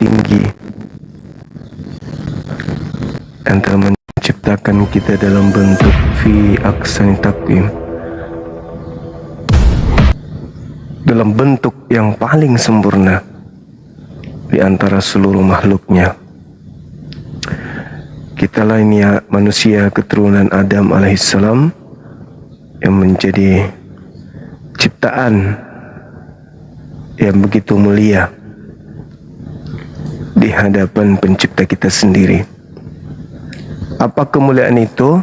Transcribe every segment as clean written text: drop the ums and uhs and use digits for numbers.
tinggi yang telah menciptakan kita dalam bentuk fi aksani taqwim, dalam bentuk yang paling sempurna di antara seluruh makhluknya. Kitalah ini manusia keturunan Adam alaihissalam yang menjadi ciptaan yang begitu mulia di hadapan pencipta kita sendiri. Apa kemuliaan itu?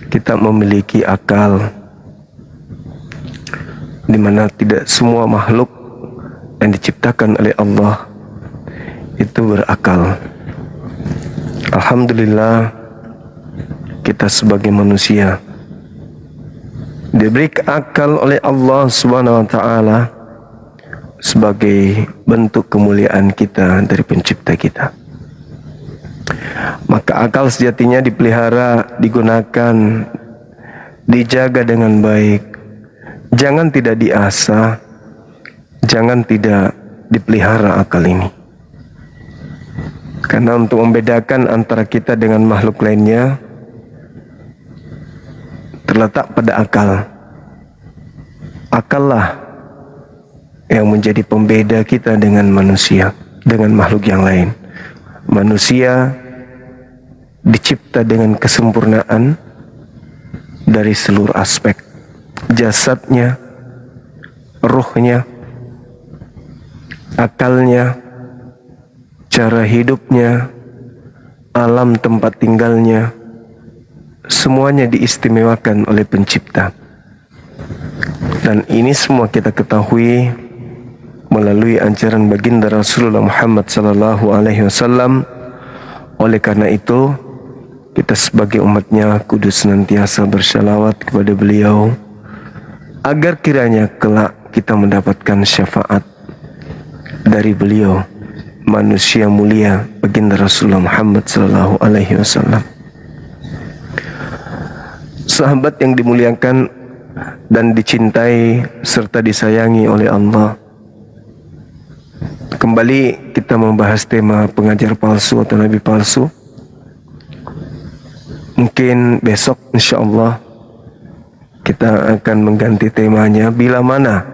Kita memiliki akal, di mana tidak semua makhluk yang diciptakan oleh Allah itu berakal. Alhamdulillah, kita sebagai manusia diberi akal oleh Allah Subhanahu wa taala sebagai bentuk kemuliaan kita dari pencipta kita. Maka akal sejatinya dipelihara, digunakan, dijaga dengan baik. Jangan tidak diasah, jangan tidak dipelihara akal ini. Karena untuk membedakan antara kita dengan makhluk lainnya terletak pada akal. Akallah yang menjadi pembeda kita dengan manusia, dengan makhluk yang lain. Manusia dicipta dengan kesempurnaan dari seluruh aspek, jasadnya, ruhnya, akalnya, cara hidupnya, alam tempat tinggalnya, semuanya diistimewakan oleh pencipta. Dan ini semua kita ketahui melalui ajaran baginda Rasulullah Muhammad sallallahu alaihi wasallam. Oleh karena itu, kita sebagai umatnya kudu senantiasa bersyalawat kepada beliau agar kiranya kelak kita mendapatkan syafaat dari beliau, manusia mulia baginda Rasulullah Muhammad sallallahu alaihi wasallam. Sahabat yang dimuliakan dan dicintai serta disayangi oleh Allah, kembali kita membahas tema pengajar palsu atau nabi palsu. Mungkin besok insyaallah kita akan mengganti temanya, bila mana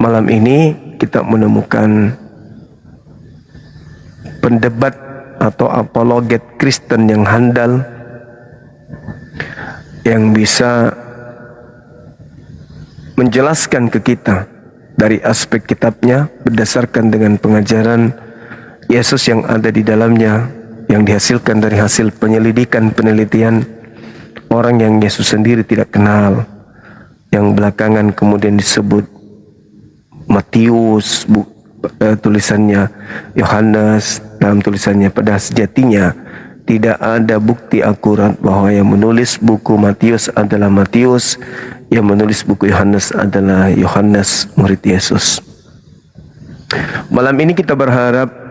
malam ini kita menemukan pendebat atau apologet Kristen yang handal, yang bisa menjelaskan ke kita dari aspek kitabnya berdasarkan dengan pengajaran Yesus yang ada di dalamnya, yang dihasilkan dari hasil penyelidikan penelitian orang yang Yesus sendiri tidak kenal, yang belakangan kemudian disebut Matius, tulisannya Yohanes, dalam tulisannya pada sejatinya tidak ada bukti akurat bahwa yang menulis buku Matius adalah Matius, yang menulis buku Yohanes adalah Yohanes, murid Yesus. Malam ini kita berharap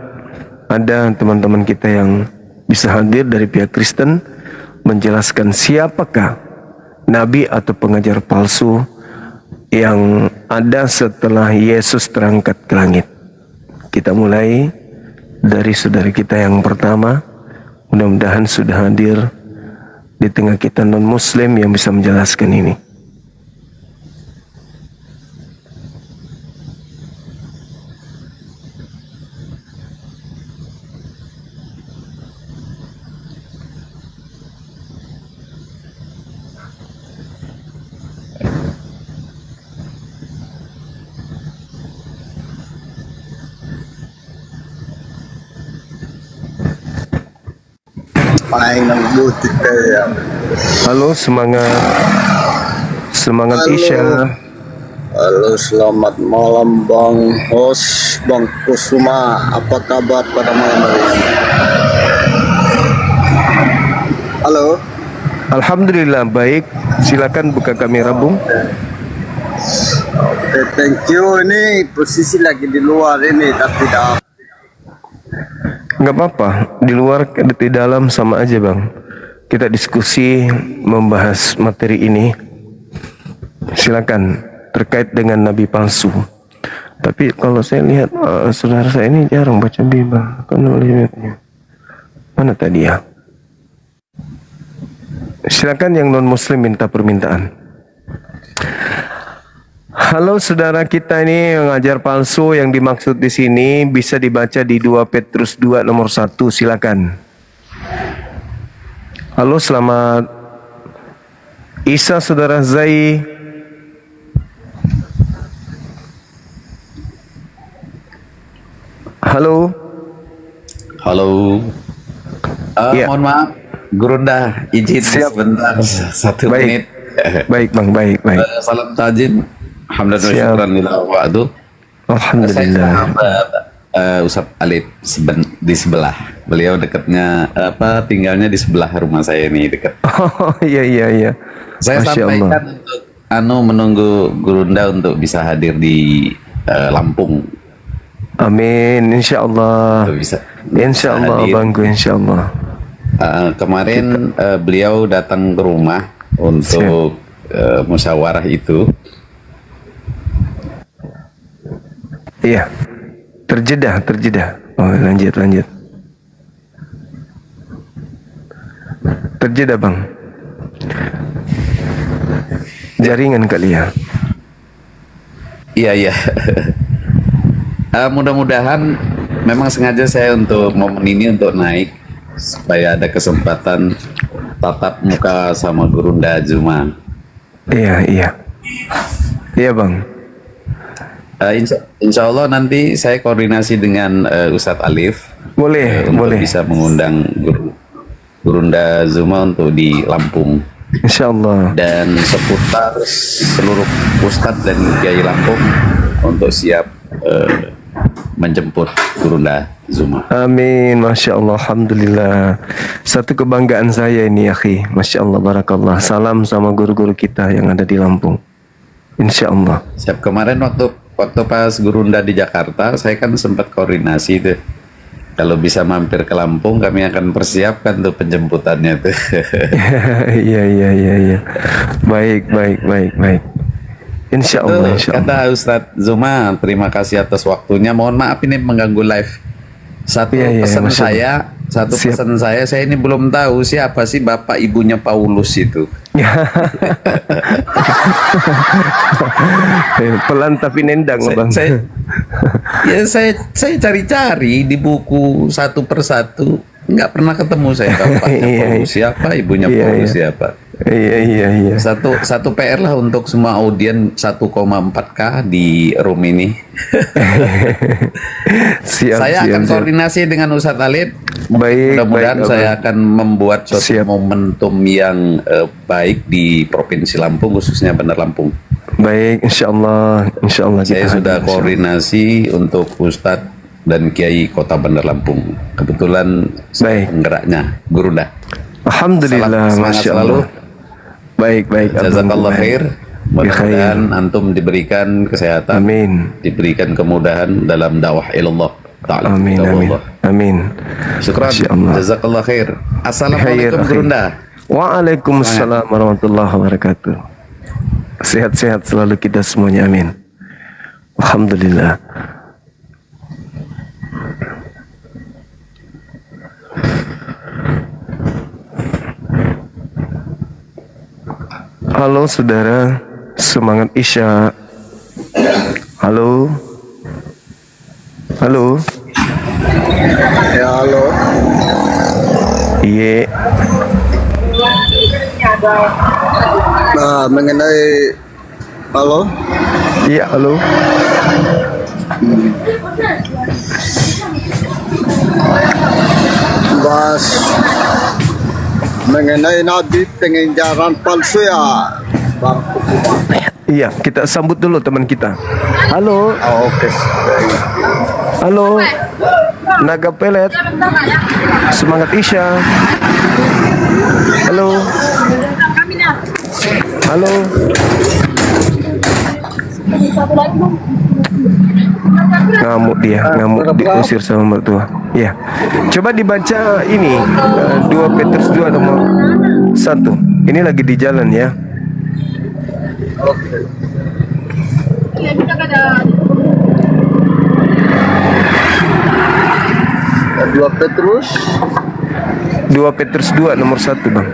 ada teman-teman kita yang bisa hadir dari pihak Kristen menjelaskan siapakah nabi atau pengajar palsu yang ada setelah Yesus terangkat ke langit. Kita mulai dari saudara kita yang pertama. Mudah-mudahan sudah hadir di tengah kita non-muslim yang bisa menjelaskan ini. Paling ng buti kaya. Halo, semangat Halo. Isya. Halo, selamat malam Bang Host, Bang Kusuma. Apa kabar pada malam hari ini? Halo. Alhamdulillah baik. Silakan buka kamera, Bung. Oke, thank you. Ini posisi lagi di luar ini, tapi tidak. Nggak apa-apa, di luar di dalam sama aja, Bang. Kita diskusi membahas materi ini. Silakan, terkait dengan nabi palsu. Tapi kalau saya lihat saudara saya ini jarang baca Bimbang. Karena lihatnya. Mana tadi ya? Silakan yang non muslim minta permintaan. Halo saudara kita ini mengajar palsu, yang dimaksud di sini bisa dibaca di 2 Petrus 2 nomor 1. Silakan. Halo, selamat Isa saudara Zai. Halo. Halo. Iya. Mohon maaf, Gurunda, izin Siap. sebentar 1 Baik. menit. Baik bang, baik, baik. Salam tajin. Alhamdulillah, Siap. syukran lillah wa'adu. Saya Alhamdulillah. sahabat Ustadz Alif di sebelah. Beliau dekatnya tinggalnya di sebelah rumah saya ini dekat. Oh iya iya iya. Saya Masya sampaikan Allah. untuk menunggu Gurunda untuk bisa hadir di Lampung. Amin, insya Allah. Untuk bisa Insya Allah hadir. abangku, insya Allah. Kemarin beliau datang ke rumah untuk musyawarah itu. Iya. Terjeda. Oh, lanjut. Terjeda bang. Jaringan kali ya. Iya. Mudah-mudahan memang sengaja saya untuk momen ini untuk naik supaya ada kesempatan tatap muka sama Gurunda Zuma. Iya. Iya bang. Insya Allah nanti saya koordinasi dengan Ustadz Alif Boleh, untuk boleh. bisa mengundang Gurunda Zuma untuk di Lampung Insya Allah. dan seputar seluruh Ustadz dan Kiai Lampung untuk siap menjemput Gurunda Zuma. Amin, Masya Allah, Alhamdulillah. Satu kebanggaan saya ini, akhi. Masya Allah, barakallah. Salam sama guru-guru kita yang ada di Lampung. Insya Allah. Siap. Kemarin waktu pas Gurunda di Jakarta, saya kan sempat koordinasi tuh. Kalau bisa mampir ke Lampung, kami akan persiapkan tuh penjemputannya tuh. Iya. Baik. Insya Allah, insya Allah. Kata Ustadz Zuma, terima kasih atas waktunya. Mohon maaf ini mengganggu live. Satu Iya, pesan Masya Allah. saya ini belum tahu siapa sih bapak ibunya Paulus itu. Pelan tapi nendang, bang. Saya cari-cari di buku satu persatu, nggak pernah ketemu saya bapaknya Iya, Paulus siapa, ibunya Iya, Paulus iya. siapa. Iya. Satu PR lah untuk semua audien 1,4K di room ini. Saya akan koordinasi dengan Ustadz Alif. Baik, Mudah-mudahan baik, saya Abang. akan membuat suatu Siap. momentum yang baik di Provinsi Lampung, khususnya Bandar Lampung. Baik, insya Allah Saya kita sudah hadir, insya Allah. koordinasi untuk Ustadz dan Kiai Kota Bandar Lampung. Kebetulan saya Baik. penggeraknya, Gurunda. Alhamdulillah, Semangat Masya selalu. Allah. Baik. Jazakallah Abang. khair. Mudah-mudahan antum diberikan kesehatan, Amin. diberikan kemudahan dalam dakwah ilallah ta'ala. Amin. Syukran. Masya Allah. Jazakallah khair. Assalamualaikum Khair, akhi. Gurunda. Waalaikumsalam warahmatullahi wabarakatuh. Sehat-sehat selalu kita semuanya, amin. Alhamdulillah. Halo saudara, semangat Isya. Halo. Ya halo. Iya. Nah, mengenai halo. Iya, halo. Bahas mengenai Nabi penginjaran palsu ya, Bang. Iya, kita sambut dulu teman kita. Halo. Oke. Halo. Naga Pelet. Semangat Isya. Halo. Halo. Ngamuk dia, diusir sama mertua. Ya. Coba dibaca ini 2 Petrus 2 nomor 1. Ini lagi di jalan ya. 2 Petrus 2 Petrus 2 nomor 1 Bang.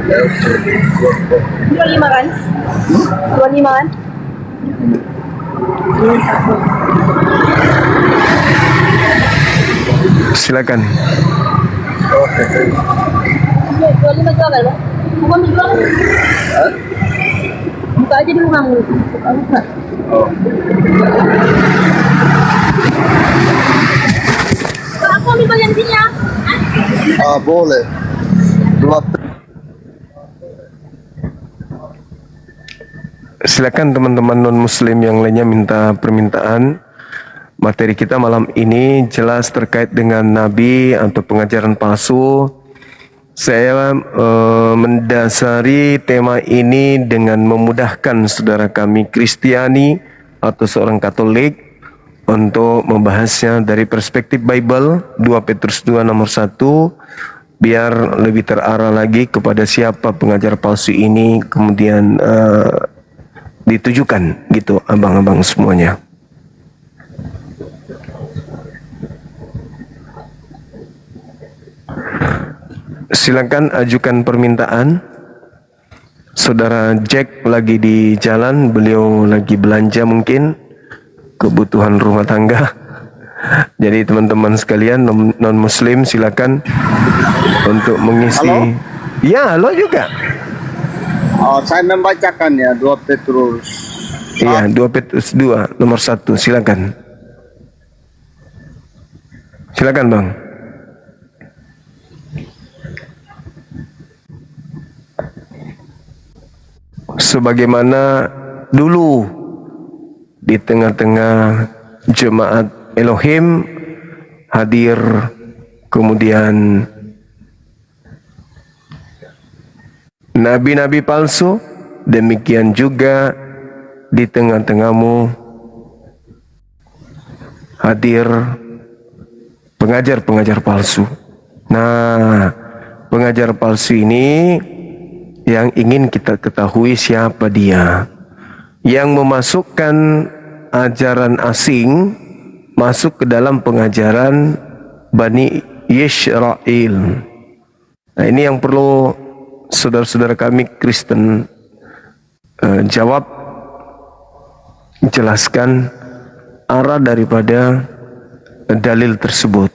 25 kan? 25 kan? Silakan. 25 jual kan? Bukan dijual kan? Buka aja dulu Bang. Buka. Kalau aku ambil bagian sini ya. boleh 2 Silakan teman-teman non-muslim yang lainnya minta permintaan. Materi kita malam ini jelas terkait dengan nabi atau pengajaran palsu. Saya mendasari tema ini dengan memudahkan saudara kami Kristiani atau seorang Katolik untuk membahasnya dari perspektif Bible 2 Petrus 2 nomor 1, biar lebih terarah lagi kepada siapa pengajar palsu ini, kemudian ditujukan gitu abang-abang semuanya. Silakan ajukan permintaan. Saudara Jack lagi di jalan, beliau lagi belanja mungkin kebutuhan rumah tangga. Jadi teman-teman sekalian non muslim silakan untuk mengisi. Halo? Ya, halo juga. saya membacakan ya 2 Petrus. Iya, 2 Petrus 2 nomor 1, silakan. Silakan Bang. Sebagaimana dulu di tengah-tengah jemaat Elohim hadir kemudian nabi-nabi palsu, demikian juga di tengah-tengahmu hadir pengajar-pengajar palsu. Nah, pengajar palsu ini yang ingin kita ketahui siapa dia, yang memasukkan ajaran asing masuk ke dalam pengajaran Bani Yisrael. Nah, ini yang perlu saudara-saudara kami Kristen jawab, jelaskan arah daripada dalil tersebut.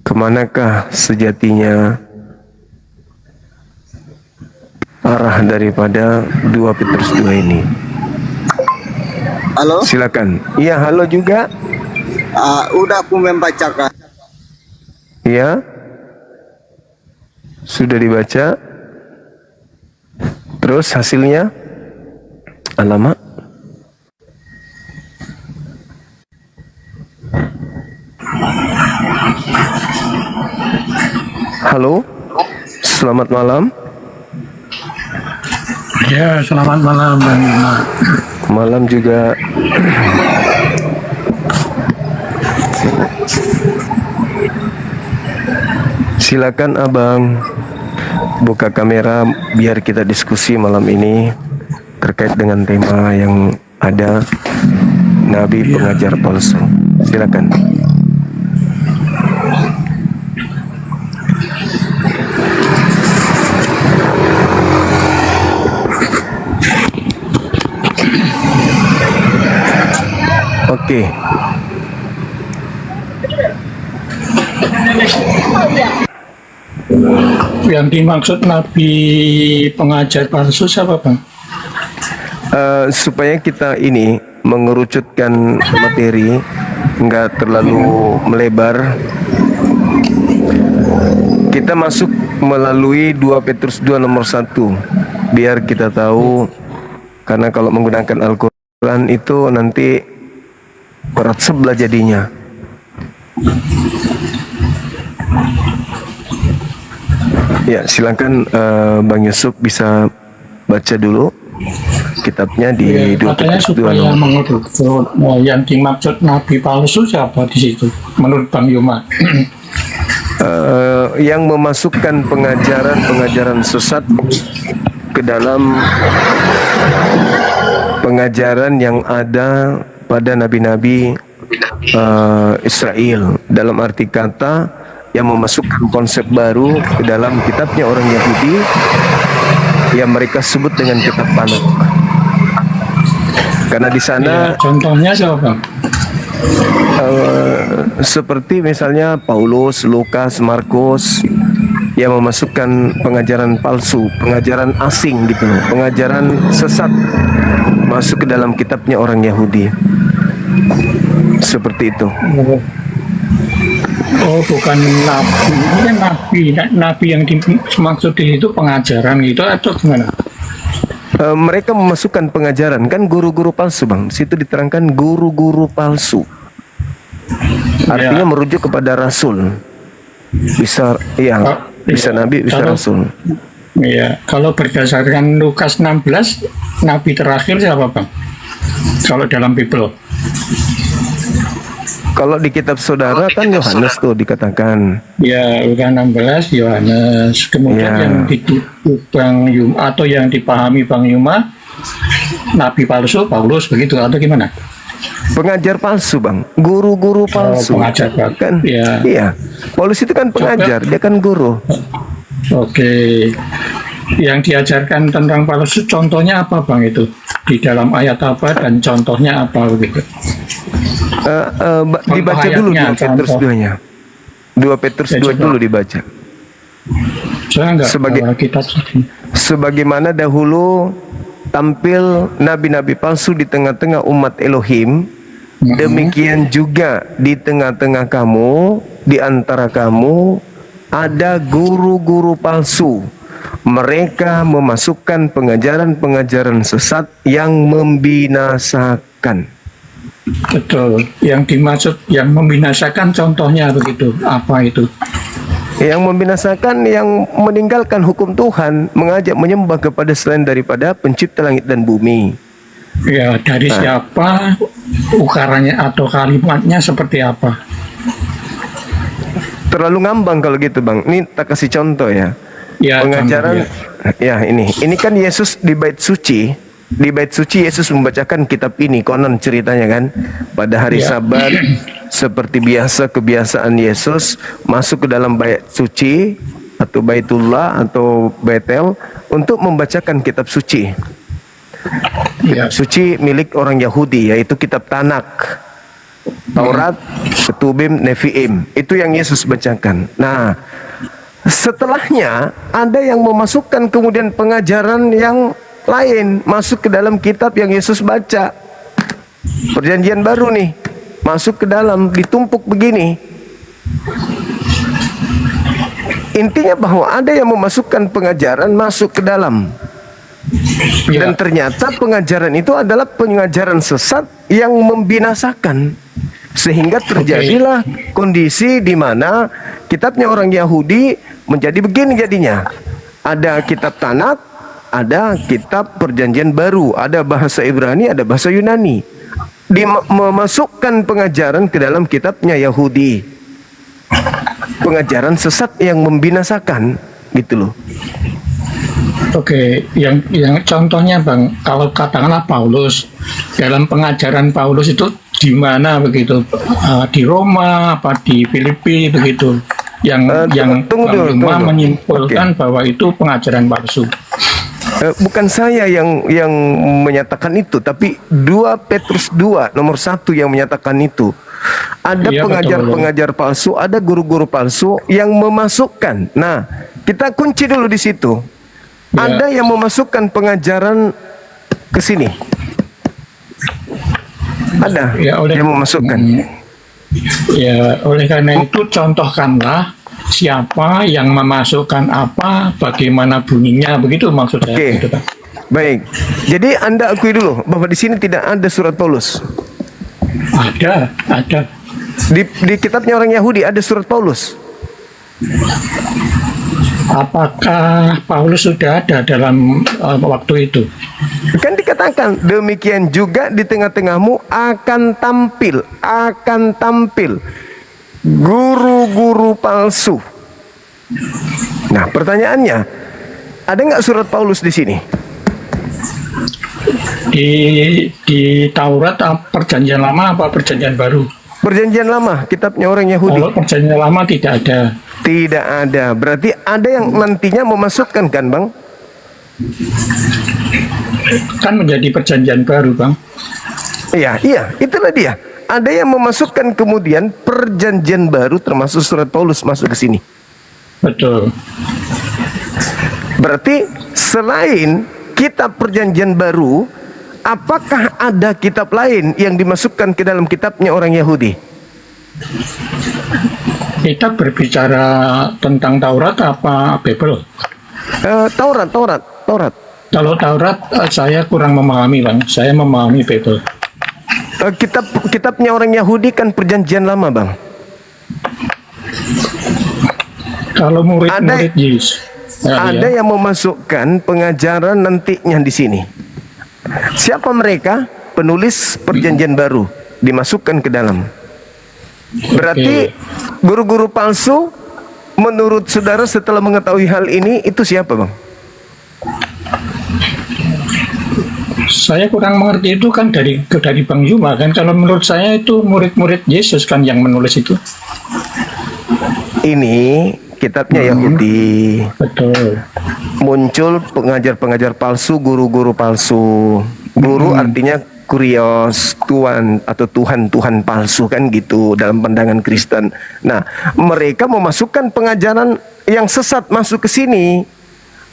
Kemanakah sejatinya arah daripada 2 Petrus 2 ini? Halo? Silakan. Iya, halo juga. Udah aku membacakan. Iya. Sudah dibaca. Terus hasilnya? Alamak. Halo. Selamat malam. Ya, selamat malam Bang Ima. Malam juga. Silakan abang buka kamera biar kita diskusi malam ini terkait dengan tema yang ada, nabi pengajar palsu. Silakan. Oke. Yang dimaksud nabi pengajar palsu siapa Bang? Supaya kita ini mengerucutkan materi, nggak terlalu melebar, kita masuk melalui 2 Petrus 2 nomor 1 biar kita tahu, karena kalau menggunakan Al-Quran itu nanti berat sebelah jadinya. Ya, silakan Bang Yusuf bisa baca dulu kitabnya di 2 Makanya Petrus 2 supaya nomor. mengerucut yang dimaksud nabi palsu siapa di situ menurut Bang Yuma? Yang memasukkan pengajaran sesat ke dalam pengajaran yang ada pada nabi-nabi Israel, dalam arti kata yang memasukkan konsep baru ke dalam kitabnya orang Yahudi yang mereka sebut dengan kitab Tanakh. Karena di sana Ya, contohnya siapa? seperti misalnya Paulus, Lukas, Markus yang memasukkan pengajaran palsu, pengajaran asing gitu loh, pengajaran sesat masuk ke dalam kitabnya orang Yahudi. Seperti itu. Oh, bukan nabi. Ini kan nabi yang dimaksud di situ pengajaran gitu atau gimana? Mereka memasukkan pengajaran, kan guru-guru palsu, Bang. Di situ diterangkan guru-guru palsu. Artinya merujuk kepada rasul. Bisa bisa nabi, bisa Kalau- rasul. Iya, kalau berdasarkan Lukas 16, nabi terakhir siapa, Bang? Kalau dalam Bible. Kalau di kitab saudara kan Yohanes tuh dikatakan. Ya, Lukas 16 Yohanes. Kemudian Ya. yang dituduh Bang Yuma atau yang dipahami Bang Yuma nabi palsu Paulus begitu atau gimana? Pengajar palsu, Bang. Guru-guru palsu. pengajar palsu. Kan? Ya. Iya. Paulus itu kan pengajar, dia kan guru. Oke. Yang diajarkan tentang palsu contohnya apa, Bang, itu? Di dalam ayat apa dan contohnya apa begitu? Dibaca dulu ayatnya, 2 Petrus contoh. 2-nya. 2 Petrus Ya, 2 coba. dulu dibaca. Saya enggak Sebagai- kitab suci. Sebagaimana dahulu tampil nabi-nabi palsu di tengah-tengah umat Elohim, demikian juga di tengah-tengah kamu, di antara kamu ada guru-guru palsu. Mereka memasukkan pengajaran-pengajaran sesat yang membinasakan. Betul. Yang dimaksud yang membinasakan contohnya begitu. Apa itu? Yang membinasakan, yang meninggalkan hukum Tuhan, mengajak menyembah kepada selain daripada pencipta langit dan bumi. Ya, dari siapa, ukarannya atau kalimatnya seperti apa? Terlalu ngambang kalau gitu, Bang. Ini tak kasih contoh ya. Ya, Pengajaran ya ini kan Yesus di bait suci. Di bait suci Yesus membacakan kitab ini, konon ceritanya kan. Pada hari Ya. Sabat seperti biasa kebiasaan Yesus masuk ke dalam bait suci atau Baitullah atau Betel untuk membacakan kitab suci. Ya. Suci milik orang Yahudi, yaitu kitab Tanakh, Taurat, Ketubim, Neviim. Itu yang Yesus bacakan. Nah, setelahnya ada yang memasukkan kemudian pengajaran yang lain masuk ke dalam kitab yang Yesus baca. Perjanjian baru nih, masuk ke dalam, ditumpuk begini. Intinya bahwa ada yang memasukkan pengajaran masuk ke dalam. Ya. Dan ternyata pengajaran itu adalah pengajaran sesat yang membinasakan. Sehingga terjadilah kondisi di mana kitabnya orang Yahudi menjadi begini jadinya. Ada kitab Tanakh, ada kitab perjanjian baru, ada bahasa Ibrani, ada bahasa Yunani. Memasukkan pengajaran ke dalam kitabnya Yahudi. Pengajaran sesat yang membinasakan, gitu loh. Oke, yang contohnya, Bang, kalau katakanlah Paulus, dalam pengajaran Paulus itu di mana begitu? Di Roma apa di Filipi begitu? Yang tunggu Bang dulu, Yuma tunggu. menyimpulkan bahwa itu pengajaran palsu. Bukan saya yang menyatakan itu, tapi 2 Petrus 2 nomor 1 yang menyatakan itu. Ada Iya, pengajar-pengajar palsu, ada guru-guru palsu yang memasukkan. Nah, kita kunci dulu di situ. Ya. Ada yang memasukkan pengajaran ke sini. Ada Ya, yang memasukkan. Ya, oleh karena itu contohkanlah siapa yang memasukkan apa, bagaimana bunyinya, begitu maksud saya. Oke. Gitu, Bang. Baik. Jadi Anda akui dulu bahwa di sini tidak ada surat Paulus. Ada. Di kitabnya orang Yahudi ada surat Paulus. Apakah Paulus sudah ada dalam waktu itu? Kan dikatakan demikian juga di tengah-tengahmu akan tampil guru-guru palsu. Nah, pertanyaannya, ada nggak surat Paulus di sini? Di Taurat perjanjian lama apa perjanjian baru? Perjanjian lama, kitabnya orang Yahudi. Kalau perjanjian lama tidak ada. Tidak ada. Berarti ada yang nantinya memasukkan kan, Bang? Kan menjadi perjanjian baru, Bang. Iya, itulah dia. Ada yang memasukkan kemudian perjanjian baru, termasuk surat Paulus masuk ke sini. Betul. Berarti selain kitab perjanjian baru, apakah ada kitab lain yang dimasukkan ke dalam kitabnya orang Yahudi? Kita berbicara tentang Taurat apa Bible? Taurat. Kalau Taurat saya kurang memahami, Bang. Saya memahami Bible. Kitabnya orang Yahudi kan perjanjian lama, Bang. Kalau murid-murid Yesus, Ada yang memasukkan pengajaran nantinya di sini. Siapa mereka? Penulis perjanjian baru dimasukkan ke dalam. Berarti guru-guru palsu menurut saudara setelah mengetahui hal ini itu siapa, Bang? Saya kurang mengerti itu kan dari Bang Yuma kan. Kalau menurut saya itu murid-murid Yesus kan yang menulis itu. Ini kitabnya Yahudi. Betul. Muncul pengajar-pengajar palsu, guru-guru palsu. Guru artinya kurios, tuan atau Tuhan palsu kan gitu dalam pandangan Kristen. Nah, mereka memasukkan pengajaran yang sesat masuk ke sini.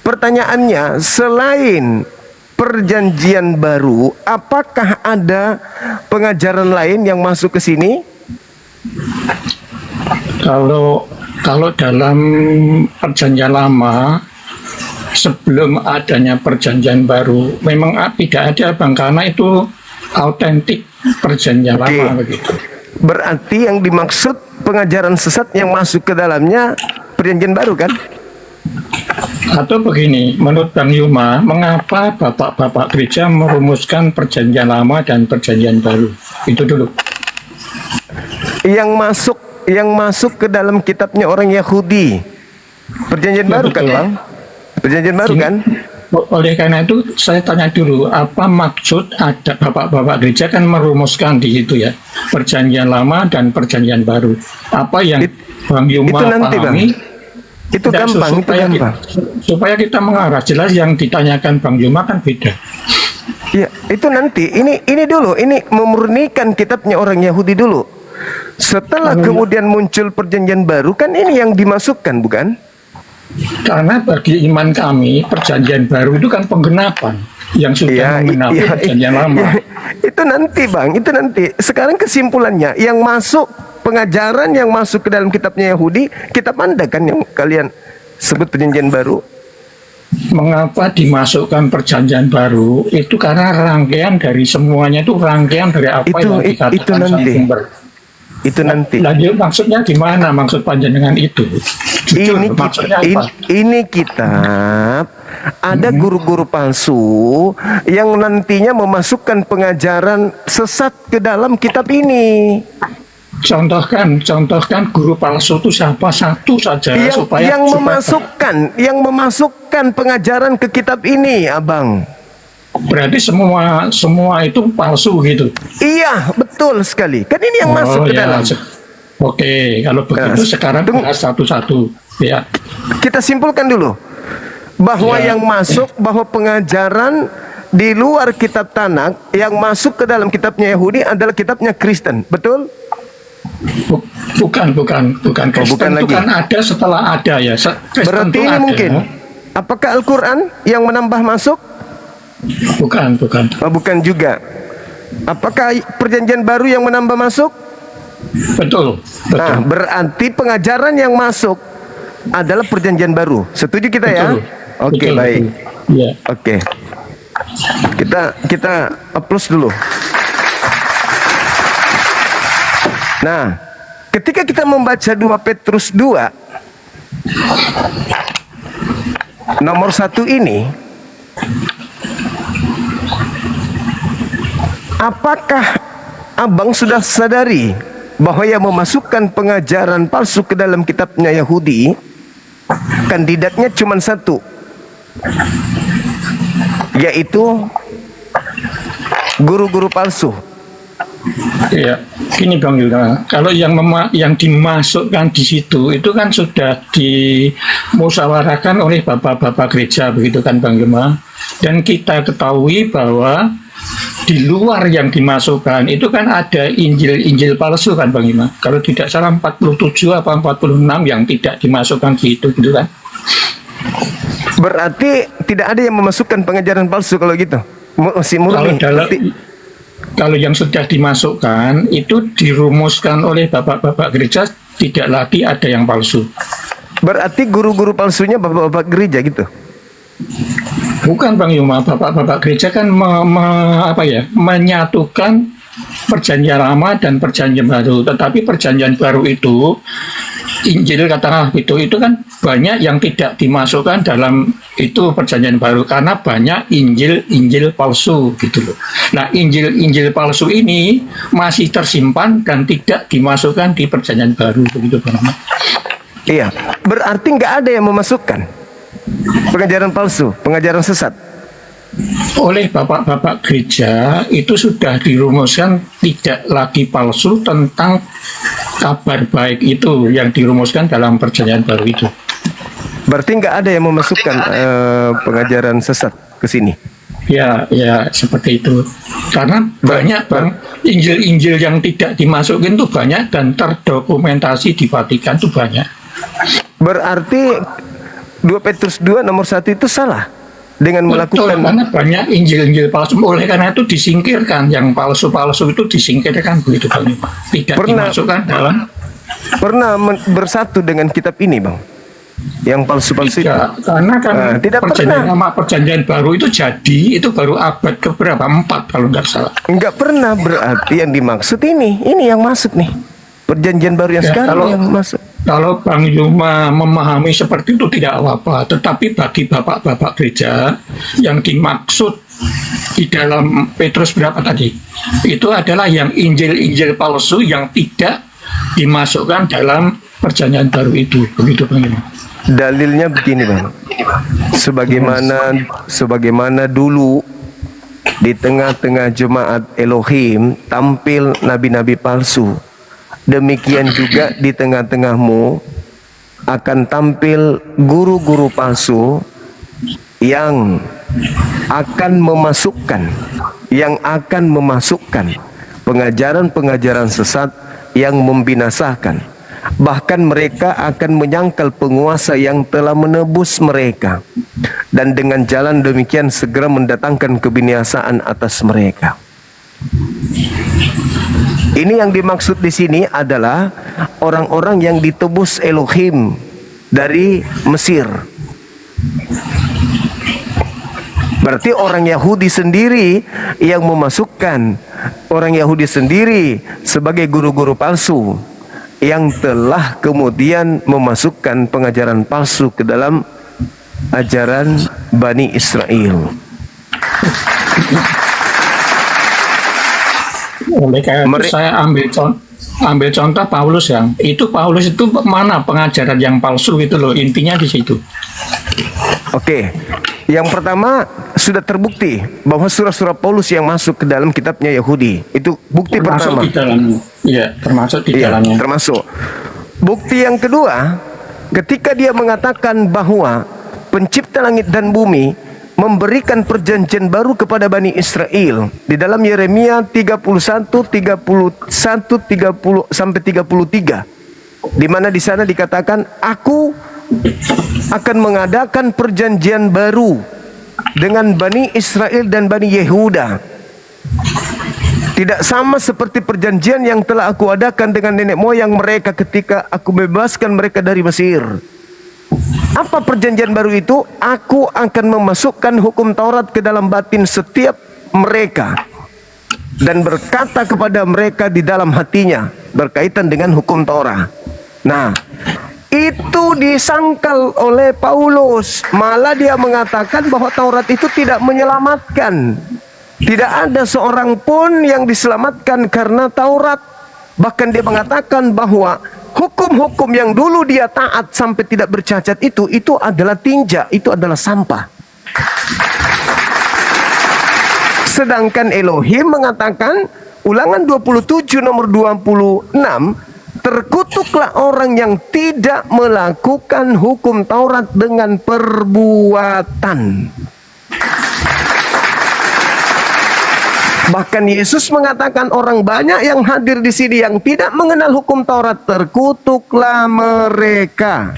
Pertanyaannya, selain perjanjian baru, apakah ada pengajaran lain yang masuk ke sini? Kalau dalam perjanjian lama, sebelum adanya perjanjian baru, memang tidak ada, Bang, karena itu autentik perjanjian lama begitu. Berarti yang dimaksud pengajaran sesat yang masuk ke dalamnya perjanjian baru kan? Atau begini, menurut Bang Yuma, mengapa bapak-bapak gereja merumuskan perjanjian lama dan perjanjian baru? Itu dulu. Yang masuk ke dalam kitabnya orang Yahudi. Perjanjian baru kan, betul. Bang? Perjanjian baru kan? Oleh karena itu saya tanya dulu, apa maksud ada bapak-bapak gereja kan merumuskan di situ ya, perjanjian lama dan perjanjian baru. Apa yang Bang Yuma itu nanti, pahami? Bang. Itu gampang, supaya kita mengarah, jelas yang ditanyakan Bang Yuma kan beda. Ya, itu nanti. Ini dulu, ini memurnikan kitabnya orang Yahudi dulu. Setelah kemudian muncul perjanjian baru, kan ini yang dimasukkan, bukan? Karena bagi iman kami, perjanjian baru itu kan penggenapan yang sudah menggenapi perjanjian lama. Itu nanti, Bang, itu nanti. Sekarang kesimpulannya, yang masuk pengajaran yang masuk ke dalam kitabnya Yahudi, kitab Anda kan yang kalian sebut perjanjian baru. Mengapa dimasukkan perjanjian baru? Itu karena rangkaian dari semuanya itu rangkaian dari apa yang dikatakan itu nanti. sumber. Itu nanti. Lanjut, maksudnya di mana maksud panjenengan itu? Jujur, maksudnya apa? Ini kitab ada guru-guru palsu yang nantinya memasukkan pengajaran sesat ke dalam kitab ini. Contohkan guru palsu itu siapa? Satu saja yang memasukkan pengajaran ke kitab ini, Abang. Berarti semua itu palsu gitu. Iya, betul sekali. Kan ini yang masuk ke dalam. Oke, kalau begitu sekarang bahas satu-satu ya. Kita simpulkan dulu bahwa yang masuk, bahwa pengajaran di luar kitab Tanakh yang masuk ke dalam kitabnya Yahudi adalah kitabnya Kristen, betul? Bukan Kristen, bukan itu lagi. kan ada setelah ada ya. Berarti ini ada. mungkin. Apakah Al-Quran yang menambah masuk? Bukan. Bukan juga. Apakah perjanjian baru yang menambah masuk? Betul. Nah, berarti pengajaran yang masuk adalah perjanjian baru. Setuju kita ya? Oke, baik. Ya. Oke. Kita applause dulu. Nah, ketika kita membaca 2 Petrus 2 nomor 1 ini, apakah Abang sudah sadari bahwa yang memasukkan pengajaran palsu ke dalam kitabnya Yahudi, kandidatnya cuma satu, yaitu guru-guru palsu. Ya, gini Bang Yudha, kalau yang dimasukkan di situ itu kan sudah dimusyawarahkan oleh bapak-bapak gereja, begitu kan Bang Yuma. Dan kita ketahui bahwa di luar yang dimasukkan itu kan ada Injil palsu kan Bang Yuma. Kalau tidak salah 47 apa 46 yang tidak dimasukkan gitu kan. Berarti tidak ada yang memasukkan pengajaran palsu kalau gitu. Masih murni. Kalau yang sudah dimasukkan itu dirumuskan oleh bapak-bapak gereja, tidak lagi ada yang palsu. Berarti guru-guru palsunya bapak-bapak gereja gitu. Bukan Bang Yuma, bapak-bapak gereja kan menyatukan perjanjian lama dan perjanjian baru. Tetapi perjanjian baru itu Injil katakanlah itu kan banyak yang tidak dimasukkan dalam itu perjanjian baru karena banyak Injil palsu gitu loh. Nah, Injil palsu ini masih tersimpan dan tidak dimasukkan di perjanjian baru begitu Bang. Iya, berarti nggak ada yang memasukkan pengajaran palsu, pengajaran sesat. Oleh bapak-bapak gereja itu sudah dirumuskan tidak lagi palsu tentang kabar baik itu yang dirumuskan dalam perjanjian baru itu. Berarti nggak ada yang memasukkan pengajaran sesat ke sini. Ya seperti itu. Karena banyak Bang, Injil yang tidak dimasukin itu banyak dan terdokumentasi di Vatikan itu banyak. Berarti 2 Petrus 2 nomor 1 itu salah dengan melakukan. Karena banyak Injil palsu. Oleh karena itu disingkirkan, yang palsu-palsu itu disingkirkan begitu Bang. Tidak dimasukkan dalam. Pernah bersatu dengan kitab ini Bang, yang palsu-palsu itu? Karena kan tidak perjanjian pernah. lama perjanjian baru itu jadi itu baru abad keberapa 4 kalau nggak salah. Enggak pernah, berarti yang dimaksud ini yang masuk nih, perjanjian baru yang sekarang yang masuk. Kalau Bang Yuma memahami seperti itu tidak apa-apa, tetapi bagi bapak-bapak gereja yang dimaksud di dalam Petrus berapa tadi, itu adalah yang Injil palsu yang tidak dimasukkan dalam perjanjian baru itu, begitu Bang Yuma. Dalilnya begini Bang, sebagaimana dulu di tengah-tengah jemaat Elohim tampil nabi-nabi palsu, demikian juga di tengah-tengahmu akan tampil guru-guru palsu yang akan memasukkan pengajaran-pengajaran sesat yang membinasakan. Bahkan mereka akan menyangkal penguasa yang telah menebus mereka, dan dengan jalan demikian segera mendatangkan kebinasaan atas mereka. Ini yang dimaksud di sini adalah orang-orang yang ditebus Elohim dari Mesir. Berarti orang Yahudi sendiri yang memasukkan orang Yahudi sendiri sebagai guru-guru palsu yang telah kemudian memasukkan pengajaran palsu ke dalam ajaran Bani Israel. Oleh karena itu saya ambil contoh Paulus yang Paulus itu mana pengajaran yang palsu itu loh, intinya di situ. Oke, yang pertama sudah terbukti bahwa surah-surah Paulus yang masuk ke dalam kitabnya Yahudi itu bukti pertama. Termasuk di dalamnya. Termasuk. Bukti yang kedua, ketika dia mengatakan bahwa pencipta langit dan bumi memberikan perjanjian baru kepada Bani Israel di dalam Yeremia 31 sampai 33, di mana di sana dikatakan, aku akan mengadakan perjanjian baru dengan Bani Israel dan Bani Yehuda, tidak sama seperti perjanjian yang telah aku adakan dengan nenek moyang mereka ketika aku bebaskan mereka dari Mesir. Apa perjanjian baru itu? Aku akan memasukkan hukum Taurat ke dalam batin setiap mereka dan berkata kepada mereka di dalam hatinya berkaitan dengan hukum Taurat. Nah, itu disangkal oleh Paulus. Malah dia mengatakan bahwa Taurat itu tidak menyelamatkan. Tidak ada seorang pun yang diselamatkan karena Taurat. Bahkan dia mengatakan bahwa hukum-hukum yang dulu dia taat sampai tidak bercacat itu adalah tinja, itu adalah sampah. Sedangkan Elohim mengatakan Ulangan 27 nomor 26, terkutuklah orang yang tidak melakukan hukum Taurat dengan perbuatan. Bahkan Yesus mengatakan orang banyak yang hadir di sini yang tidak mengenal hukum Taurat, terkutuklah mereka.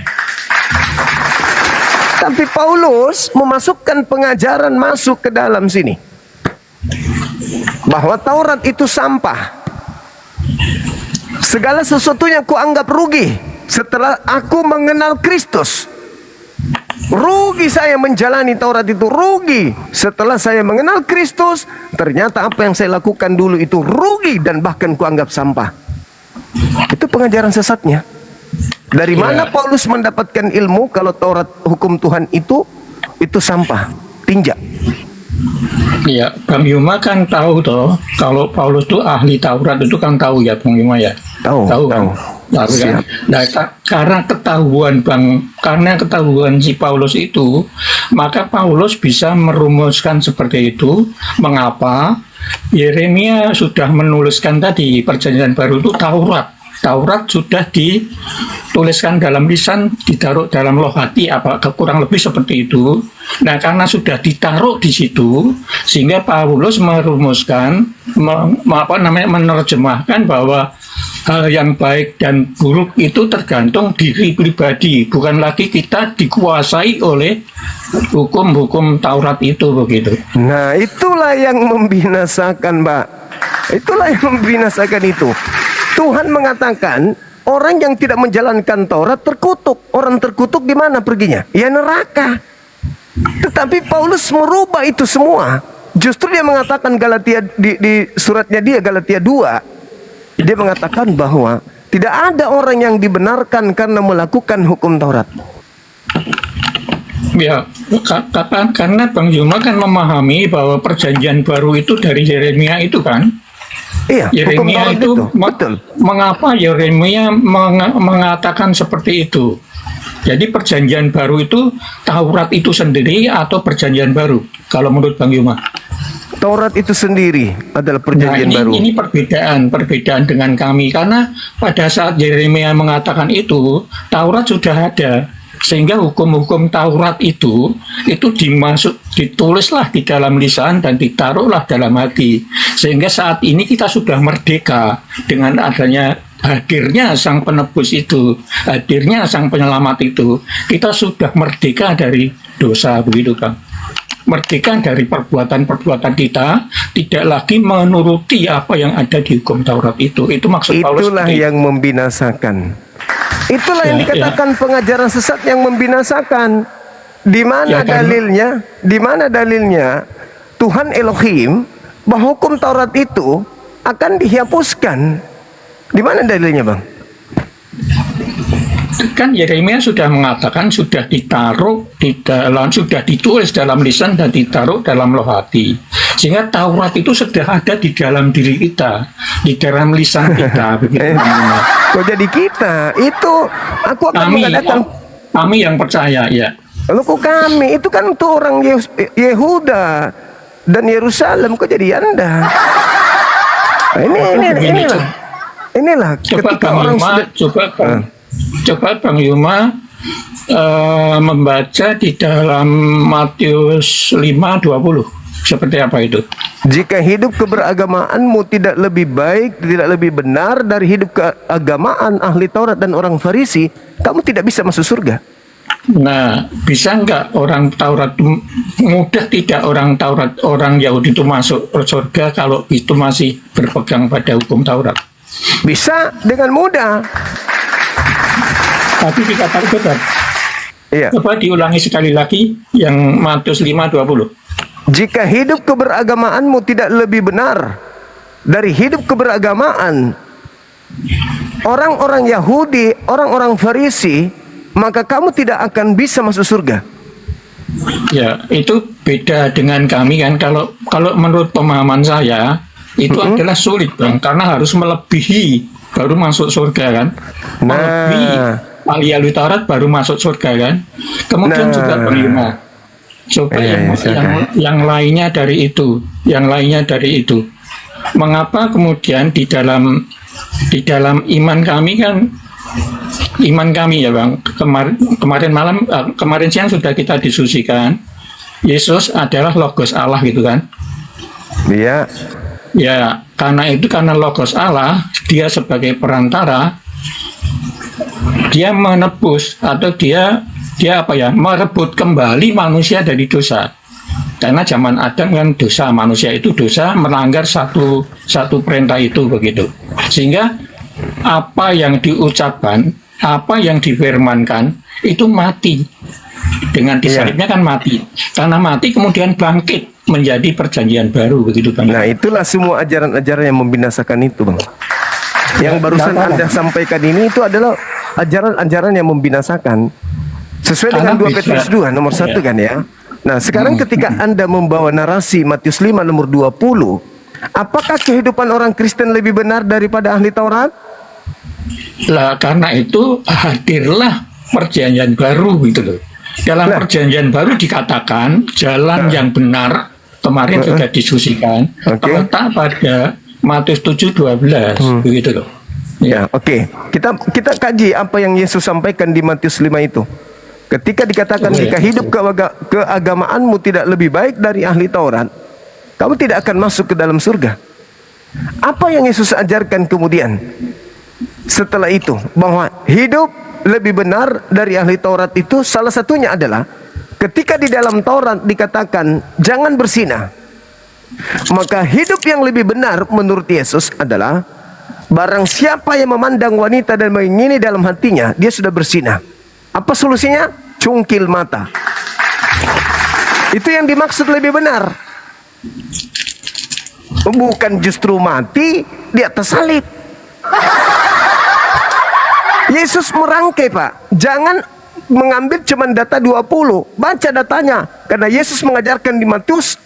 Tapi Paulus memasukkan pengajaran masuk ke dalam sini, bahwa Taurat itu sampah. Segala sesuatunya kuanggap rugi setelah aku mengenal Kristus. Rugi saya menjalani Taurat itu, rugi. Setelah saya mengenal Kristus, ternyata apa yang saya lakukan dulu itu rugi dan bahkan kuanggap sampah. Itu pengajaran sesatnya. Dari mana Paulus mendapatkan ilmu kalau Taurat hukum Tuhan itu sampah, tinjak? Iya, Bang Yuma kan tahu toh, kalau Paulus itu ahli Taurat itu kan tahu ya Bang Yuma ya. Tahu kan? Tahu kan? Nah, karena ketahuan si Paulus itu, maka Paulus bisa merumuskan seperti itu. Mengapa Yeremia sudah menuliskan tadi Perjanjian Baru itu Taurat. Taurat sudah dituliskan dalam lisan, ditaruh dalam loh hati, kurang lebih seperti itu. Nah, karena sudah ditaruh di situ, sehingga Paulus merumuskan, menerjemahkan bahwa hal yang baik dan buruk itu tergantung diri pribadi, bukan lagi kita dikuasai oleh hukum-hukum Taurat itu, begitu. Nah, itulah yang membinasakan, Mbak. Itulah yang membinasakan itu. Tuhan mengatakan orang yang tidak menjalankan Taurat terkutuk. Orang terkutuk di mana perginya? Ya neraka. Tetapi Paulus merubah itu semua. Justru dia mengatakan di suratnya dia Galatia 2, dia mengatakan bahwa tidak ada orang yang dibenarkan karena melakukan hukum Taurat. Ya, karena Bang Yuma kan memahami bahwa Perjanjian Baru itu dari Yeremia itu kan. Iya, Yeremia itu betul. Mengapa Yeremia mengatakan seperti itu? Jadi Perjanjian Baru itu Taurat itu sendiri atau Perjanjian Baru? Kalau menurut Bang Yuma? Taurat itu sendiri adalah Perjanjian Baru. Ini perbedaan dengan kami, karena pada saat Yeremia mengatakan itu Taurat sudah ada. Sehingga hukum-hukum Taurat itu ditulislah di dalam lisan dan ditaruhlah dalam hati. Sehingga saat ini kita sudah merdeka dengan adanya hadirnya Sang Penebus itu, hadirnya Sang Penyelamat itu. Kita sudah merdeka dari dosa, begitu kan? Merdeka dari perbuatan-perbuatan kita, tidak lagi menuruti apa yang ada di hukum Taurat itu. Itu maksud Paulus. Itulah yang membinasakan. Itulah yang dikatakan pengajaran sesat yang membinasakan. Di mana dalilnya? Di mana dalilnya? Tuhan Elohim bahwa hukum Taurat itu akan dihapuskan. Di mana dalilnya, Bang? Kan Yeremia sudah mengatakan sudah ditaruh di dalam, sudah ditulis dalam lisan dan ditaruh dalam loh hati. Sehingga Taurat itu sudah ada di dalam diri kita, di dalam lisan kita. Begitu. Kok jadi kita? Itu aku akan mengatakan kami yang percaya, ya. Lalu kok kami? Itu kan untuk orang Yehuda dan Yerusalem. Kok jadi Anda? Nah, inilah ketika orang coba Bang Yuma membaca di dalam Matius 5:20. Seperti apa itu? Jika hidup keberagamaanmu tidak lebih baik, tidak lebih benar dari hidup keagamaan ahli Taurat dan orang Farisi, kamu tidak bisa masuk surga. Nah, bisa nggak orang Taurat, mudah tidak orang Taurat, orang Yahudi itu masuk surga kalau itu masih berpegang pada hukum Taurat? Bisa dengan mudah. Tapi dikatakan benar. Iya. Coba diulangi sekali lagi yang Matius 5:20. Jika hidup keberagamaanmu tidak lebih benar dari hidup keberagamaan orang-orang Yahudi, orang-orang Farisi, maka kamu tidak akan bisa masuk surga. Ya, itu beda dengan kami kan. Kalau menurut pemahaman saya itu adalah sulit, Bang, karena harus melebihi baru masuk surga kan. Melebihi ahli Taurat baru masuk surga kan. Kemudian juga penerima. Coba yang lainnya dari itu, mengapa kemudian di dalam iman kami ya Bang, kemarin malam, kemarin siang sudah kita diskusikan, Yesus adalah Logos Allah gitu kan. Iya. Ya, karena Logos Allah, dia sebagai perantara, dia menebus atau dia merebut kembali manusia dari dosa. Karena zaman Adam kan dosa, manusia itu dosa, melanggar satu perintah itu begitu. Sehingga apa yang diucapkan, apa yang difirmankan itu mati. Dengan disalibnya kan mati. Karena mati kemudian bangkit menjadi perjanjian baru begitu Bang. Nah, itulah semua ajaran-ajaran yang membinasakan itu, Bang. Yang barusan Anda sampaikan ini itu adalah ajaran-ajaran yang membinasakan. Sesuai dengan 2 Petrus 2 nomor 1 kan ya. Nah, sekarang ketika Anda membawa narasi Matius 5 nomor 20, apakah kehidupan orang Kristen lebih benar daripada ahli Taurat? Lah, karena itu hadirlah perjanjian baru gitu loh. Dalam perjanjian baru dikatakan jalan yang benar kemarin sudah diskusikan terletak pada Matius 7:12 begitu loh. Ya, oke. Kita kaji apa yang Yesus sampaikan di Matius 5 itu. Ketika dikatakan jika hidup keagamaanmu tidak lebih baik dari ahli Taurat, kamu tidak akan masuk ke dalam surga. Apa yang Yesus ajarkan kemudian setelah itu? Bahwa hidup lebih benar dari ahli Taurat itu salah satunya adalah ketika di dalam Taurat dikatakan jangan berzinah. Maka hidup yang lebih benar menurut Yesus adalah barang siapa yang memandang wanita dan mengingini dalam hatinya, dia sudah berzinah. Apa solusinya? Cungkil mata. Itu yang dimaksud lebih benar. Bukan justru mati di atas salib. Yesus merangkai, Pak. Jangan mengambil cuma data 20. Baca datanya. Karena Yesus mengajarkan di Matius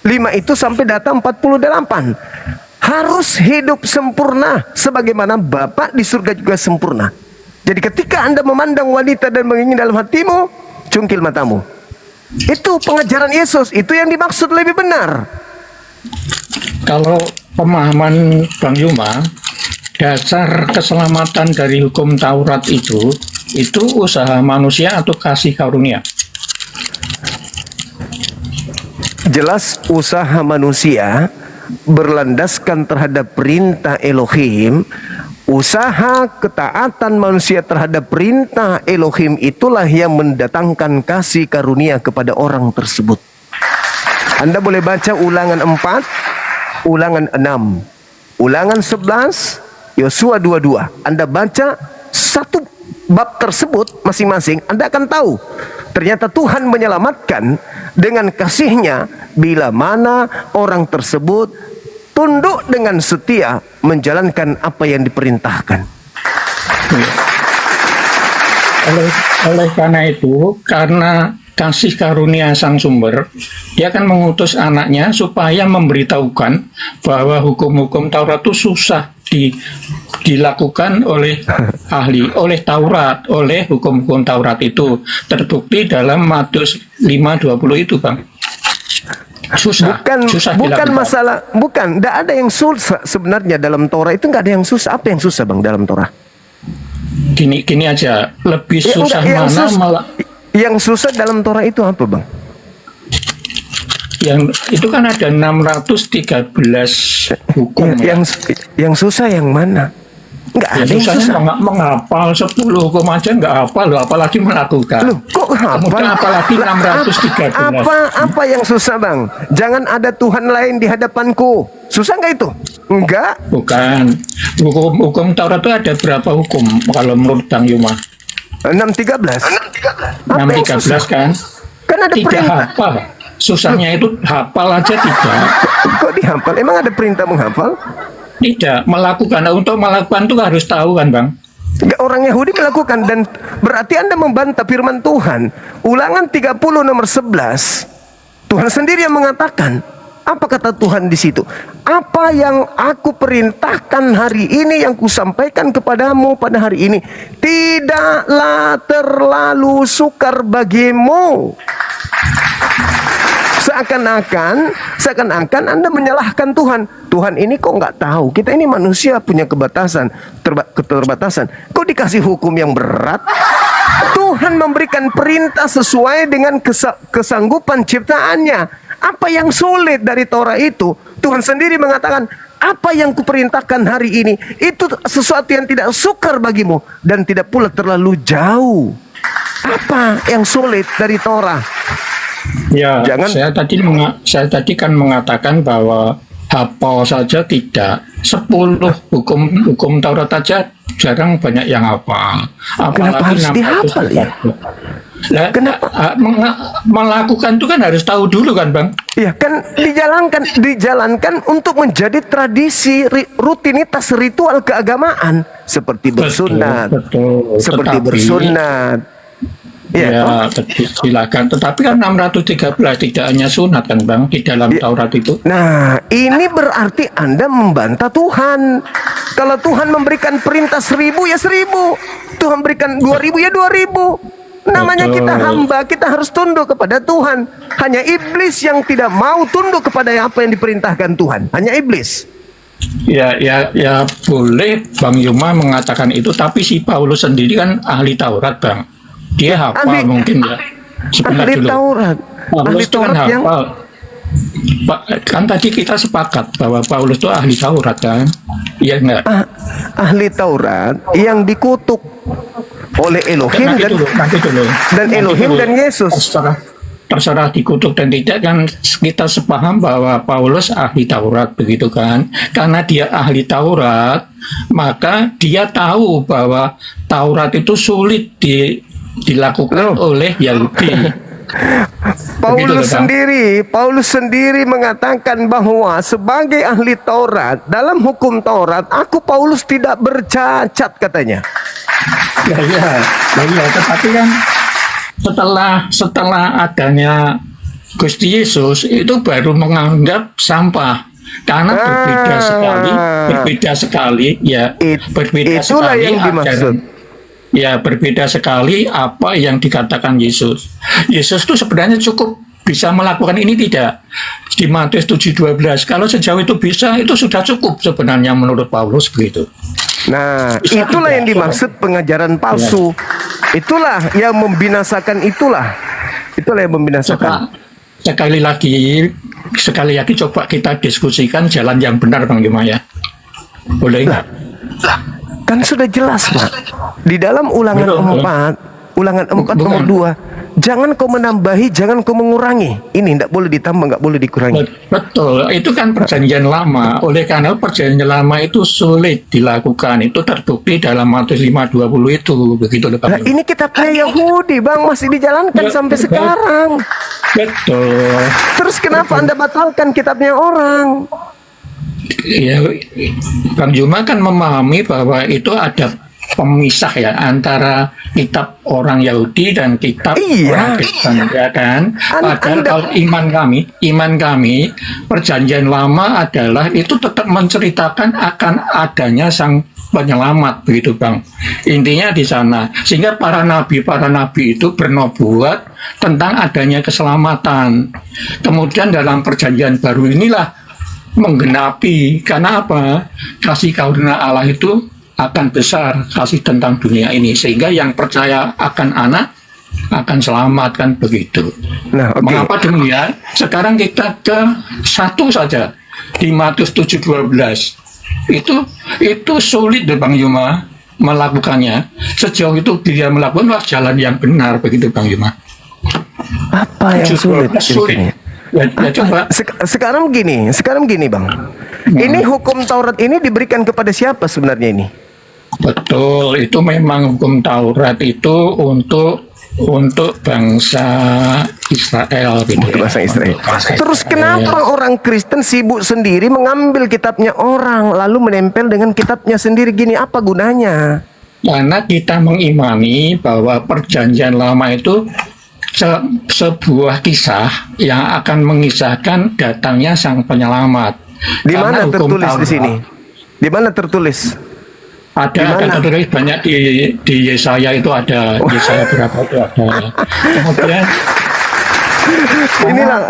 5 itu sampai data 48. Harus hidup sempurna sebagaimana Bapa di surga juga sempurna. Jadi ketika Anda memandang wanita dan mengingini dalam hatimu, cungkil matamu. Itu pengajaran Yesus, itu yang dimaksud lebih benar. Kalau pemahaman Bang Yuma, dasar keselamatan dari hukum Taurat itu usaha manusia atau kasih karunia? Jelas usaha manusia berlandaskan terhadap perintah Elohim. Usaha ketaatan manusia terhadap perintah Elohim itulah yang mendatangkan kasih karunia kepada orang tersebut. Anda boleh baca Ulangan 4, Ulangan 6, Ulangan 11, Yosua 22. Anda baca satu bab tersebut masing-masing, Anda akan tahu ternyata Tuhan menyelamatkan dengan kasih-Nya bila mana orang tersebut tunduk dengan setia menjalankan apa yang diperintahkan. Oleh karena itu, karena kasih karunia Sang Sumber, Dia akan mengutus anaknya supaya memberitahukan bahwa hukum-hukum Taurat itu susah dilakukan oleh oleh Taurat, oleh hukum-hukum Taurat itu. Terbukti dalam Matius 5:20 itu, Bang. Susah bukan masalah, tidak ada yang susah sebenarnya dalam Torah itu, nggak ada yang susah. Apa yang susah Bang dalam Torah? Gini aja, lebih susah malah. Yang susah dalam Torah itu apa Bang? Yang itu kan ada 613 hukum. Yang susah yang mana? Nggak ada yang susah. Menghafal 10 hukum aja nggak hafal loh, apalagi melakukan. Loh, kok hafal? Kemudian apalagi 613. Apa yang susah Bang? Jangan ada Tuhan lain di hadapanku. Susah nggak itu? Enggak. Bukan. Hukum Taurat itu ada berapa hukum kalau menurut Bang Yuma? 613. 613 kan? Kan ada tidak perintah. Hafal. Susahnya itu hafal aja tidak. Kok dihafal? Emang ada perintah menghafal? Tidak, melakukan. Untuk melakukan itu harus tahu kan Bang? Enggak, orang Yahudi melakukan, dan berarti Anda membantah firman Tuhan. Ulangan 30 nomor 11. Tuhan sendiri yang mengatakan. Apa kata Tuhan di situ? Apa yang aku perintahkan hari ini, yang kusampaikan kepadamu pada hari ini, tidaklah terlalu sukar bagimu. Seakan-akan Anda menyalahkan Tuhan. Tuhan ini kok nggak tahu? Kita ini manusia punya keterbatasan. Kok dikasih hukum yang berat? Tuhan memberikan perintah sesuai dengan kesanggupan ciptaannya. Apa yang sulit dari Torah itu? Tuhan sendiri mengatakan, apa yang kuperintahkan hari ini itu sesuatu yang tidak sukar bagimu dan tidak pula terlalu jauh. Apa yang sulit dari Torah? Ya, Jangan- saya tadi kan mengatakan bahwa hafal saja tidak. 10 hukum Taurat saja jarang banyak yang hafal. Kenapa harus 600 dihafal ya? Lah, melakukan itu kan harus tahu dulu kan, Bang? Ya kan dijalankan untuk menjadi tradisi, rutinitas ritual keagamaan seperti bersunat, Betul. seperti Tetapi- bersunat. Ya, silakan. Tetapi kan 613 tidak hanya sunat kan, Bang, di dalam Taurat itu. Nah, ini berarti Anda membantah Tuhan. Kalau Tuhan memberikan perintah 1000 ya 1000. Tuhan berikan 2000 ya 2000. Namanya Betul. kita hamba, kita harus tunduk kepada Tuhan. Hanya iblis yang tidak mau tunduk kepada apa yang diperintahkan Tuhan. Hanya iblis. Ya, boleh Bang Yuma mengatakan itu, tapi si Paulus sendiri kan ahli Taurat, Bang. Dia hafal Ahli- mungkin ya. Sebentar Ahli dulu. Taurat. Paulus Ahli itu kan Taurat yang hafal. Kan tadi kita sepakat bahwa Paulus itu ahli Taurat kan? Iya enggak? ahli Taurat yang dikutuk oleh Elohim Nanti dulu. dan Elohim dan Yesus. Terserah dikutuk dan tidak kan kita sepaham bahwa Paulus ahli Taurat begitu kan? Karena dia ahli Taurat, maka dia tahu bahwa Taurat itu sulit dilakukan oleh Yahudi. Paulus sendiri mengatakan bahwa sebagai ahli Taurat, dalam hukum Taurat, aku Paulus tidak bercacat katanya. Ya, tetapi kan setelah adanya Gusti Yesus itu baru menganggap sampah karena berbeda sekali ya, berbeda Itulah sekali yang dimaksud. berbeda sekali apa yang dikatakan Yesus. Yesus itu sebenarnya cukup bisa melakukan ini tidak di Matius 7:12. Kalau sejauh itu bisa, itu sudah cukup sebenarnya menurut Paulus begitu. Nah, Bisa itulah tidak? yang dimaksud pengajaran palsu. Itulah yang membinasakan itulah. Itulah yang membinasakan. Sekali lagi coba kita diskusikan jalan yang benar, Bang Yuma ya. Boleh nggak? Kan sudah jelas, Pak. Di dalam Ulangan Betul. 4 nomor 2, jangan kau menambahi, jangan kau mengurangi. Ini tidak boleh ditambah, nggak boleh dikurangi. Betul, itu kan perjanjian lama. Oleh karena perjanjian lama itu sulit dilakukan. Itu terbukti dalam Matius 5:20 itu, begitu loh, Bang Nah, Yuma. ini kitabnya Yahudi, Bang, masih dijalankan sampai sekarang. Betul. Terus kenapa Anda batalkan kitabnya orang? Ya, Bang Yuma kan memahami bahwa itu ada pemisah ya antara kitab orang Yahudi dan kitab Iya. orang Kristen ya kan. Padahal Anda- kalau iman kami perjanjian lama adalah itu tetap menceritakan akan adanya sang penyelamat begitu Bang. Intinya di sana sehingga para nabi itu bernubuat tentang adanya keselamatan. Kemudian dalam perjanjian baru inilah menggenapi karena apa? Kasih karunia Allah itu akan besar kasih tentang dunia ini sehingga yang percaya akan anak akan selamat kan begitu. Nah, oke. Mengapa demikian? Sekarang kita ke satu saja di Matius 7:12 itu sulit deh Bang Yuma melakukannya. Sejauh itu dia melakukan jalan yang benar begitu Bang Yuma. Apa yang sulit? Sulit. Ya, coba. Sekarang gini Bang. Ini hukum Taurat ini diberikan kepada siapa sebenarnya ini? Betul, itu memang hukum Taurat itu untuk bangsa Israel gitu. Untuk bangsa Israel. Terus kenapa orang Kristen sibuk sendiri mengambil kitabnya orang lalu menempel dengan kitabnya sendiri gini, apa gunanya? Karena kita mengimani bahwa perjanjian lama itu sebuah kisah yang akan mengisahkan datangnya sang penyelamat. Di Karena mana hukum tertulis di Taurat sini? Di mana tertulis? Ada tertulis banyak di Yesaya itu ada. Yesaya berapa itu ada. Kemudian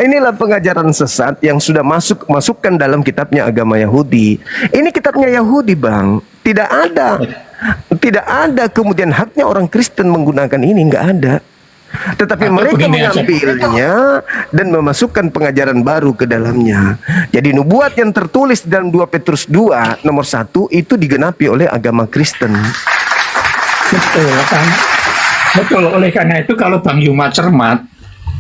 Inilah pengajaran sesat yang sudah masukkan dalam kitabnya agama Yahudi. Ini kitabnya Yahudi, Bang. Tidak ada kemudian haknya orang Kristen menggunakan ini, nggak ada. Tetapi Atau mereka begini aja. mengambilnya dan memasukkan pengajaran baru ke dalamnya. Jadi nubuat yang tertulis dalam 2 Petrus 2 nomor 1 itu digenapi oleh agama Kristen. Betul kan? Betul, oleh karena itu kalau Bang Yuma cermat,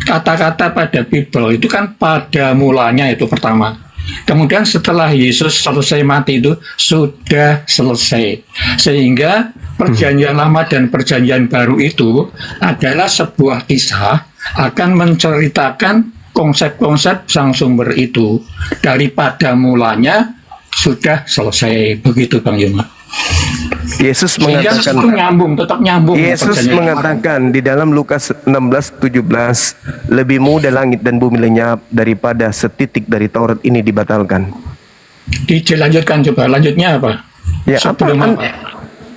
kata-kata pada Bible itu kan pada mulanya itu pertama. Kemudian setelah Yesus selesai mati itu sudah selesai. Sehingga perjanjian lama dan perjanjian baru itu adalah sebuah kisah akan menceritakan konsep-konsep sang sumber itu. Daripada mulanya sudah selesai. Begitu Bang Yuma. Yesus Sehingga mengatakan, itu nyambung, tetap nyambung. Yesus perjanjian lama. mengatakan di dalam Lukas 16:17, lebih mudah langit dan bumi lenyap daripada setitik dari Taurat ini dibatalkan. Dilanjutkan coba, lanjutnya apa? Ya, Sebelum apa? apa?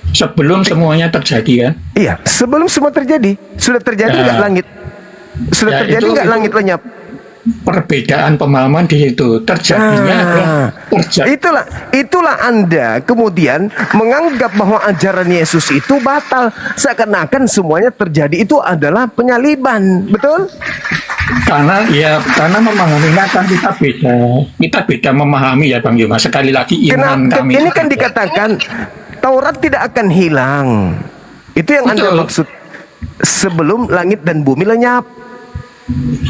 Sebelum semuanya terjadi kan? Iya, sebelum semua terjadi, sudah terjadi Ya. nggak langit? Sudah Ya, terjadi nggak itu- langit lenyap? Perbedaan pemahaman di situ terjadinya adalah Itulah Anda kemudian menganggap bahwa ajaran Yesus itu batal, seakan-akan semuanya terjadi itu adalah penyaliban, betul? karena memahaminya kan kita beda memahami ya Bang Yuma. Sekali lagi iman kami Ini kan dikatakan Taurat tidak akan hilang. Itu yang Anda Betul. maksud sebelum langit dan bumi lenyap.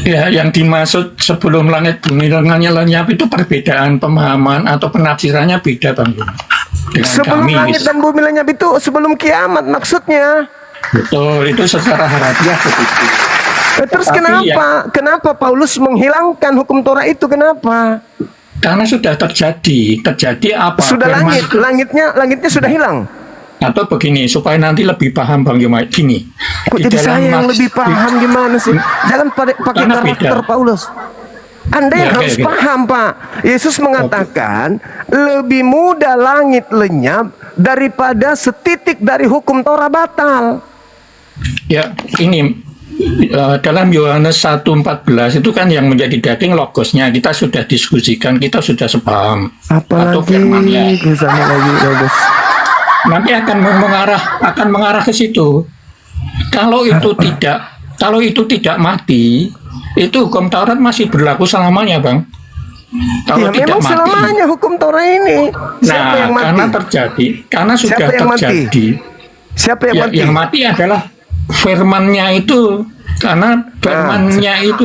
ya, yang dimaksud sebelum langit bumi lenyap itu perbedaan pemahaman atau penafsirannya beda Bang Yuma dengan Sebelum kami. langit dan bumi lenyap itu sebelum kiamat maksudnya. Betul, itu secara harfiah begitu. Terus Tapi kenapa Paulus menghilangkan hukum Torah itu? Kenapa? Karena sudah terjadi apa? Sudah Firman langit, itu- langitnya sudah hilang. Atau begini, supaya nanti lebih paham Bang Yuma, gini. Kok Di jadi dalam saya yang mas- lebih paham gimana sih? Jangan pakai Karena karakter beda. Paulus. Anda yang Ya, oke, harus oke. paham, Pak. Yesus mengatakan lebih mudah langit lenyap daripada setitik dari hukum Torah batal. Ya, ini dalam Yohanes 1:14 itu kan yang menjadi daging logosnya kita sudah diskusikan, kita sudah sepaham. Atau Apalagi firmannya. sama lagi bagus. Nanti akan mengarah ke situ. Kalau itu tidak mati, itu hukum Taurat masih berlaku selamanya, Bang. Kalau Ya tidak memang mati. selamanya hukum Torah ini. Siapa yang mati? Karena sudah Siapa yang mati? terjadi. Siapa yang Ya, mati? yang mati adalah firmannya itu. Karena firmannya itu.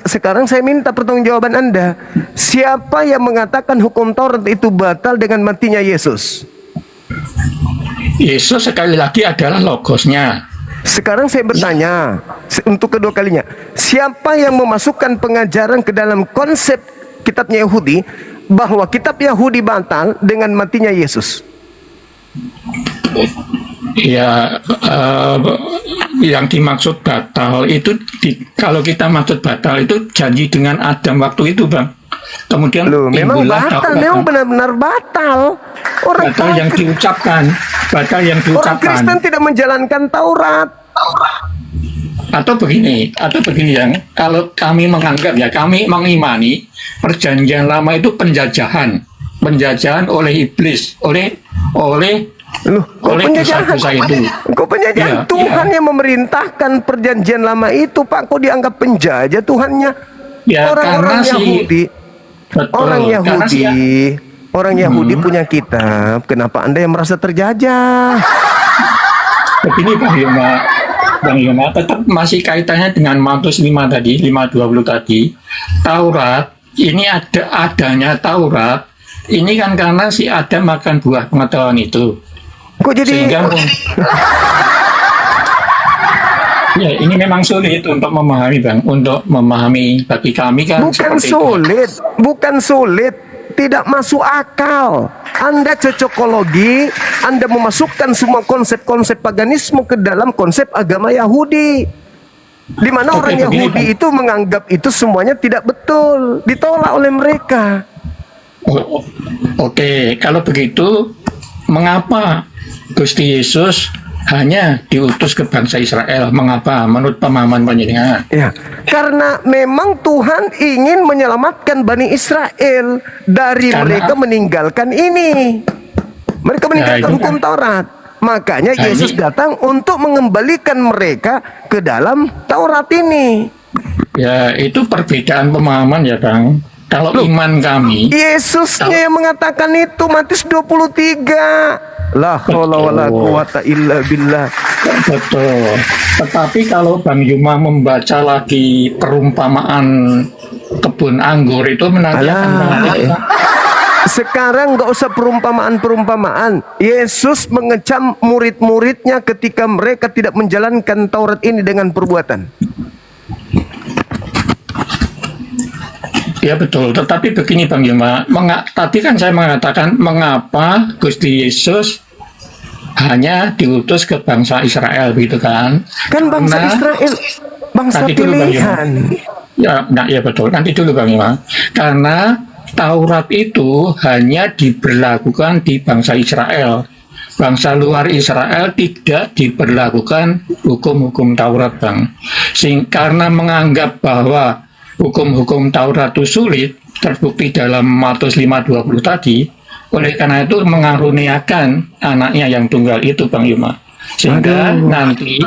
Sekarang saya minta pertanggungjawaban Anda. Siapa yang mengatakan hukum Taurat itu batal dengan matinya Yesus? Yesus sekali lagi adalah logosnya. Sekarang saya bertanya untuk kedua kalinya, siapa yang memasukkan pengajaran ke dalam konsep kitabnya Yahudi bahwa kitab Yahudi batal dengan matinya Yesus? Ya, yang dimaksud batal itu kalau kita maksud batal itu janji dengan Adam waktu itu, Bang. Kemudian Loh, memang timbullah batal, Taurat. memang benar-benar batal. Orang batal yang diucapkan, Orang Kristen tidak menjalankan Taurat. Atau begini yang kalau kami menganggap ya kami mengimani perjanjian lama itu penjajahan oleh iblis, oleh Loh, kok penjajahan? dosa-dosa itu. Kok penjajahan? Iya, Tuhan iya. yang memerintahkan perjanjian lama itu, Pak. Kok dianggap penjajah Tuhannya? Ya, Orang-orang karena Yahudi, Betul, orang karena Yahudi punya kitab. Kenapa Anda yang merasa terjajah? begini Bang Yoma, tetap masih kaitannya dengan Matius 5 tadi, 5:20 tadi. Taurat, ini adanya Taurat, ini kan karena si Adam makan buah pengetahuan itu. Kok jadi Sehingga ya ini memang sulit untuk memahami Bang, untuk memahami bagi kami kan bukan sulit, tidak masuk akal. Anda cocokologi, Anda memasukkan semua konsep-konsep paganisme ke dalam konsep agama Yahudi. Di mana Oke, orang begini, Yahudi Pak. itu menganggap itu semuanya tidak betul, ditolak oleh mereka. Oke, kalau begitu mengapa Gusti Yesus hanya diutus ke bangsa Israel. Mengapa? Menurut pemahaman panjenengan? Ya, karena memang Tuhan ingin menyelamatkan Bani Israel dari Karena- mereka meninggalkan ini. Mereka meninggalkan itu hukum kan- Taurat. Makanya Nah, Yesus ini- datang untuk mengembalikan mereka ke dalam Taurat ini. Ya, itu perbedaan pemahaman ya, Bang. Kalau iman kami, Yesusnya yang mengatakan itu, Matius 23. La haula wala quwata illa billah. betul. Tetapi kalau Bang Yuma membaca lagi perumpamaan kebun anggur itu menandakan Alah. bahwa Sekarang nggak usah perumpamaan-perumpamaan. Yesus mengecam murid-muridnya ketika mereka tidak menjalankan Taurat ini dengan perbuatan. ya betul. Tetapi begini Bang Yuma, tadi kan saya mengatakan mengapa Gusti Yesus hanya diutus ke bangsa Israel, begitu kan? Kan bangsa Karena- Israel, bangsa Nanti dulu, Bang pilihan. Ya betul. Nanti dulu Bang Yuma. Karena Taurat itu hanya diberlakukan di bangsa Israel. Bangsa luar Israel tidak diberlakukan hukum-hukum Taurat, Bang. Karena menganggap bahwa hukum-hukum Taurat itu sulit, terbukti dalam Matius 5:20 tadi, oleh karena itu mengaruniakan anaknya yang tunggal itu, Bang Yuma. Sehingga nanti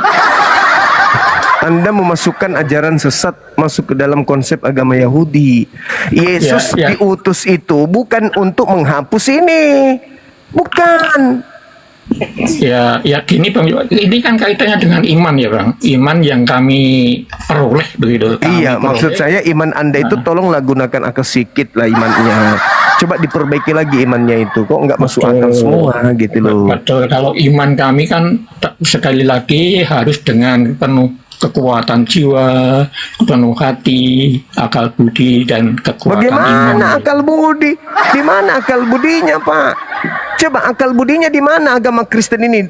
Anda memasukkan ajaran sesat masuk ke dalam konsep agama Yahudi. Yesus Ya, ya. diutus itu bukan untuk menghapus ini. Bukan. ya gini Bang, ini kan kaitannya dengan iman ya Bang, iman yang kami peroleh begitu. Kami Iya, maksud peroleh. saya iman Anda itu tolonglah gunakan akal sedikit lah imannya. Coba diperbaiki lagi imannya itu. Kok nggak masuk akal semua gitu loh. Betul, kalau iman kami kan sekali lagi harus dengan penuh kekuatan jiwa, penuh hati, akal budi dan kekuatan Bagaimana iman. akal budi? Di mana akal budinya, Pak? Coba akal budinya di mana agama Kristen ini?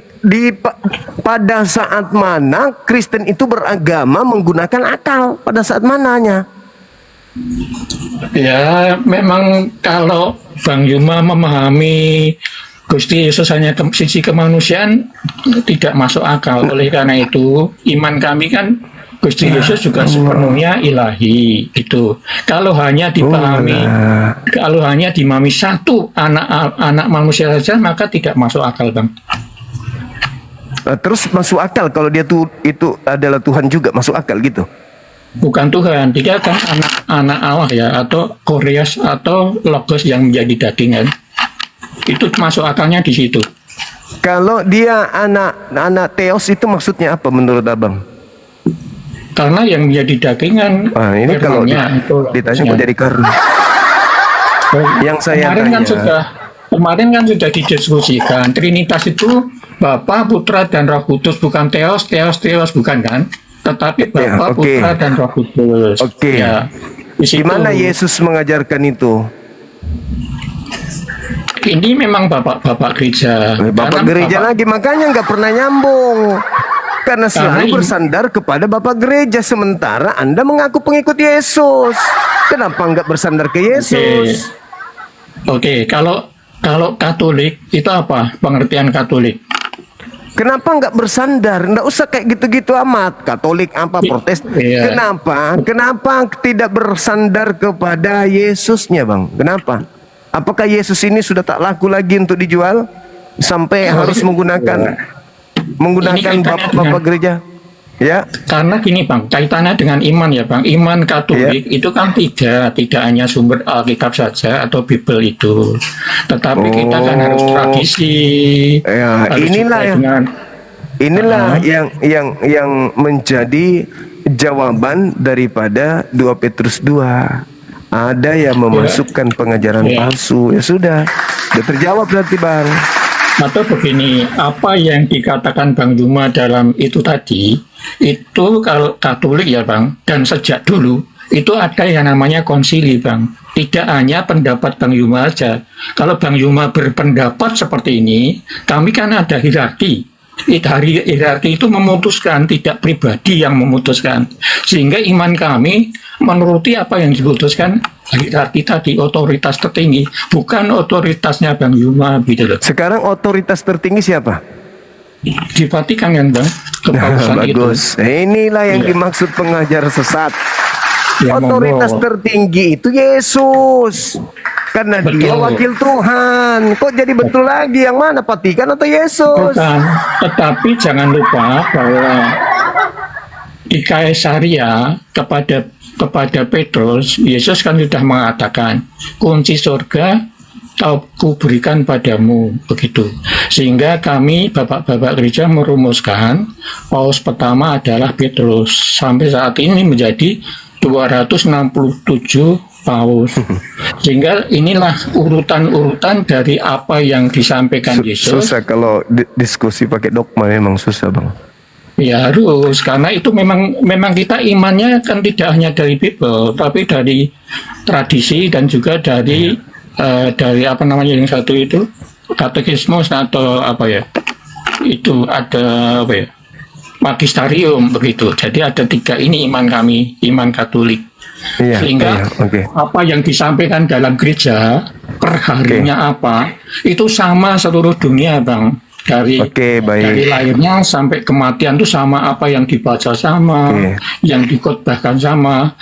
Pada saat mana Kristen itu beragama menggunakan akal? Pada saat mananya? Ya, memang kalau Bang Yuma memahami Gusti Yesus hanya sisi kemanusiaan tidak masuk akal. Oleh karena itu, iman kami kan Gusti Yesus juga sepenuhnya ilahi itu. Kalau hanya dimahami satu anak manusia saja, maka tidak masuk akal, Bang. Terus masuk akal kalau dia tuh itu adalah Tuhan juga, masuk akal gitu. Bukan Tuhan, dia kan anak Allah ya, atau Koreas atau Logos yang menjadi dagingan. Itu masuk akalnya di situ. Kalau dia anak Theos itu maksudnya apa menurut Abang? Karena yang menjadi dagingan, Ini kalau firman-Nya itu ditanya logosnya. kok jadi karena. Yang saya kemarin kan sudah didiskusikan Trinitas itu Bapa, Putra dan Roh Kudus, bukan Theos bukan kan? Tetapi Bapa, Ya, oke. Putra dan Roh Kudus. Oke. Ya, di situ. Gimana Yesus mengajarkan itu? Ini memang bapak gereja. Bapak Karena gereja lagi, makanya nggak pernah nyambung. Karena selalu ini- bersandar kepada Bapak gereja, sementara Anda mengaku pengikut Yesus. Kenapa nggak bersandar ke Yesus? Oke, kalau Katolik itu apa pengertian Katolik? Kenapa nggak bersandar? Nggak usah kayak gitu-gitu amat. Katolik apa, Protestan? Iya. Kenapa tidak bersandar kepada Yesusnya, Bang? Kenapa? Apakah Yesus ini sudah tak laku lagi untuk dijual sampai harus menggunakan Ini kaitannya bapak gereja? Ya, Karena gini Bang, kaitannya dengan iman ya Bang. Iman Katolik itu kan tidak hanya sumber Alkitab saja atau Bible itu, tetapi kita kan harus tradisi. Ya, harus inilah juga ya. dengan inilah yang menjadi jawaban daripada 2 Petrus 2. Ada yang memasukkan pengajaran Ya. palsu. Ya sudah terjawab berarti, Bang. Atau begini, apa yang dikatakan Bang Yuma dalam itu tadi, itu kalau Katolik ya Bang, dan sejak dulu, itu ada yang namanya konsili Bang. Tidak hanya pendapat Bang Yuma saja. Kalau Bang Yuma berpendapat seperti ini, kami kan ada hierarki. Hierarki itu memutuskan, tidak pribadi yang memutuskan. Sehingga iman kami menuruti apa yang diputuskan hierarki tadi, otoritas tertinggi, bukan otoritasnya Bang Yuma gitu loh. Sekarang otoritas tertinggi siapa? di Vatikan kan Bang, kepausan itu. Bagus. Inilah yang Iya. dimaksud pengajar sesat. Ya, Otoritas monggo. tertinggi itu Yesus. Karena dia Betul. wakil Tuhan. Kok jadi betul lagi yang mana, Vatikan atau Yesus? Bukan, tetapi jangan lupa bahwa di Kaisaria kepada Petrus, Yesus kan sudah mengatakan kunci surga aku berikan padamu, begitu. Sehingga kami bapak-bapak gereja merumuskan paus pertama adalah Petrus. Sampai saat ini menjadi 267 paus. Sehingga inilah urutan-urutan dari apa yang disampaikan Yesus. Susah kalau diskusi pakai dogma, memang susah, Bang. Ya harus, karena itu memang kita imannya kan tidak hanya dari Bible, tapi dari tradisi dan juga dari apa namanya yang satu itu katekismus atau apa ya, itu ada apa ya, magisterium begitu. Jadi ada 3 ini iman kami, iman Katolik. Iya, Sehingga iya, oke. apa yang disampaikan dalam gereja perharinya apa itu sama seluruh dunia Bang. Dari Oke, baik. dari lahirnya sampai kematian itu sama, apa yang dibaca sama, Oke. yang dikhotbahkan sama,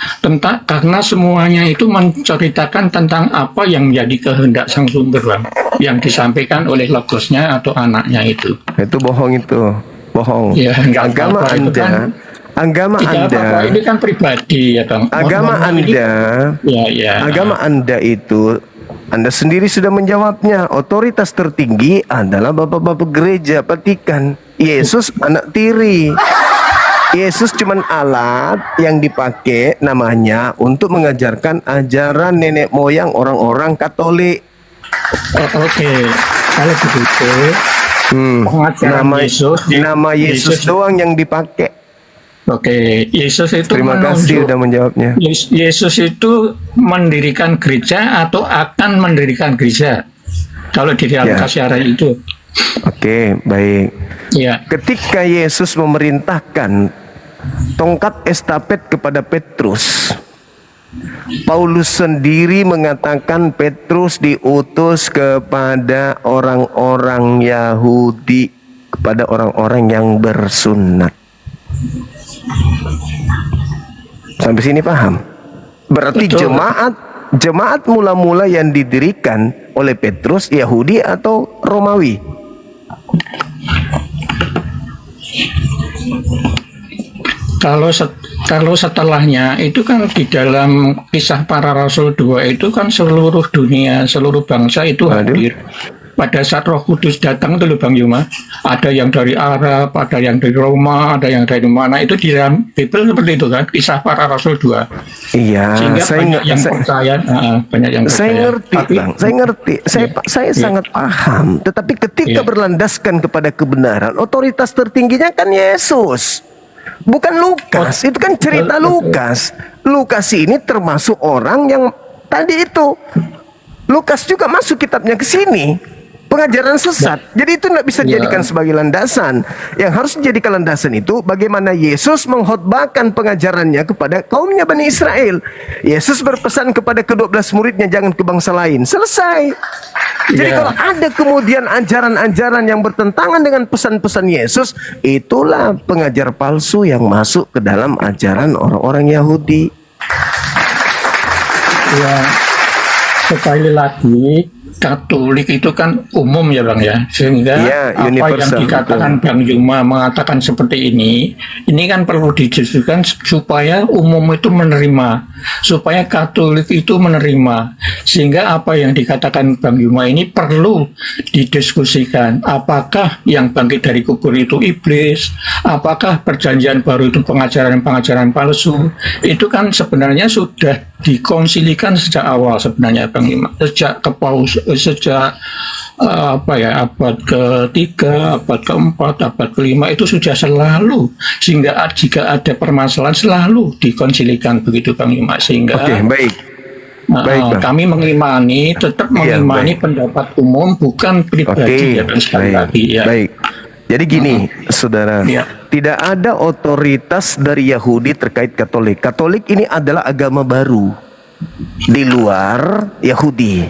karena semuanya itu menceritakan tentang apa yang menjadi kehendak sang sumber Bang, yang disampaikan oleh logosnya atau anaknya itu. Itu bohong, itu bohong. Ya, enggak Agama apa-apa, itu Anda, kan agama tidak Anda, apa-apa, ini kan pribadi ya Bang. agama Mohon maaf, ini- Anda, ya. agama Anda itu, Anda sendiri sudah menjawabnya. Otoritas tertinggi adalah bapak-bapak gereja, Vatikan. Yesus anak tiri. Yesus cuman alat yang dipakai namanya untuk mengajarkan ajaran nenek moyang orang-orang Katolik. Oke, kalau begitu pengajaran Nama Yesus doang yang dipakai. Oke, Yesus itu Terima kasih menunjuk. sudah menjawabnya. Yesus itu mendirikan gereja atau akan mendirikan gereja. Kalau di dalam Ya. Kasiara itu, Oke, baik. ya, Ketika Yesus memerintahkan tongkat estafet kepada Petrus, Paulus sendiri mengatakan Petrus diutus kepada orang-orang Yahudi, kepada orang-orang yang bersunat. Sampai sini paham? Berarti Betul. jemaat mula-mula yang didirikan oleh Petrus Yahudi atau Romawi? kalau setelahnya itu kan di dalam Kisah Para Rasul 2 itu kan seluruh dunia, seluruh bangsa itu Waduh. hadir. Pada saat Roh Kudus datang itu loh Bang Yuma, ada yang dari Arab, ada yang dari Roma, ada yang dari mana, itu di dalam Bible seperti itu kan, Kisah Para Rasul 2. Iya, Sehingga banyak yang saya- percaya, banyak yang Saya percaya. ngerti, Tapi- Bang. Saya ngerti. Saya sangat paham. Tetapi ketika Iya. berlandaskan kepada kebenaran, otoritas tertingginya kan Yesus. Bukan Lukas. Itu kan cerita Betul. Lukas. Lukas ini termasuk orang yang tadi itu. Lukas juga masuk kitabnya ke sini. Pengajaran sesat. Jadi itu tidak bisa Ya. dijadikan sebagai landasan. Yang harus dijadikan landasan itu bagaimana Yesus mengkhotbahkan pengajarannya kepada kaumnya Bani Israel. Yesus berpesan kepada ke-12 muridnya, jangan ke bangsa lain. Selesai. Jadi Ya. kalau ada kemudian ajaran-ajaran yang bertentangan dengan pesan-pesan Yesus, itulah pengajar palsu yang masuk ke dalam ajaran orang-orang Yahudi. Ya, sekali lagi Katolik itu kan umum ya Bang ya, sehingga Iya, apa yang universal, dikatakan Bang Yuma mengatakan seperti ini kan perlu dijelaskan supaya umum itu menerima, supaya Katolik itu menerima, sehingga apa yang dikatakan Bang Yuma ini perlu didiskusikan. Apakah yang bangkit dari kubur itu iblis? Apakah perjanjian baru itu pengajaran-pengajaran palsu? Itu kan sebenarnya sudah dikonsilikan sejak awal sebenarnya Bang Yuma, sejak abad ke-3, abad ke-4, abad ke-5 itu sudah selalu, sehingga jika ada permasalahan selalu dikonsilikan begitu Bang Yuma, sehingga Oke, baik. Baik, Bang. kami mengimani, tetap Iya, mengimani baik. pendapat umum bukan pribadi ya Bang, sekali baik, lagi ya. baik. Jadi gini, saudara, Ya. tidak ada otoritas dari Yahudi terkait Katolik. Katolik ini adalah agama baru di luar Yahudi.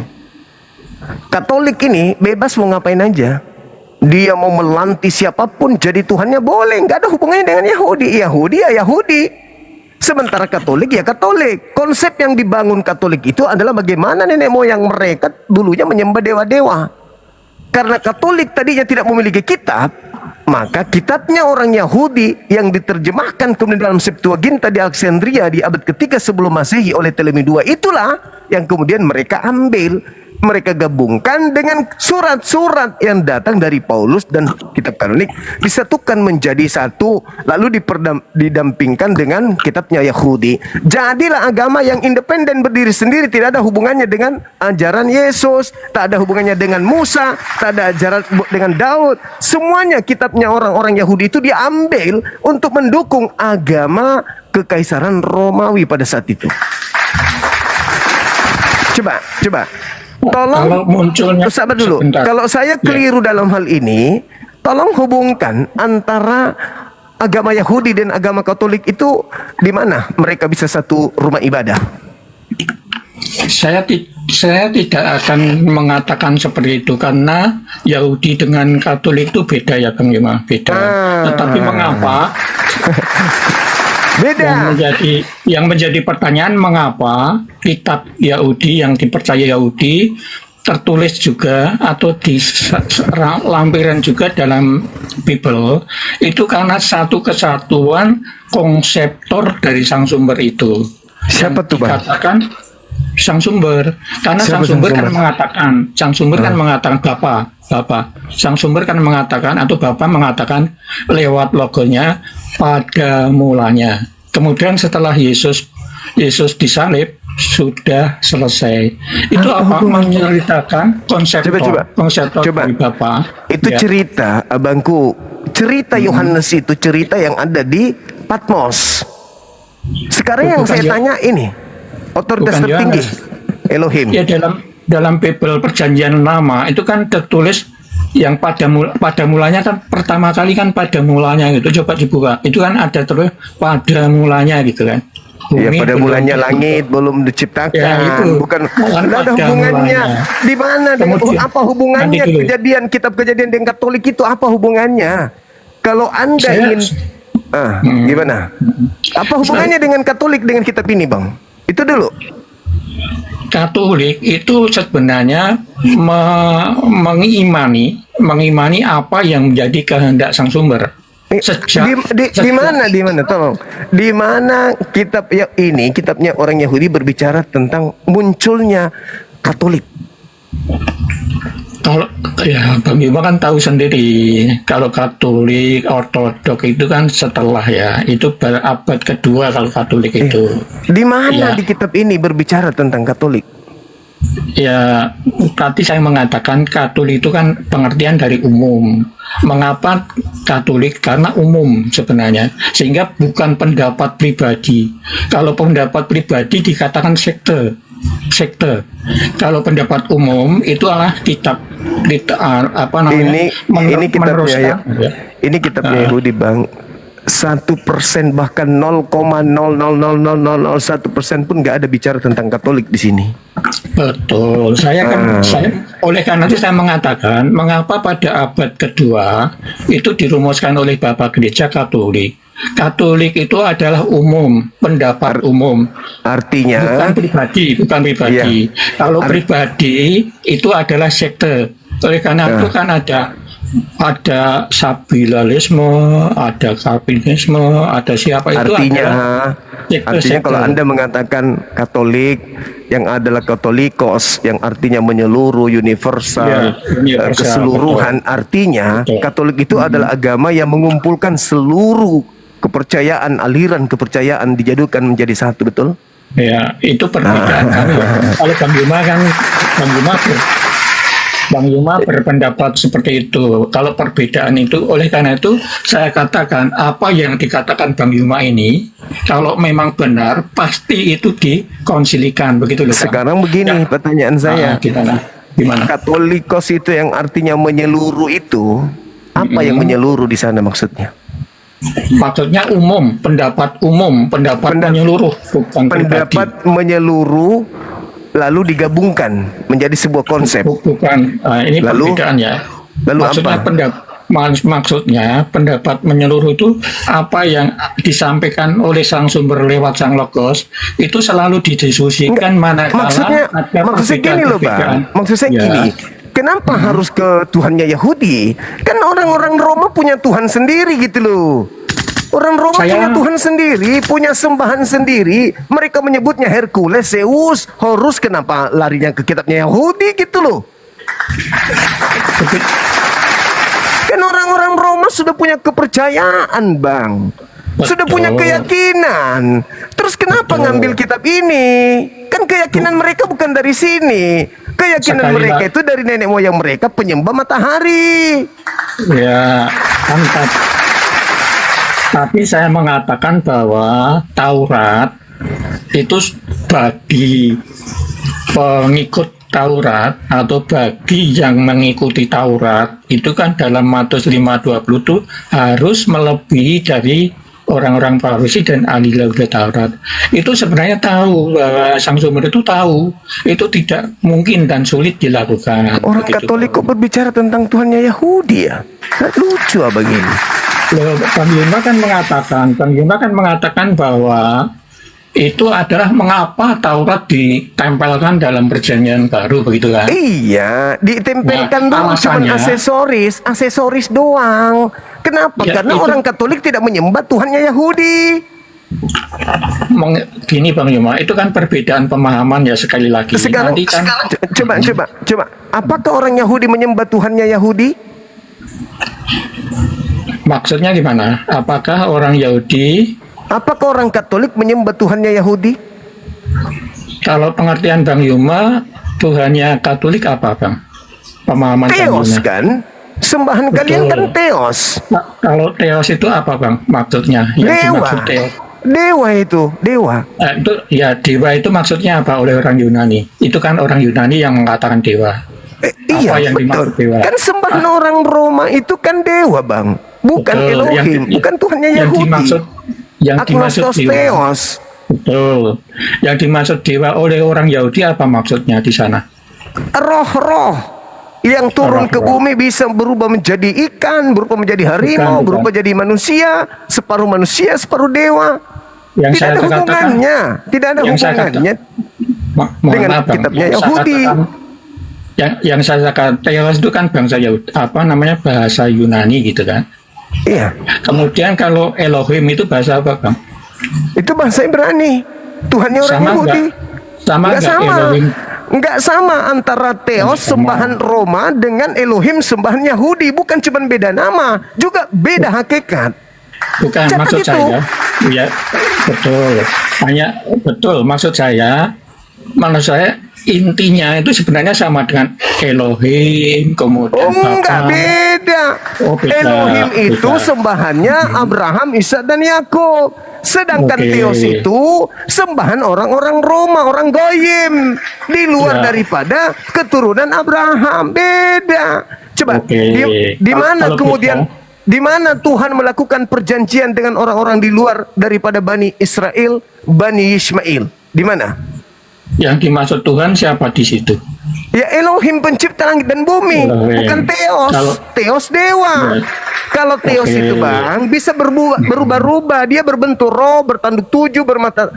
Katolik ini bebas mau ngapain aja. dia mau melanti siapapun jadi Tuhannya boleh, nggak ada hubungannya dengan Yahudi. Yahudi ya Yahudi. Sementara Katolik ya Katolik. Konsep yang dibangun Katolik itu adalah bagaimana nenek moyang mereka dulunya menyembah dewa-dewa. Karena Katolik tadinya tidak memiliki kitab, maka kitabnya orang Yahudi yang diterjemahkan kemudian dalam Septuaginta di Alexandria di abad ketiga sebelum Masehi oleh Ptolemy II, itulah yang kemudian mereka ambil. Mereka gabungkan dengan surat-surat yang datang dari Paulus dan kitab kanonik, disatukan menjadi satu, lalu didampingkan dengan kitabnya Yahudi. Jadilah agama yang independen, berdiri sendiri, tidak ada hubungannya dengan ajaran Yesus, tak ada hubungannya dengan Musa, tak ada ajaran dengan Daud. Semuanya kitabnya orang-orang Yahudi itu diambil untuk mendukung agama kekaisaran Romawi pada saat itu. Coba tolong, kalau munculnya sabar dulu. sebentar. Kalau saya keliru dalam hal ini, tolong hubungkan antara agama Yahudi dan agama Katolik itu di mana mereka bisa satu rumah ibadah. Saya tidak akan mengatakan seperti itu karena Yahudi dengan Katolik itu beda ya Bang Yuma, beda. Tetapi mengapa? Beda. Yang menjadi pertanyaan, mengapa kitab Yahudi yang dipercaya Yahudi tertulis juga atau di lampiran juga dalam Bible itu karena satu kesatuan konseptor dari sang sumber itu. Siapa tuh Bang? Dikatakan sang sumber, karena Siapa sang sumber sang kan sumber? mengatakan, sang sumber kan mengatakan Bapa, sang sumber kan mengatakan atau Bapa mengatakan lewat logonya pada mulanya. Kemudian setelah Yesus disalib sudah selesai. Itu apa menceritakan konseptor dari Bapa. Itu ya. cerita, abangku. Cerita Yohanes itu cerita yang ada di Patmos. Sekarang yang Bukan saya tanya ini, otoritas Bukan tertinggi Yohanes. Elohim. Ya, dalam Bible Perjanjian Lama itu kan tertulis yang pada mulanya kan pertama kali kan pada mulanya gitu. Coba dibuka. Itu kan ada terus pada mulanya gitu kan. Ya, Bumi pada belum mulanya terbentuk. langit belum diciptakan. Ya, itu. Bukan Bukan nggak ada pada hubungannya. mulanya. Di mana? Kemudian, Apa hubungannya nanti dulu. kejadian kitab kejadian dengan Katolik itu? Apa hubungannya? Kalau Anda ingin gimana? Apa hubungannya dengan Katolik dengan kitab ini, Bang? Itu dulu. Katolik itu sebenarnya mengimani apa yang menjadi kehendak sang sumber. Di mana tolong, di mana kitab yang ini, kitabnya orang Yahudi berbicara tentang munculnya Katolik. Kalau ya Bang Bima kan tahu sendiri kalau Katolik Ortodok itu kan setelah ya, itu abad kedua kalau Katolik itu. Di mana Ya. di kitab ini berbicara tentang Katolik? Ya, tadi saya mengatakan Katolik itu kan pengertian dari umum. Mengapa Katolik? Karena umum sebenarnya, sehingga bukan pendapat pribadi. Kalau pendapat pribadi dikatakan sekte. Kalau pendapat umum itu adalah kitab apa namanya? Ini kitabnya ya. meneruskan, ya. Ini kitabnya Yahudi, Bang. 1% bahkan 0,0000001% pun nggak ada bicara tentang Katolik di sini. Betul. Saya oleh karena itu saya mengatakan mengapa pada abad kedua itu dirumuskan oleh Bapak Gereja Katolik. Katolik itu adalah umum, pendapat umum. Artinya Bukan pribadi. Iya. Kalau pribadi itu adalah sekte. Oleh karena itu kan ada Sabilalisme, ada Calvinisme, ada siapa itu artinya sekte. kalau Anda mengatakan Katolik yang adalah Katolikos yang artinya menyeluruh, universal, Ya, universal, keseluruhan, betul. artinya Betul. Katolik itu adalah agama yang mengumpulkan seluruh kepercayaan, aliran kepercayaan dijadukan menjadi satu, betul? Ya, itu perbedaan kami. Kalau Bang Yuma berpendapat seperti itu. Kalau perbedaan itu, oleh karena itu saya katakan apa yang dikatakan Bang Yuma ini, kalau memang benar, pasti itu dikonsilikan, begitu loh. Bang. Sekarang begini pertanyaan saya. Gimana? Katolikos itu yang artinya menyeluruh itu, apa yang menyeluruh di sana maksudnya? Maksudnya umum, pendapat menyeluruh, bukan Pendapat menyeluruh lalu digabungkan menjadi sebuah konsep. bukan. Ini Lalu, perbedaan ya. Lalu Maksudnya apa? maksudnya pendapat menyeluruh itu apa yang disampaikan oleh sang sumber lewat sang logos itu selalu didiskusikan manakala Maksudnya ada gini loh perbedaan-perbedaan. Bang. Maksud saya Ya. gini. Kenapa harus ke Tuhannya Yahudi? Kan orang-orang Roma punya Tuhan sendiri gitu loh. Orang Roma Saya- punya Tuhan sendiri, punya sembahan sendiri. Mereka menyebutnya Hercules, Zeus, Horus. Kenapa larinya ke kitabnya Yahudi gitu loh? Kan orang-orang Roma sudah punya kepercayaan, Bang. Sudah punya Betul. keyakinan. Terus kenapa Betul. ngambil kitab ini? Kan keyakinan mereka bukan dari sini. Keyakinan Sekali mereka lagi. itu dari nenek moyang mereka penyembah matahari. Ya, mantap. Tapi saya mengatakan bahwa Taurat itu bagi pengikut Taurat atau bagi yang mengikuti Taurat itu kan dalam Matius 5:20 itu harus melebihi dari orang-orang Farisi dan ahli Taurat. Itu sebenarnya tahu bahwa sang sumber itu tahu itu tidak mungkin dan sulit dilakukan. Orang Begitu. Katolik kok berbicara tentang Tuhannya Yahudi ya? Nah, lucu apa begini? Loh, Bang Yuma kan mengatakan bahwa itu adalah mengapa Taurat ditempelkan dalam perjanjian baru, begitu kan? Iya, ditempelkan Nah, doang, cuma alasannya- aksesoris doang. Kenapa? Ya, Karena itu- orang Katolik tidak menyembah Tuhannya Yahudi. Gini Bang Yuma, itu kan perbedaan pemahaman ya sekali lagi. Sekarang, Nanti kan coba. Apakah orang Yahudi menyembah Tuhannya Yahudi? maksudnya gimana? Apakah orang Yahudi, Apakah orang Katolik menyembah Tuhannya Yahudi? kalau pengertian Bang Yuma, Tuhannya Katolik apa Bang? Pemahaman Bang Theos Yuma. kan? Sembahan Betul. kalian kan Theos. Nah, kalau Theos itu apa Bang maksudnya? Yang Dewa. dimaksud Theos. Dewa itu, dewa. Itu ya dewa itu maksudnya apa oleh orang Yunani? Itu kan orang Yunani yang mengatakan dewa. Iya, yang betul. dimaksud dewa? Kan sembahan orang Roma itu kan dewa, Bang. Bukan Betul. Elohim, bukan Tuhannya yang Yahudi. yang dimaksud Agnostos dewa. Theos. Betul. Yang dimaksud dewa oleh orang Yahudi apa maksudnya di sana? Roh-roh yang turun ke Roh-roh. bumi bisa berubah menjadi ikan, berubah menjadi harimau, Bukan. berubah jadi manusia, separuh dewa. Yang Tidak saya ada katakan hubungannya, tidak ada yang saya hubungannya. mohon dengan maaf, Bang. kitabnya Yang saya Yahudi. katakan- yang saya katakan Theos itu kan bangsa Yahudi, apa namanya bahasa Yunani gitu kan. Iya, Kemudian kalau Elohim itu bahasa apa Bang? itu bahasa Ibrani. Tuhannya orang Sama Yahudi. Sama Nggak nggak sama. Elohim? Nggak sama antara Theos Nggak sama. sembahan Roma dengan Elohim sembahan Yahudi. Bukan cuma beda nama, juga beda hakikat. Bukan, Catat maksud itu. saya, ya betul. Hanya betul, maksud saya intinya itu sebenarnya sama dengan Elohim, kemudian Enggak, Bapa. beda. Oh, beda, Elohim itu beda. sembahannya Abraham, Ishak dan Yakub. Sedangkan Oke. Theos itu sembahan orang-orang Roma, orang Goyim, di luar Ya. daripada keturunan Abraham. Beda. Coba Oke. di mana Kalau kemudian bisa. di mana Tuhan melakukan perjanjian dengan orang-orang di luar daripada Bani Israel, Bani Ismail? Di mana? Yang dimaksud Tuhan siapa di situ? Ya Elohim pencipta langit dan bumi, Elohim. bukan Theos. Kalau- Theos dewa. Ya. Kalau Theos Oke. itu Bang bisa berubah-ubah, dia berbentuk roh, bertanduk tujuh, bermata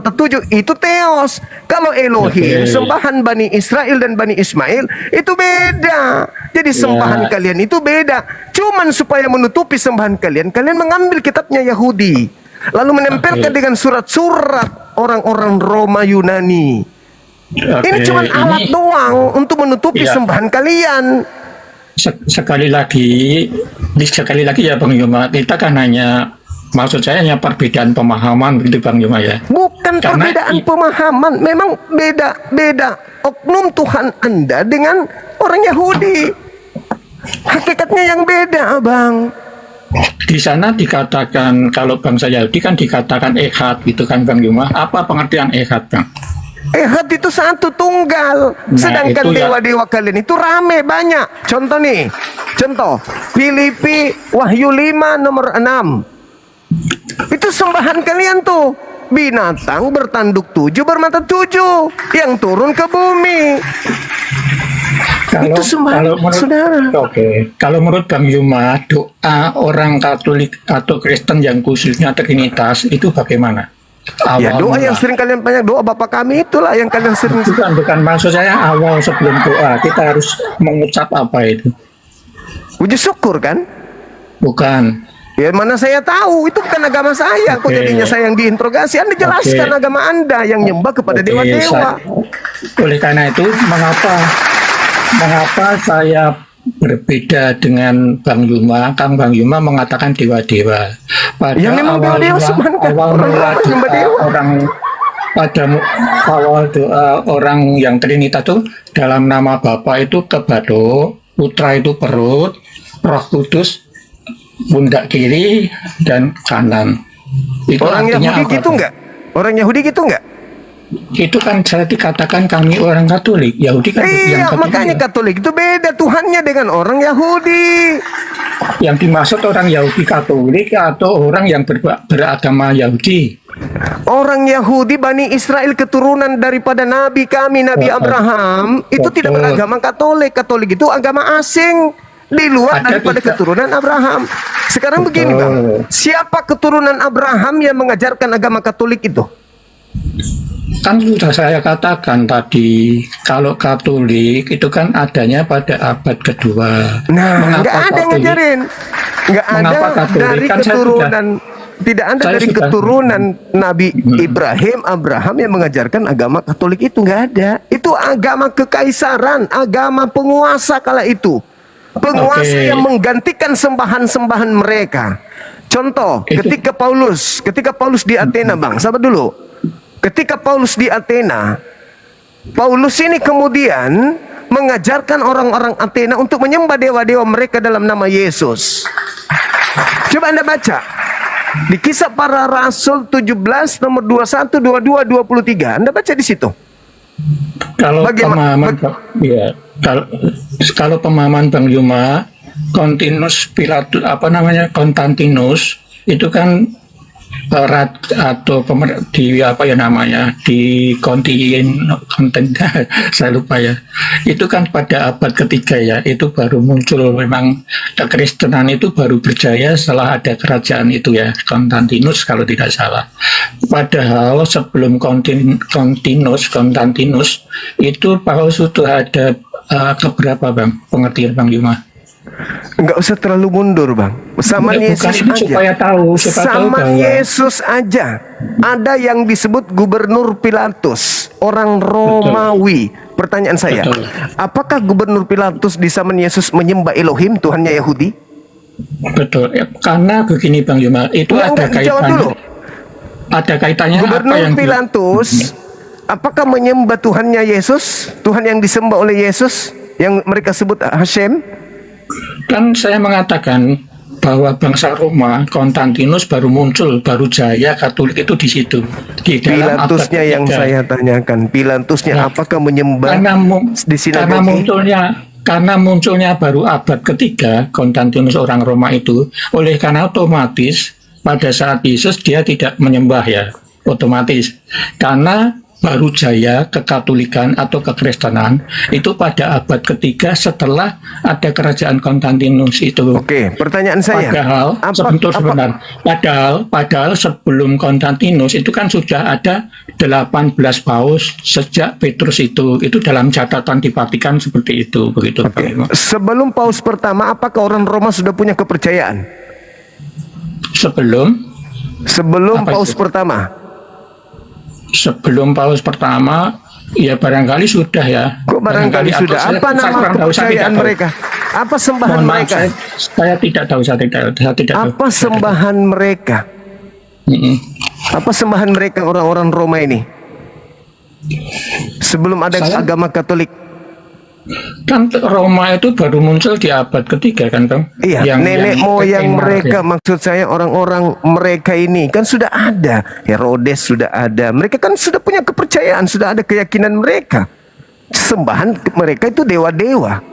7, itu Theos. Kalau Elohim, Oke. sembahan Bani Israel dan Bani Ismail itu beda. Jadi sembahan kalian itu beda. Cuman supaya menutupi sembahan kalian mengambil kitabnya Yahudi, lalu menempelkan Oke. dengan surat-surat orang-orang Roma Yunani. Oke, Ini cuma alat doang untuk menutupi Iya. sembahan kalian. sekali lagi ya Bang Yuma, kita kan hanya maksud saya hanya perbedaan pemahaman begitu Bang Yuma ya. Bukan Karena perbedaan pemahaman, memang beda oknum Tuhan Anda dengan orang Yahudi. Hakikatnya yang beda, Bang. Di sana dikatakan kalau bangsa Yahudi kan dikatakan ehad gitu kan Bang Yuma. Apa pengertian ehad Bang? Ehad itu satu tunggal. Nah, Sedangkan itu ya. dewa-dewa kalian itu rame banyak. Contoh nih. Contoh, Filipi Wahyu 5 nomor 6. Itu sembahan kalian tuh. binatang bertanduk 7 bermata 7 yang turun ke bumi. Itu semua, saudara. Kalau menurut Bang Yuma, doa orang Katolik atau Kristen yang khususnya Trinitas itu bagaimana? Ya, doa yang sering kalian banyak, doa Bapa kami itulah yang kalian sering. Bukan maksud saya awal sebelum doa kita harus mengucap apa itu? Puji syukur kan? Bukan. Ya mana saya tahu, itu bukan agama saya. Kok jadinya saya yang diinterogasi? Anda jelaskan agama Anda yang nyembah kepada dewa-dewa. Oleh karena itu, mengapa saya berbeda dengan Bang Yuma? Kang Bang Yuma mengatakan dewa-dewa. Ya memang dewa-dewa awal doa orang yang Trinitas itu dalam nama Bapa itu kebado, Putra itu perut, Roh Kudus pundak kiri dan kanan. Itu orang Yahudi apa? gitu enggak? Orang Yahudi gitu enggak? Itu kan saya dikatakan kami orang Katolik. Yahudi kan iya, makanya Katolik itu beda Tuhannya dengan orang Yahudi. Yang dimaksud orang Yahudi Katolik atau orang yang beragama Yahudi? Orang Yahudi Bani Israel keturunan daripada Nabi kami, Nabi Abraham, itu tidak beragama Katolik. Katolik itu agama asing di luar daripada keturunan Abraham. Sekarang begini Bang, siapa keturunan Abraham yang mengajarkan agama Katolik itu? Kan sudah saya katakan tadi, kalau Katolik itu kan adanya pada abad kedua. Nah, nggak ada yang ngajarin, nggak ada dari kan keturunan, tidak ada dari keturunan Nabi Ibrahim, Abraham yang mengajarkan agama Katolik itu nggak ada. Itu agama kekaisaran, agama penguasa kala itu. Penguasa yang menggantikan sembahan-sembahan mereka. Contoh, ketika Paulus di Athena, Bang, sabar dulu. Ketika Paulus di Athena, Paulus ini kemudian mengajarkan orang-orang Athena untuk menyembah dewa-dewa mereka dalam nama Yesus. Coba Anda baca di Kisah Para Rasul 17 nomor 21, 22, 23. Anda baca di situ. Kalau kalau pemahaman Bang Yuma, Konstantinus itu kan atau di apa ya namanya, di konten saya lupa ya, itu kan pada abad ketiga ya, itu baru muncul. Memang kekristenan itu baru berjaya setelah ada kerajaan itu ya, Konstantinus kalau tidak salah. Padahal sebelum Konstantinus itu Paulus sudah ada keberapa Bang, pengertian Bang Yuma? Enggak usah terlalu mundur Bang. Sama Yesus aja. Supaya tahu, Yesus aja. Ada yang disebut Gubernur Pilatus, orang Romawi. Pertanyaan saya, apakah Gubernur Pilatus di zaman Yesus menyembah Elohim, Tuhannya Yahudi? Betul. Karena begini Bang Yuma, itu ada kaitannya. Ada kaitannya. Gubernur Pilatus apakah menyembah Tuhannya Yesus, Tuhan yang disembah oleh Yesus, yang mereka sebut Hashem? Kan saya mengatakan bahwa bangsa Roma, Konstantinus baru muncul, baru jaya Katolik itu di situ. Di dalam Pilatusnya yang saya tanyakan, Pilatusnya apakah menyembah di sinagogi? Karena munculnya baru abad ketiga, Konstantinus orang Roma itu, oleh karena otomatis pada saat Yesus dia tidak menyembah ya, otomatis. Karena baru jaya kekatolikan atau kekristenan itu pada abad ketiga setelah ada kerajaan Konstantinus itu. Oke, pertanyaan saya. Padahal sebelum Konstantinus itu kan sudah ada 18 paus sejak Petrus itu dalam catatan di Vatikan seperti itu, begitu. Okay. Sebelum paus pertama, apakah orang Roma sudah punya kepercayaan? Sebelum paus pertama. Sebelum paus pertama, ya barangkali sudah ya. Kok barangkali sudah? Apa nama kepercayaan mereka? Apa sembahan mereka? Saya tidak tahu. Saya tidak tahu. Apa sembahan mereka? Apa sembahan mereka orang-orang Roma ini? Sebelum ada agama Katolik. Kan Roma itu baru muncul di abad ketiga kan Bang? Iya, nenek moyang mereka, maksud saya orang-orang mereka ini kan sudah ada. Herodes sudah ada. Mereka kan sudah punya kepercayaan, sudah ada keyakinan mereka. Sembahan mereka itu dewa-dewa.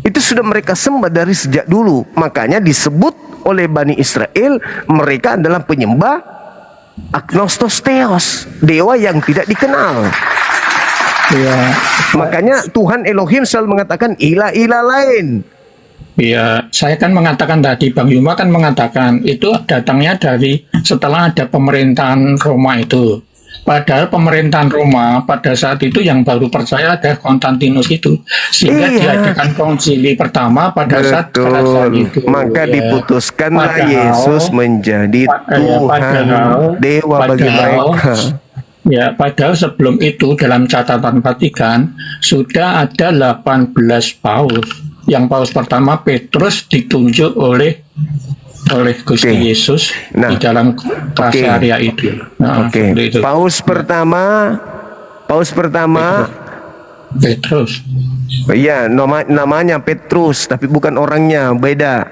Itu sudah mereka sembah dari sejak dulu. Makanya disebut oleh Bani Israel mereka adalah penyembah agnostos theos, dewa yang tidak dikenal. Ya, Makanya Tuhan Elohim selalu mengatakan ilah-ilah lain. ya, saya kan mengatakan tadi, Bang Yuma kan mengatakan itu datangnya dari setelah ada pemerintahan Roma itu. Padahal pemerintahan Roma pada saat itu yang baru percaya ada Konstantinus itu, sehingga Iya. diadakan konsili pertama pada saat kerajaan itu. Maka Ya. diputuskanlah Padahal- Yesus menjadi Tuhan, padahal- dewa bagi padahal- mereka. Ya, padahal sebelum itu dalam catatan Vatikan sudah ada 18 paus. Yang paus pertama Petrus ditunjuk oleh Gusti Oke. Yesus Nah. di dalam Kasaria itu. Nah, Oke, seperti itu. Paus pertama, Petrus. ya namanya Petrus, tapi bukan orangnya, beda.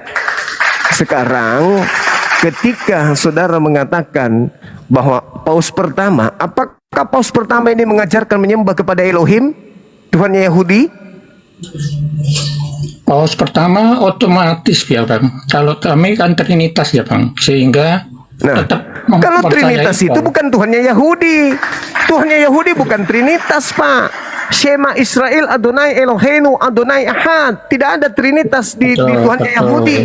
Sekarang, ketika saudara mengatakan bahwa Paus pertama, apakah Paus pertama ini mengajarkan menyembah kepada Elohim, Tuhannya Yahudi? Paus pertama otomatis ya Bang. Kalau kami kan Trinitas ya Bang, sehingga Nah, tetap kalau mempercayai Trinitas itu bahwa- bukan Tuhannya Yahudi. Tuhannya Yahudi bukan Trinitas, Pak. Shema Israel Adonai Eloheinu Adonai Ahad. Tidak ada Trinitas di Betul, Tuhannya betul. Yahudi.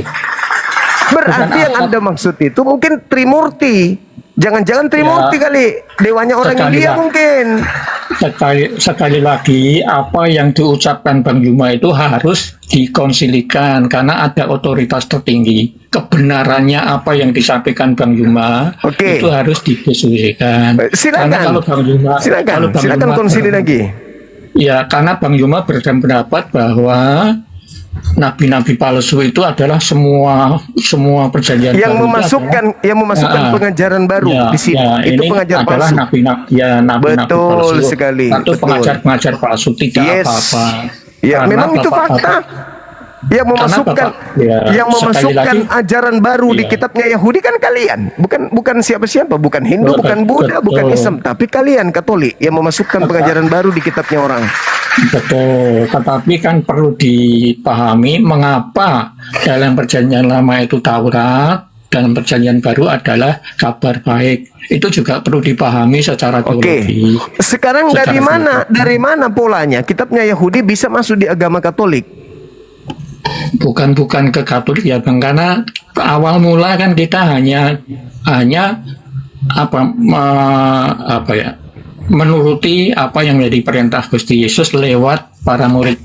Berarti Bukan yang Ahad. Anda maksud itu mungkin Trimurti. Jangan-jangan Trimurti Ya. kali. Dewanya orang Sekali India lah. mungkin. Sekali lagi apa yang diucapkan Bang Yuma itu harus dikonsilikan karena ada otoritas tertinggi. Kebenarannya apa yang disampaikan Bang Yuma Oke. itu harus didiskusikan. Silakan. Karena kalau Bang Yuma, kalau Bang Silakan Yuma konsili lagi. Ya, karena Bang Yuma berpendapat bahwa nabi-nabi palsu itu adalah semua perjanjian Yang baru itu memasukkan Ya, pengajaran baru ya, di sini. ya, Itu ini pengajar adalah palsu. nabi-nabi Betul palsu. sekali, Atau betul. pengajar-pengajar palsu tidak Yes. apa-apa. Ya, Karena memang itu bapak-bapak- fakta. Yang memasukkan ya, sekali lagi, ajaran baru di ya. kitabnya Yahudi kan kalian, bukan siapa-siapa, bukan Hindu, Betul, bukan Buddha, betul. bukan Islam, tapi kalian Katolik yang memasukkan pengajaran baru di kitabnya orang. Betul, tetapi kan perlu dipahami mengapa dalam perjanjian lama itu Taurat, dalam perjanjian baru adalah kabar baik. Itu juga perlu dipahami secara Oke. teologi. Sekarang Secara dari mana polanya kitabnya Yahudi bisa masuk di agama Katolik? Bukan ke Katolik ya Bang, karena awal mula kan kita hanya menuruti apa yang menjadi perintah Gusti Yesus lewat para murid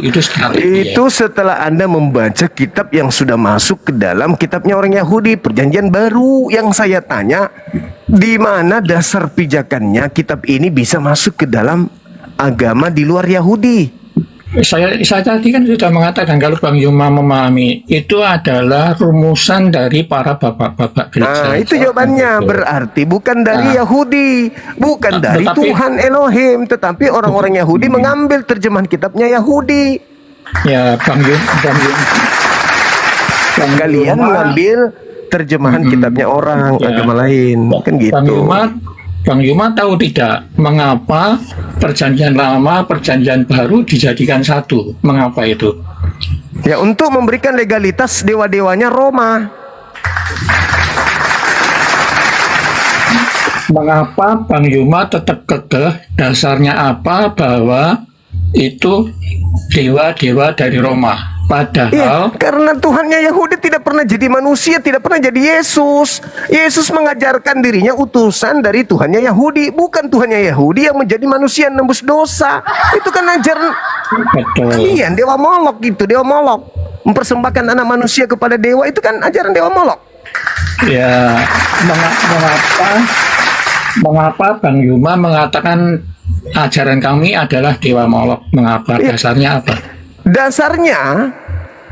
itu strategi ya. Itu setelah Anda membaca kitab yang sudah masuk ke dalam kitabnya orang Yahudi, perjanjian baru. Yang saya tanya, di mana dasar pijakannya kitab ini bisa masuk ke dalam agama di luar Yahudi? Saya tadi kan sudah mengatakan kalau Bang Yuma memahami itu adalah rumusan dari para bapak-bapak gereja. Nah, itu jawabannya. Berarti bukan dari Nah. Yahudi, bukan dari tetapi- Tuhan Elohim, tetapi orang-orang Yahudi mengambil terjemahan kitabnya Yahudi. Ya Bang Kalian Yuma- mengambil terjemahan kitabnya orang Ya. agama lain, kan gitu. Bang Yuma tahu tidak mengapa perjanjian lama, perjanjian baru dijadikan satu? Mengapa itu? Ya, untuk memberikan legalitas dewa-dewanya Roma. Mengapa Bang Yuma tetap kekeh dasarnya apa bahwa itu dewa-dewa dari Roma? Iya, Padahal karena Tuhannya Yahudi tidak pernah jadi manusia, tidak pernah jadi Yesus. Yesus mengajarkan dirinya utusan dari Tuhannya Yahudi, bukan Tuhannya Yahudi yang menjadi manusia nembus dosa. Itu kan ajaran betul. kalian, dewa Molok gitu, dewa Molok. Mempersembahkan anak manusia kepada dewa, itu kan ajaran dewa Molok. Ya, mengapa Bang Yuma mengatakan ajaran kami adalah dewa Molok? Mengapa? Iya. Dasarnya apa? Dasarnya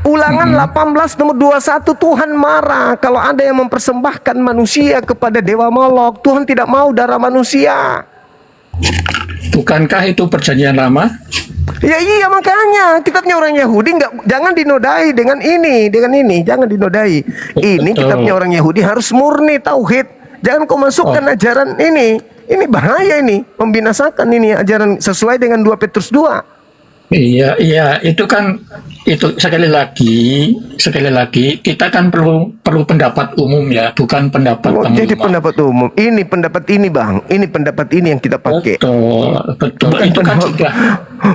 Ulangan 18 nomor 21, Tuhan marah kalau ada yang mempersembahkan manusia kepada dewa Molok. Tuhan tidak mau darah manusia. Bukankah itu perjanjian lama? Ya iya, makanya kitabnya orang Yahudi jangan dinodai dengan ini, jangan dinodai. Ini Betul. kitabnya orang Yahudi harus murni tauhid. Jangan kau masukkan ajaran ini. Ini bahaya, ini membinasakan, ini ajaran sesuai dengan 2 Petrus 2. Iya, itu kan itu sekali lagi kita kan perlu pendapat umum ya, bukan pendapat Oh, Bang jadi Yuma. pendapat umum. Ini pendapat ini Bang. Ini pendapat ini yang kita pakai. Betul. Itu kan sudah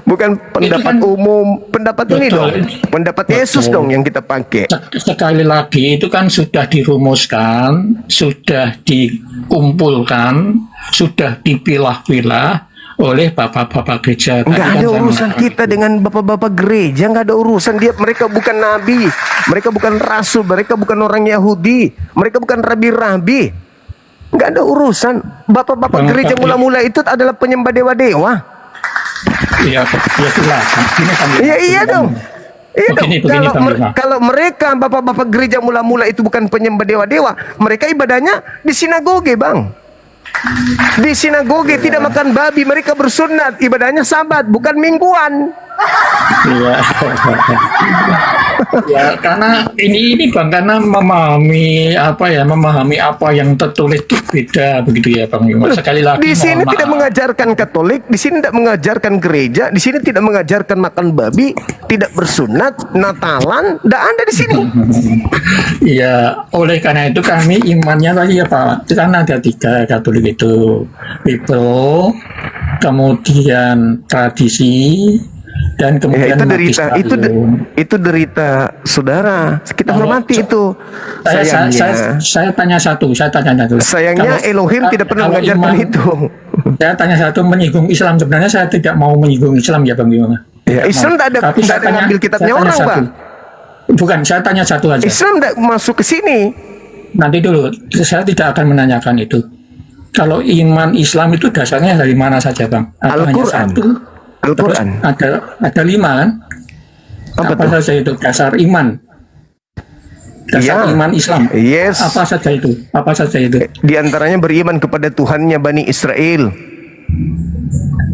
Bukan pendapat kan- umum. Pendapat ini Betul. dong. Pendapat Yesus Betul. dong yang kita pakai. sekali lagi itu kan sudah dirumuskan, sudah dikumpulkan, sudah dipilah-pilah oleh bapak-bapak gereja. Tadi Nggak kan ada saya urusan mengatakan. kita dengan bapak-bapak gereja, nggak ada urusan dia. Mereka bukan nabi, mereka bukan rasul, mereka bukan orang Yahudi, mereka bukan rabi-rabi. Nggak ada urusan. Bapak-bapak Bang, gereja Pak, mula-mula itu adalah penyembah dewa-dewa. Iya, ya silakan. Gini kan, Iya iya dong. Iya dong. Begini, Bang Yuma. Kalau mereka bapak-bapak gereja mula-mula itu bukan penyembah dewa-dewa, mereka ibadahnya di sinagoge, Bang. Di sinagoge tidak makan babi, mereka bersunat, ibadahnya sabat, bukan mingguan. Iya. Ya karena ini Bang, karena memahami apa yang tertulis itu beda begitu ya Bang Yuma. Sekali lagi Di sini mohon tidak maaf. mengajarkan Katolik, di sini tidak mengajarkan gereja, di sini tidak mengajarkan makan babi, tidak bersunat, Natalan, tidak ada di sini. Iya, oleh karena itu kami imannya tadi ya Pak, itu kan ada 3 Katolik itu, Bible, kemudian tradisi, dan Ya, kemudian itu derita, magisterium. itu derita saudara. Kita Kalau- hormati itu. Saya tanya satu. Sayangnya Kalau- Elohim tidak pernah kalau mengajarkan iman- itu. Saya tanya satu, menyinggung Islam. Sebenarnya saya tidak mau menyinggung Islam ya Bang Yuma. Ya, Islam tidak ada, Tapi tidak saya ada tanya- ngambil kitabnya saya tanya orang, satu. Pak. Bukan, saya tanya satu aja. Islam tidak masuk ke sini. Nanti dulu, saya tidak akan menanyakan itu. Kalau iman Islam itu dasarnya dari mana saja Bang? Atau hanya Al-Quran. satu? Terus Al-Quran. ada 5 kan? Apa Apa tuh? saja itu dasar iman? Dasar Iya. iman Islam. Yes. Apa saja itu? Apa saja itu? Di antaranya beriman kepada Tuhannya Bani Israel.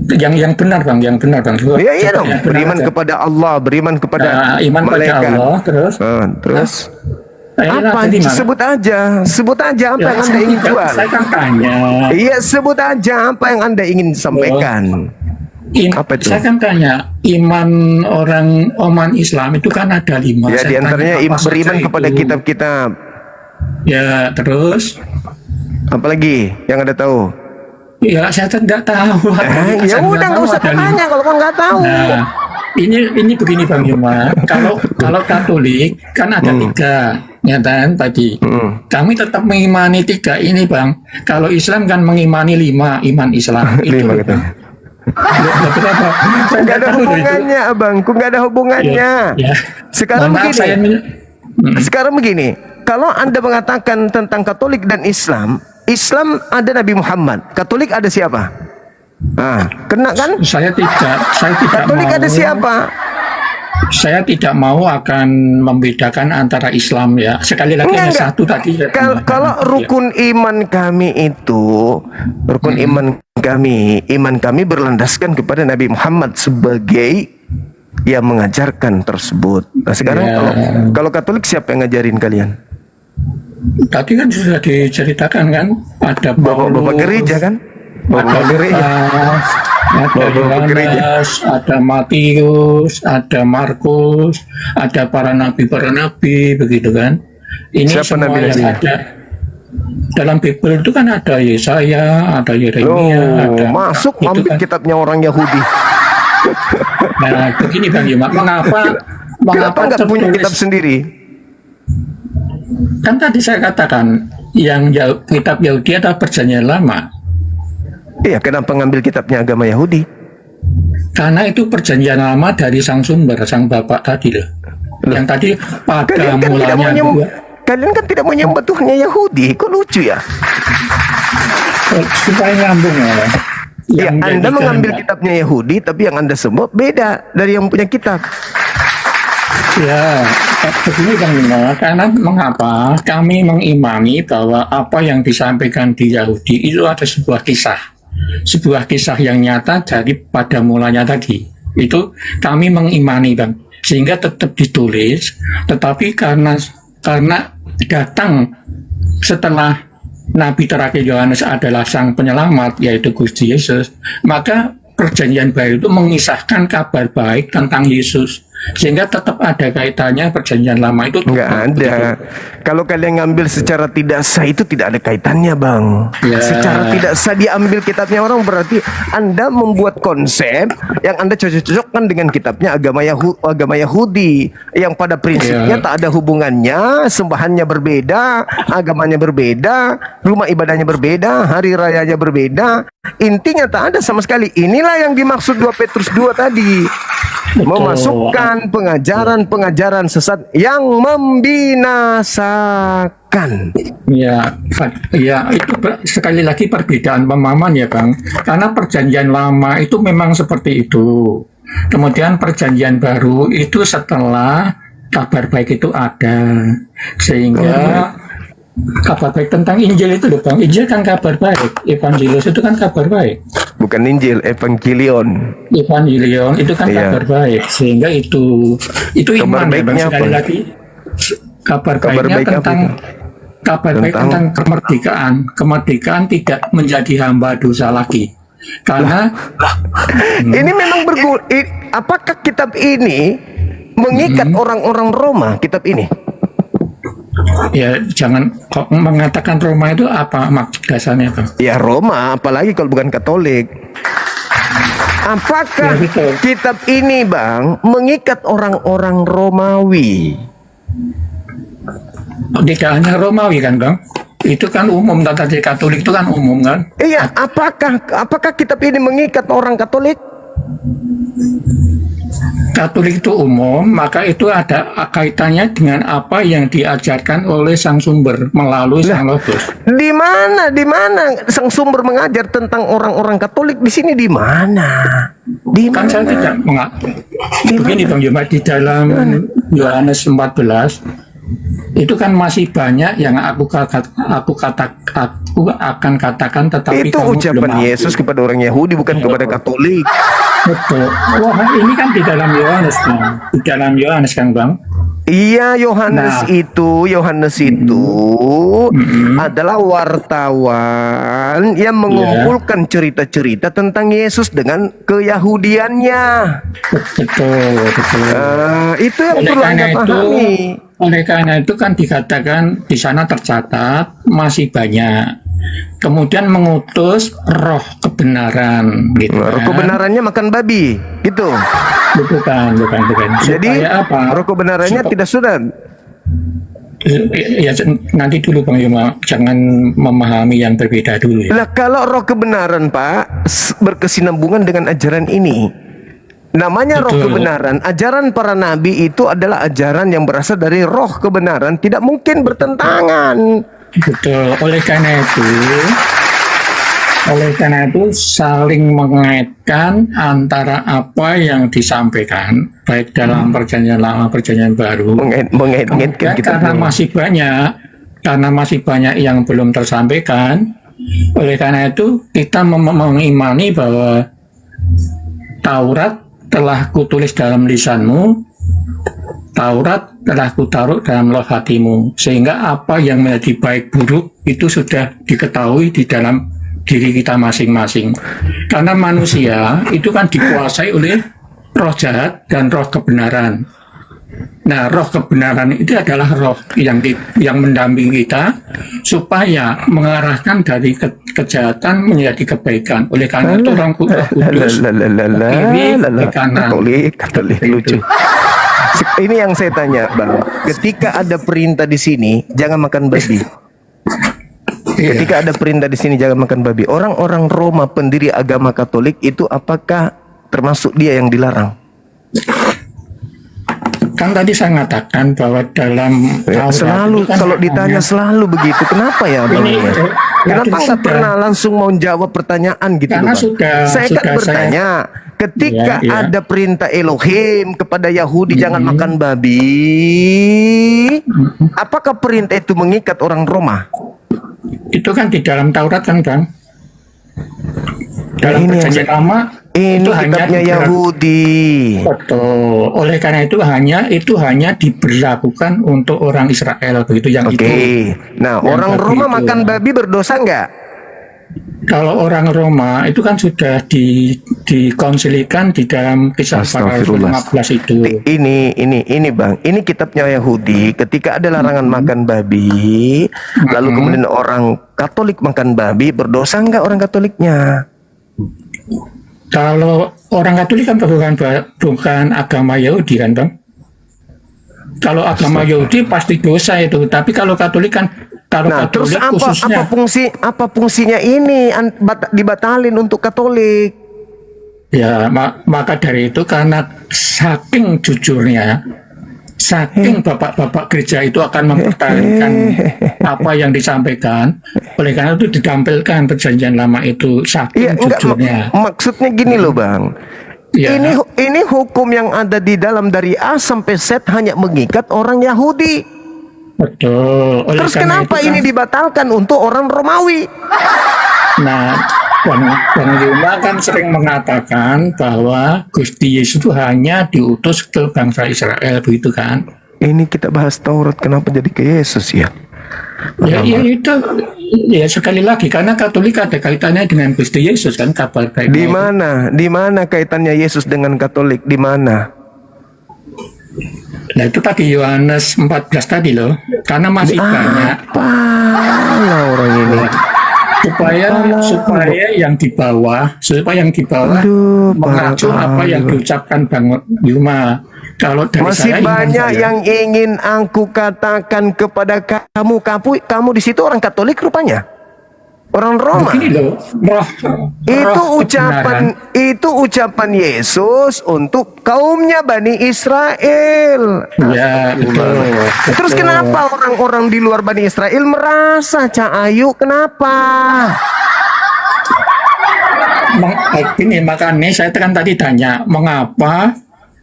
Yang benar Bang, yang benar Bang. Coba- Iya iya coba dong. yang benar Beriman aja. kepada Allah, beriman kepada Nah, iman kepada malaikat. Allah, terus Terus apa apa? Sebut aja apa yang Anda ingin jual. Saya kan tanya. Iya, sebut aja apa yang Anda ingin sampaikan. Apa itu? Saya kan tanya, iman orang Islam itu kan ada 5. Ya, Saya di antaranya tanya apa beriman saja kepada itu. kitab-kitab. Ya, terus Apalagi yang Anda tahu? ya saya tidak tahu. Ya Saya udah, nggak nggak tahu usah ada 5. tanya kalau kau nggak tahu. Nah, ini begini Bang Yuma. Kalau Katolik kan ada 3, ya kan tadi. Kami tetap mengimani 3 ini Bang. Kalau Islam kan mengimani 5 iman Islam. Itu 5 Bang. katanya. Ya, berapa? Saya Nggak ada tahu loh itu. hubungannya, abangku, nggak ada hubungannya. Ya. Sekarang Mohon maaf, begini. saya Sekarang begini, kalau Anda mengatakan tentang Katolik dan Islam, Islam ada Nabi Muhammad, Katolik ada siapa? Kena kan? saya tidak Katolik mau, ada siapa? Saya tidak mau akan membedakan antara Islam ya. Sekali lagi hanya Enggak. satu tadi. saya Kalau tambahkan. rukun iman kami itu, iman kami berlandaskan kepada Nabi Muhammad sebagai yang mengajarkan tersebut. Nah sekarang Ya. kalau Katolik siapa yang ngajarin kalian? Tadi kan sudah diceritakan kan, ada Bapak-bapak Paulus, gereja kan? ada Bapak-bapak gereja. Lukas, ada Bapak-bapak gereja. Yohanes, ada Matius, ada Markus, ada para nabi begitu kan. Ini Siapa semua yang nabi-nabinya? ada dalam Bible itu kan ada Yesaya, ada Yeremia, ada Masuk itu ambil kan. kitabnya orang Yahudi. Nah, begini Bang Yuma, mengapa Kenapa nggak punya tertulis- kitab sendiri? Kan tadi saya katakan yang kitab Yahudi adalah perjanjian lama. Iya, kenapa ngambil kitabnya agama Yahudi? Karena itu perjanjian lama dari sang sumber, sang bapak tadi loh. Yang tadi pada Kalian kan tidak mulanya kalian kan tidak menyembah Tuhannya Yahudi. Kok lucu ya? supaya nyambung ya. Ya, Yang Anda menjadikan- mengambil kitabnya Yahudi, tapi yang Anda sembah beda dari yang punya kitab. Ya, begini Bang Yuma, karena mengapa kami mengimani bahwa apa yang disampaikan di Yahudi itu ada sebuah kisah yang nyata dari pada mulanya tadi. Itu kami mengimani Bang, sehingga tetap ditulis, tetapi karena datang setelah Nabi terakhir Yohanes adalah sang penyelamat, yaitu Gusti Yesus, maka perjanjian baru itu mengisahkan kabar baik tentang Yesus. Sehingga tetap ada kaitannya perjanjian lama itu. Nggak ada. Kalau kalian ngambil secara tidak sah itu tidak ada kaitannya, Bang. Ya. Secara tidak sah diambil kitabnya orang, berarti Anda membuat konsep yang Anda cocok-cocokkan dengan kitabnya agama Yahudi yang pada prinsipnya tak ada hubungannya, sembahannya berbeda, agamanya berbeda, rumah ibadahnya berbeda, hari rayanya berbeda. Intinya tak ada sama sekali. Inilah yang dimaksud 2 Petrus 2 tadi. Memasukkan pengajaran-pengajaran sesat yang membinasakan. Ya, itu sekali lagi perbedaan pemahaman ya, Bang. Karena perjanjian lama itu memang seperti itu. Kemudian perjanjian baru itu setelah kabar baik itu ada. Sehingga kabar baik tentang Injil itu loh, Bang. Injil kan kabar baik. Evangelius itu kan kabar baik. Bukan Injil, Evangelion. Evangelion itu kan Iya. kabar baik. Sehingga itu Kabar iman ya, Bang. baiknya Sekali apa? lagi kabar Kabar baiknya baik apa tentang itu? kabar baik tentang kemerdekaan tidak menjadi hamba dosa lagi. Karena Ini memang apakah kitab ini mengikat orang-orang Roma, kitab ini? ya jangan kok mengatakan Roma itu apa maksud dasarnya, Bang? Ya Roma, apalagi kalau bukan Katolik. Apakah Ya, betul. kitab ini, Bang, mengikat orang-orang Romawi? Tidak hanya Romawi kan, Bang? Itu kan umum, tata Katolik itu kan umum kan? Iya, apakah kitab ini mengikat orang Katolik? Katolik itu umum, maka itu ada kaitannya dengan apa yang diajarkan oleh sang sumber melalui sang logos. Di mana sang sumber mengajar tentang orang-orang Katolik di sini di mana? Di Kan mana? saya tidak begini, Bang Yoma, di dalam Yohanes 14 itu kan masih banyak yang aku akan katakan, tetapi Itu kamu ucapan belum mengerti. Yesus kepada orang Yahudi, bukan kepada Katolik. Betul. Wah, ini kan di dalam Yohanes, Bang. Di dalam Yohanes kan, Bang. Iya, Yohanes Nah. itu adalah wartawan yang mengumpulkan cerita-cerita tentang Yesus dengan keyahudiannya. Betul. Itu yang perlu Anda pahami. Oleh karena itu kan dikatakan di sana tercatat masih banyak. Kemudian mengutus roh kebenaran, gitu Roh kan. kebenarannya makan babi, gitu. Bukan. Jadi Supaya apa? roh kebenarannya tidak sudah. Ya nanti dulu Bang Yoma, jangan memahami yang berbeda dulu ya. Lah kalau roh kebenaran, Pak, berkesinambungan dengan ajaran ini. Namanya roh Betul. kebenaran. Ajaran para nabi itu adalah ajaran yang berasal dari roh kebenaran, tidak mungkin bertentangan. Betul. Oleh karena itu saling mengaitkan antara apa yang disampaikan baik dalam perjanjian lama perjanjian baru. Mengait-ngaitkan Kemudian kita. karena masih banyak yang belum tersampaikan. Oleh karena itu kita mengimani bahwa Taurat telah kutulis dalam lisanmu, Taurat telah kutaruh dalam loh hatimu, sehingga apa yang menjadi baik buruk itu sudah diketahui di dalam diri kita masing-masing. Karena manusia itu kan dikuasai oleh roh jahat dan roh kebenaran. Nah, roh kebenaran itu adalah roh yang mendampingi kita supaya mengarahkan dari kejahatan menjadi kebaikan. Oleh karena itu Roh Kudus kiri ke kanan. Katolik lucu. Ini yang saya tanya, Bang. Ketika ada perintah di sini, jangan makan babi. Iya. Ketika ada perintah di sini, jangan makan babi. Orang-orang Roma pendiri agama Katolik itu apakah termasuk dia yang dilarang? Kan tadi saya mengatakan bahwa dalam Taurat Selalu itu kan kalau ditanya selalu begitu. Kenapa ya, Bang? Ini, Kenapa nggak sudah. pernah langsung mau jawab pertanyaan gitu, Karena Bang? sudah Saya bertanya, ketika Iya. ada perintah Elohim kepada Yahudi jangan makan babi, apakah perintah itu mengikat orang Roma? itu kan di dalam Taurat kan, Bang. Dalam Ini yang perjanjian lama Ini itu hanya kitabnya Yahudi. Betul. Oleh karena itu hanya diberlakukan untuk orang Israel begitu yang Oke. itu. Nah, Yang orang babi Roma itu. makan babi berdosa nggak? Kalau orang Roma itu kan sudah dikonsilikan di dalam kisah para Rasul Astagfirullah. 15 itu. Ini Bang, ini kitabnya Yahudi. Ketika ada larangan makan babi, lalu kemudian orang Katolik makan babi, berdosa enggak orang Katoliknya? Kalau orang Katolik kan bukan agama Yahudi kan, Bang? Kalau agama Yahudi pasti dosa itu, tapi kalau Katolik kan, kalau Nah, terus Katolik khususnya apa fungsinya ini dibatalin untuk Katolik? ya, maka dari itu karena saking jujurnya, saking bapak-bapak gereja itu akan mempertahankan apa yang disampaikan, oleh karena itu ditampilkan perjanjian lama itu saking Iya, enggak jujurnya. maksudnya gini loh, Bang. Ya. Ini hukum yang ada di dalam dari A sampai Z hanya mengikat orang Yahudi. Betul. Oleh Terus karena kenapa itu ini dibatalkan untuk orang Romawi? Nah, Bang Yuma kan sering mengatakan bahwa Gusti Yesus itu hanya diutus ke bangsa Israel, begitu kan? Ini kita bahas Taurat, kenapa jadi ke Yesus ya? Ya itu ya sekali lagi karena Katolik ada kaitannya dengan Gusti Yesus kan, kabar baiknya. Di mana kaitannya Yesus dengan Katolik? Di mana? Nah itu tadi Yohanes 14 tadi loh, karena masih banyak Apalah orang ini. supaya yang di bawah Aduh, mengacu apa yang Allah. diucapkan Bang Yuma. Kalau dari Masih saya, iman banyak saya, yang ingin aku katakan kepada kamu di situ orang Katolik rupanya. Orang Roma. begini loh, Itu ucapan Yesus untuk kaumnya Bani Israel. Ya, betul. Terus kenapa orang-orang di luar Bani Israel merasa Ayu? Kenapa? Ini makanya saya kan tadi tanya, mengapa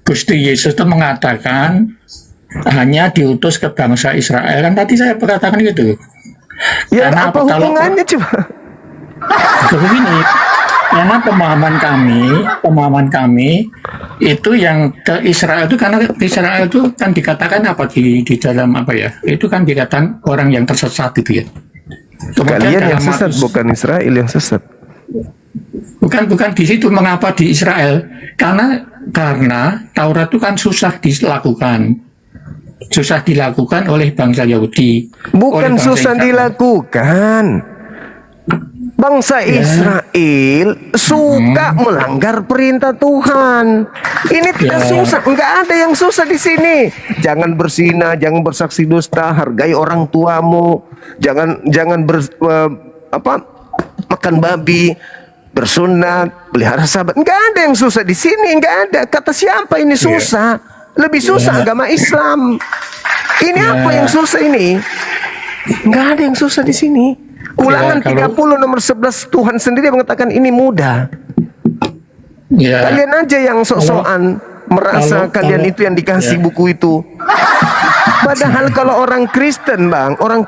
Gusti Yesus itu mengatakan hanya diutus ke bangsa Israel? Kan tadi saya berkatakan gitu. Ya Karena apa kalau- hubungannya coba? Begini, karena pemahaman kami itu yang ke Israel itu, karena Israel itu kan dikatakan apa di dalam apa ya? Itu kan dikatakan orang yang tersesat gitu ya. Kemudian Kalian yang dalam sesat, Matius- bukan Israel yang sesat. bukan di situ. Mengapa di Israel? Karena Taurat itu kan susah dilakukan oleh bangsa Yahudi. Bukan oleh bangsa susah Israel. dilakukan. Bangsa Israel suka melanggar perintah Tuhan. Ini tidak Ya. susah, enggak ada yang susah di sini. Jangan berzina, jangan bersaksi dusta, hargai orang tuamu, jangan makan babi, bersunat, pelihara sahabat. Enggak ada yang susah di sini, enggak ada. Kata siapa ini susah? Lebih susah agama Islam. Ini apa yang susah ini? Enggak ada yang susah di sini. Ulangan Ya, 30 nomor 11 Tuhan sendiri mengatakan ini mudah. Ya, Kalian aja yang sok-sokan merasa kalian kalau- itu yang dikasih ya. buku itu. Padahal kalau orang Kristen, Bang, orang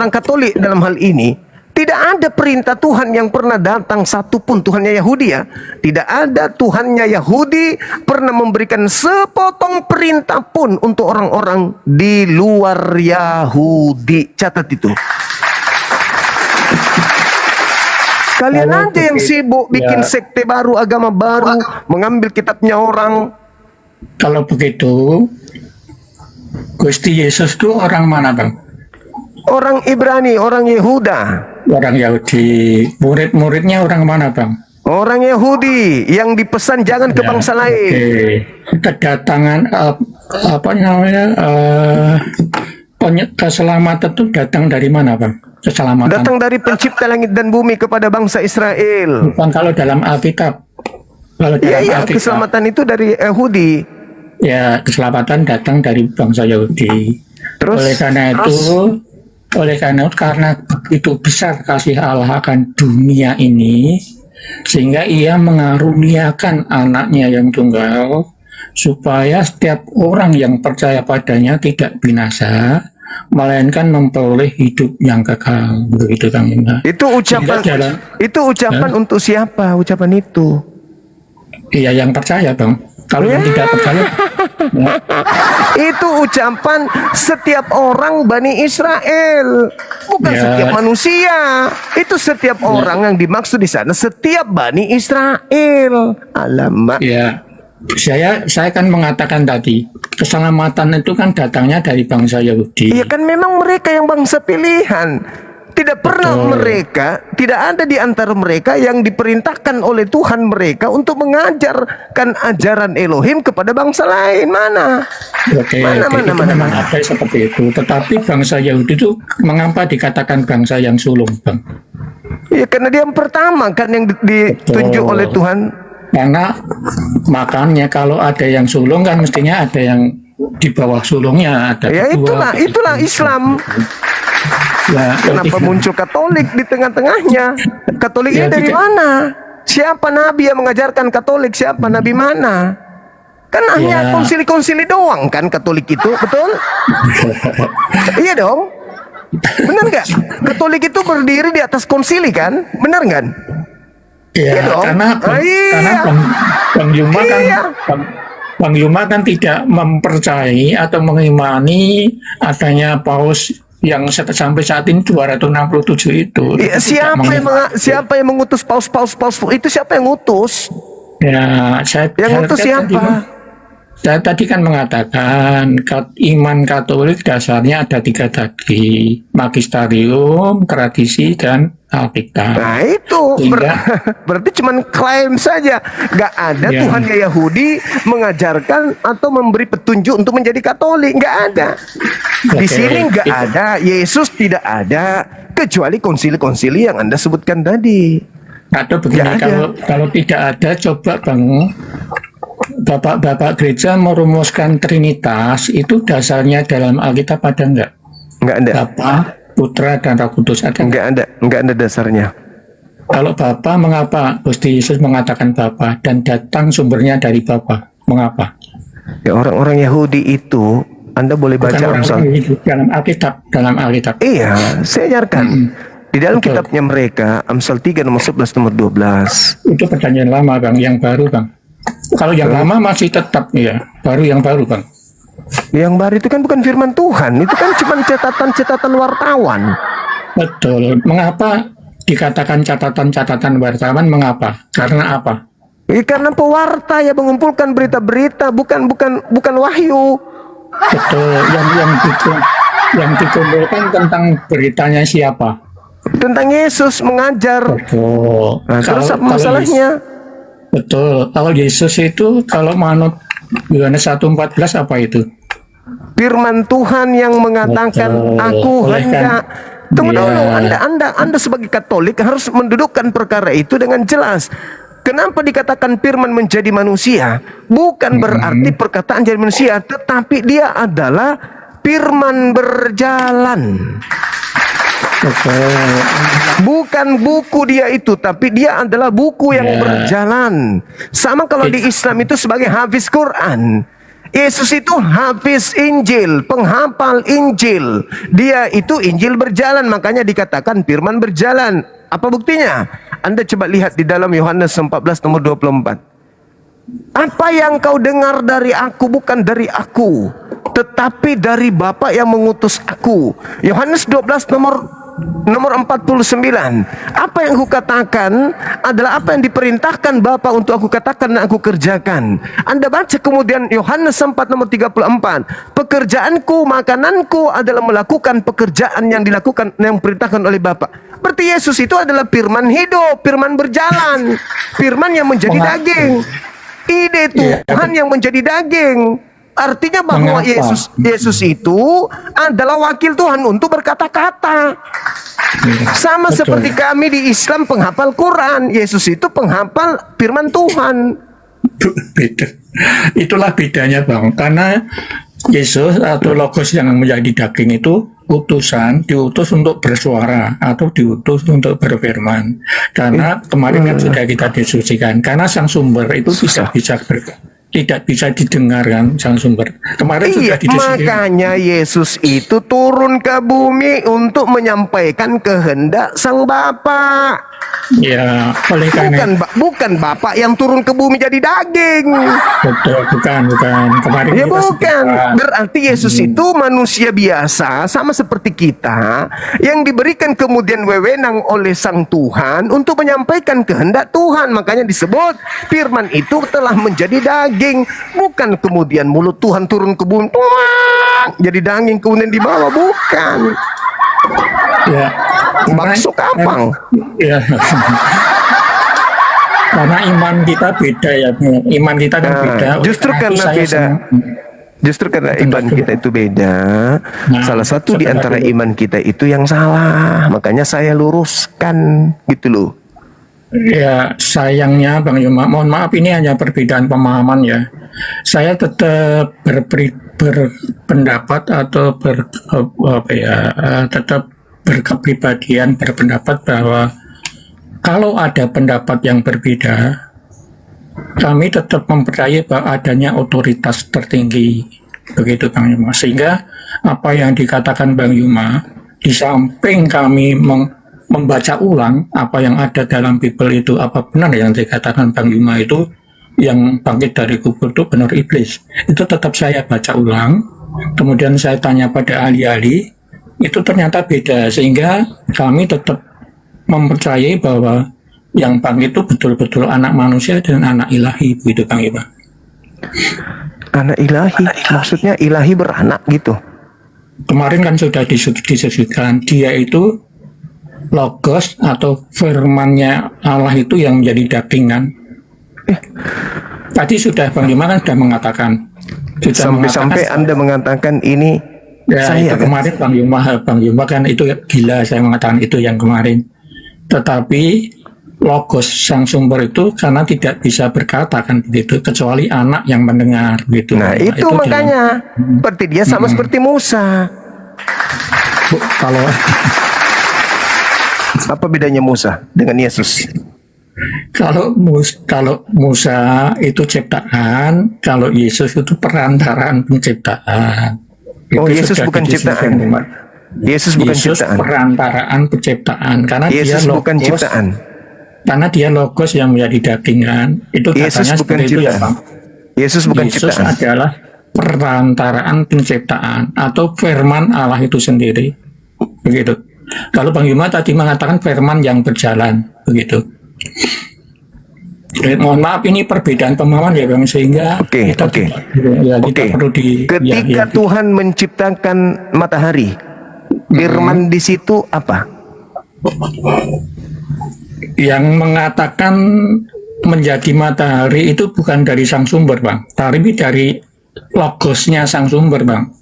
Katolik dalam hal ini, tidak ada perintah Tuhan yang pernah datang satupun. Tuhannya Yahudi ya, tidak ada Tuhannya Yahudi pernah memberikan sepotong perintah pun untuk orang-orang di luar Yahudi. Catat itu. Kalian Kalau aja yang sibuk bikin ya. sekte baru, agama baru, mengambil kitabnya orang. Kalau begitu, Gusti Yesus itu orang mana, Bang? Orang Ibrani, orang Yehuda. Orang Yahudi. Murid-muridnya orang mana, Bang? Orang Yahudi yang dipesan jangan ke Ya, bangsa lain. Oke. Kedatangan keselamatan itu datang dari mana, Bang? Keselamatan. Datang dari pencipta langit dan bumi kepada bangsa Israel. Bukan kalau dalam Alkitab. Kalau dalam Iya, Alkitab, keselamatan itu dari Yahudi. ya keselamatan datang dari bangsa Yahudi. Terus? Oleh karena karena begitu besar kasih Allah akan dunia ini, sehingga ia mengaruniakan anaknya yang tunggal, supaya setiap orang yang percaya padanya tidak binasa, melainkan memperoleh hidup yang kekal. Begitu, Kang Inga. Itu ucapan Sehingga jalan- itu ucapan untuk siapa? Ucapan itu. Iya, yang percaya, Bang. Kalau yang tidak percaya, Itu ucapan setiap orang Bani Israel, bukan Ya. setiap manusia. Itu setiap orang yang dimaksud di sana, setiap Bani Israel. Alamak. Ya, saya kan mengatakan tadi, keselamatan itu kan datangnya dari bangsa Yahudi. Iya kan, memang mereka yang bangsa pilihan. Tidak pernah Betul. mereka, tidak ada di antara mereka yang diperintahkan oleh Tuhan mereka untuk mengajarkan ajaran Elohim kepada bangsa lain. Mana? Oke, Mana, itu memang ada seperti itu. Tetapi bangsa Yahudi itu mengapa dikatakan bangsa yang sulung, Bang? Ya karena dia yang pertama kan yang ditunjuk Betul. oleh Tuhan. Karena makanya kalau ada yang sulung kan mestinya ada yang di bawah sulungnya, ada Ya kedua. itulah Islam. Ya, Kenapa muncul Katolik di tengah-tengahnya? Katolik ini Ya, dari tidak. mana? Siapa nabi yang mengajarkan Katolik? Siapa nabi mana? Kan hanya Ya. konsili-konsili doang kan Katolik itu, betul? Iya dong. Benar nggak? Katolik itu berdiri di atas konsili kan? Benar nggak? Ya, Iya dong. karena Iya. Bang Yuma kan Iya. Bang Yuma kan tidak mempercayai atau mengimani adanya paus yang sampai saat ini 267 itu. Iya, Tidak siapa yang mengutus paus itu? Siapa yang ngutus? Ya, Yang ngutus siapa? Saya tadi kan mengatakan iman Katolik dasarnya ada 3 tadi, magisterium, tradisi, dan Alkitab. Nah itu berarti cuman klaim saja. Gak ada Ya. Tuhan Yahudi mengajarkan atau memberi petunjuk untuk menjadi Katolik. Gak ada. Di Oke, sini gak itu. ada. Yesus tidak ada kecuali konsili-konsili yang Anda sebutkan tadi. Atau begini, Nggak ada. kalau tidak ada, coba Bang, Bapak gereja merumuskan Trinitas, itu dasarnya dalam Alkitab ada enggak? Nggak ada. Bapa, Putra, dan Roh Kudus ada enggak? Nggak ada dasarnya. Kalau Bapa, mengapa Gusti Yesus mengatakan Bapa dan datang sumbernya dari Bapa? Mengapa? Ya orang-orang Yahudi itu Anda boleh Bukan baca orang-orang Yahudi, dalam Alkitab. Iya, saya ajarkan. Di dalam Betul. kitabnya mereka, Amsal 3 nomor 11 nomor 12. Itu pertanyaan lama, Bang. Yang baru, Bang. Kalau yang lama masih tetap, ya. Yang baru, Bang. Yang baru itu kan bukan firman Tuhan, itu kan cuma catatan-catatan wartawan. Betul. Mengapa dikatakan catatan-catatan wartawan? Mengapa? Karena apa? Karena pewarta yang mengumpulkan berita-berita, bukan wahyu. Betul. Yang dikumpulkan tentang beritanya siapa? Tentang Yesus mengajar. Betul. Nah, terus apa masalahnya? Betul. Kalau Yesus itu, kalau manut Yohanes 1:14 apa itu? Firman Tuhan yang mengatakan, Betul. aku Oleh hendak. Tunggu Iya. dulu, Anda sebagai Katolik harus mendudukkan perkara itu dengan jelas. Kenapa dikatakan firman menjadi manusia? Bukan berarti perkataan jadi manusia, tetapi dia adalah firman berjalan. Betul. Bukan buku dia itu, tapi dia adalah buku yang Ya. berjalan. Sama kalau di Islam itu sebagai hafiz Quran. Yesus itu hafiz Injil, penghafal Injil. Dia itu Injil berjalan, makanya dikatakan firman berjalan. Apa buktinya? Anda coba lihat di dalam Yohanes 14 nomor 24. Apa yang kau dengar dari aku bukan dari aku, tetapi dari Bapa yang mengutus aku. Yohanes 12 nomor 49. Apa yang aku katakan adalah apa yang diperintahkan Bapa untuk aku katakan dan aku kerjakan. Anda baca kemudian Yohanes 4 nomor 34. Pekerjaanku, makananku adalah melakukan pekerjaan yang dilakukan, yang diperintahkan oleh Bapa. Berarti Yesus itu adalah firman hidup, firman berjalan, firman yang menjadi daging. Ide Tuhan yang menjadi daging. Artinya bahwa Mengapa? Yesus itu adalah wakil Tuhan untuk berkata-kata. Sama Betul. seperti kami di Islam penghafal Quran, Yesus itu penghafal firman Tuhan. Beda. Itulah bedanya, Bang. Karena Yesus atau Logos yang menjadi daging itu diutus untuk bersuara atau diutus untuk berfirman. Karena kemarin kan sudah kita diskusikan. Karena sang sumber itu tidak bisa didengarkan sang sumber. Kemarin Iya, sudah didiskusikan. makanya Yesus itu turun ke bumi untuk menyampaikan kehendak Sang Bapa. Ya, oleh karena Bukan Bapak yang turun ke bumi jadi daging. betul, bukan. Kemarin Ya kita bukan. sudah Berarti Yesus itu manusia biasa sama seperti kita yang diberikan kemudian wewenang oleh Sang Tuhan untuk menyampaikan kehendak Tuhan. Makanya disebut firman itu telah menjadi daging. Bukan kemudian mulut Tuhan turun ke bumi tuang, jadi daging kemudian dibawa. Bukan. ya Bakso kapang. Ya. Karena iman kita beda ya, iman kita kan beda. Justru Oleh karena itu beda. Justru karena iman kita itu beda. Salah satu di antara iman kita itu yang salah. Makanya saya luruskan gitu loh. Ya, sayangnya Bang Yuma, mohon maaf ini hanya perbedaan pemahaman ya. Saya tetap berpendapat atau tetap berkepribadian berpendapat bahwa kalau ada pendapat yang berbeda, kami tetap mempercayai bahwa adanya otoritas tertinggi, begitu Bang Yuma. Sehingga apa yang dikatakan Bang Yuma, di samping kami membaca ulang apa yang ada dalam Bible itu, apa benar yang dikatakan Bang Yuma itu yang bangkit dari kubur itu benar iblis, itu tetap saya baca ulang, kemudian saya tanya pada ahli-ahli, itu ternyata beda, sehingga kami tetap mempercayai bahwa yang bangkit itu betul-betul anak manusia dan anak ilahi, begitu Bang Yuma. Anak ilahi, maksudnya ilahi beranak gitu. Kemarin kan sudah disebutkan dia itu logos atau firmannya Allah itu yang menjadi daging kan. Tadi sudah Bang Yuma kan sudah mengatakan. Sampai-sampai Anda mengatakan ini ya, saya itu kemarin Bang Yuma kan itu gila saya mengatakan itu yang kemarin. Tetapi logos sang sumber itu karena tidak bisa berkata kan begitu, kecuali anak yang mendengar gitu. Nah itu makanya seperti dia sama seperti Musa. Kalau apa bedanya Musa dengan Yesus? Kalau Musa itu ciptaan, kalau Yesus itu perantaraan penciptaan. Oh, Itu Yesus sudah bukan ciptaan. Yesus bukan Yesus ciptaan. perantaraan penciptaan karena Yesus dia bukan logos, ciptaan. karena dia logos yang menjadi dagingan. Itu Yesus katanya bukan seperti itu ya ciptaan. Bang. Yesus bukan Yesus ciptaan. adalah perantaraan penciptaan atau firman Allah itu sendiri. Begitu. Kalau Bang Yuma tadi mengatakan firman yang berjalan, begitu. Mohon maaf ini perbedaan pemahaman ya Bang, sehingga kita perlu Ketika Tuhan menciptakan matahari, firman di situ apa? Yang mengatakan menjadi matahari itu bukan dari sang sumber Bang, tapi dari logosnya sang sumber Bang.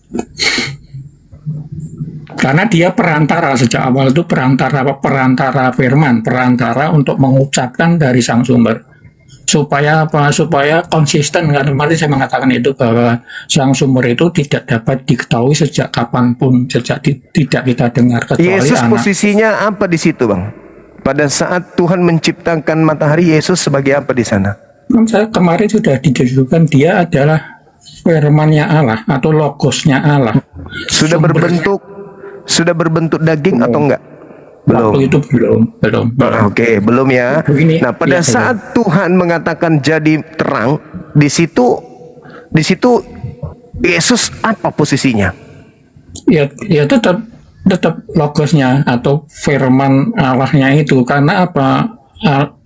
Karena dia perantara, sejak awal itu perantara firman, perantara untuk mengucapkan dari sang sumber. Supaya apa? Supaya konsisten, kan kemarin saya mengatakan itu bahwa sang sumber itu tidak dapat diketahui sejak kapanpun, sejak tidak kita dengar kecuali Yesus anak. posisinya apa di situ Bang? Pada saat Tuhan menciptakan matahari, Yesus sebagai apa di sana? Saya kemarin sudah dijadikan dia adalah firman-Nya Allah atau logosnya Allah. Sudah berbentuk daging atau enggak? Belum. Waktu itu belum. Oke, belum ya. Begini, Nah, pada saat Tuhan mengatakan jadi terang, di situ Yesus apa posisinya? Ya tetap logosnya atau firman Allahnya itu, karena apa?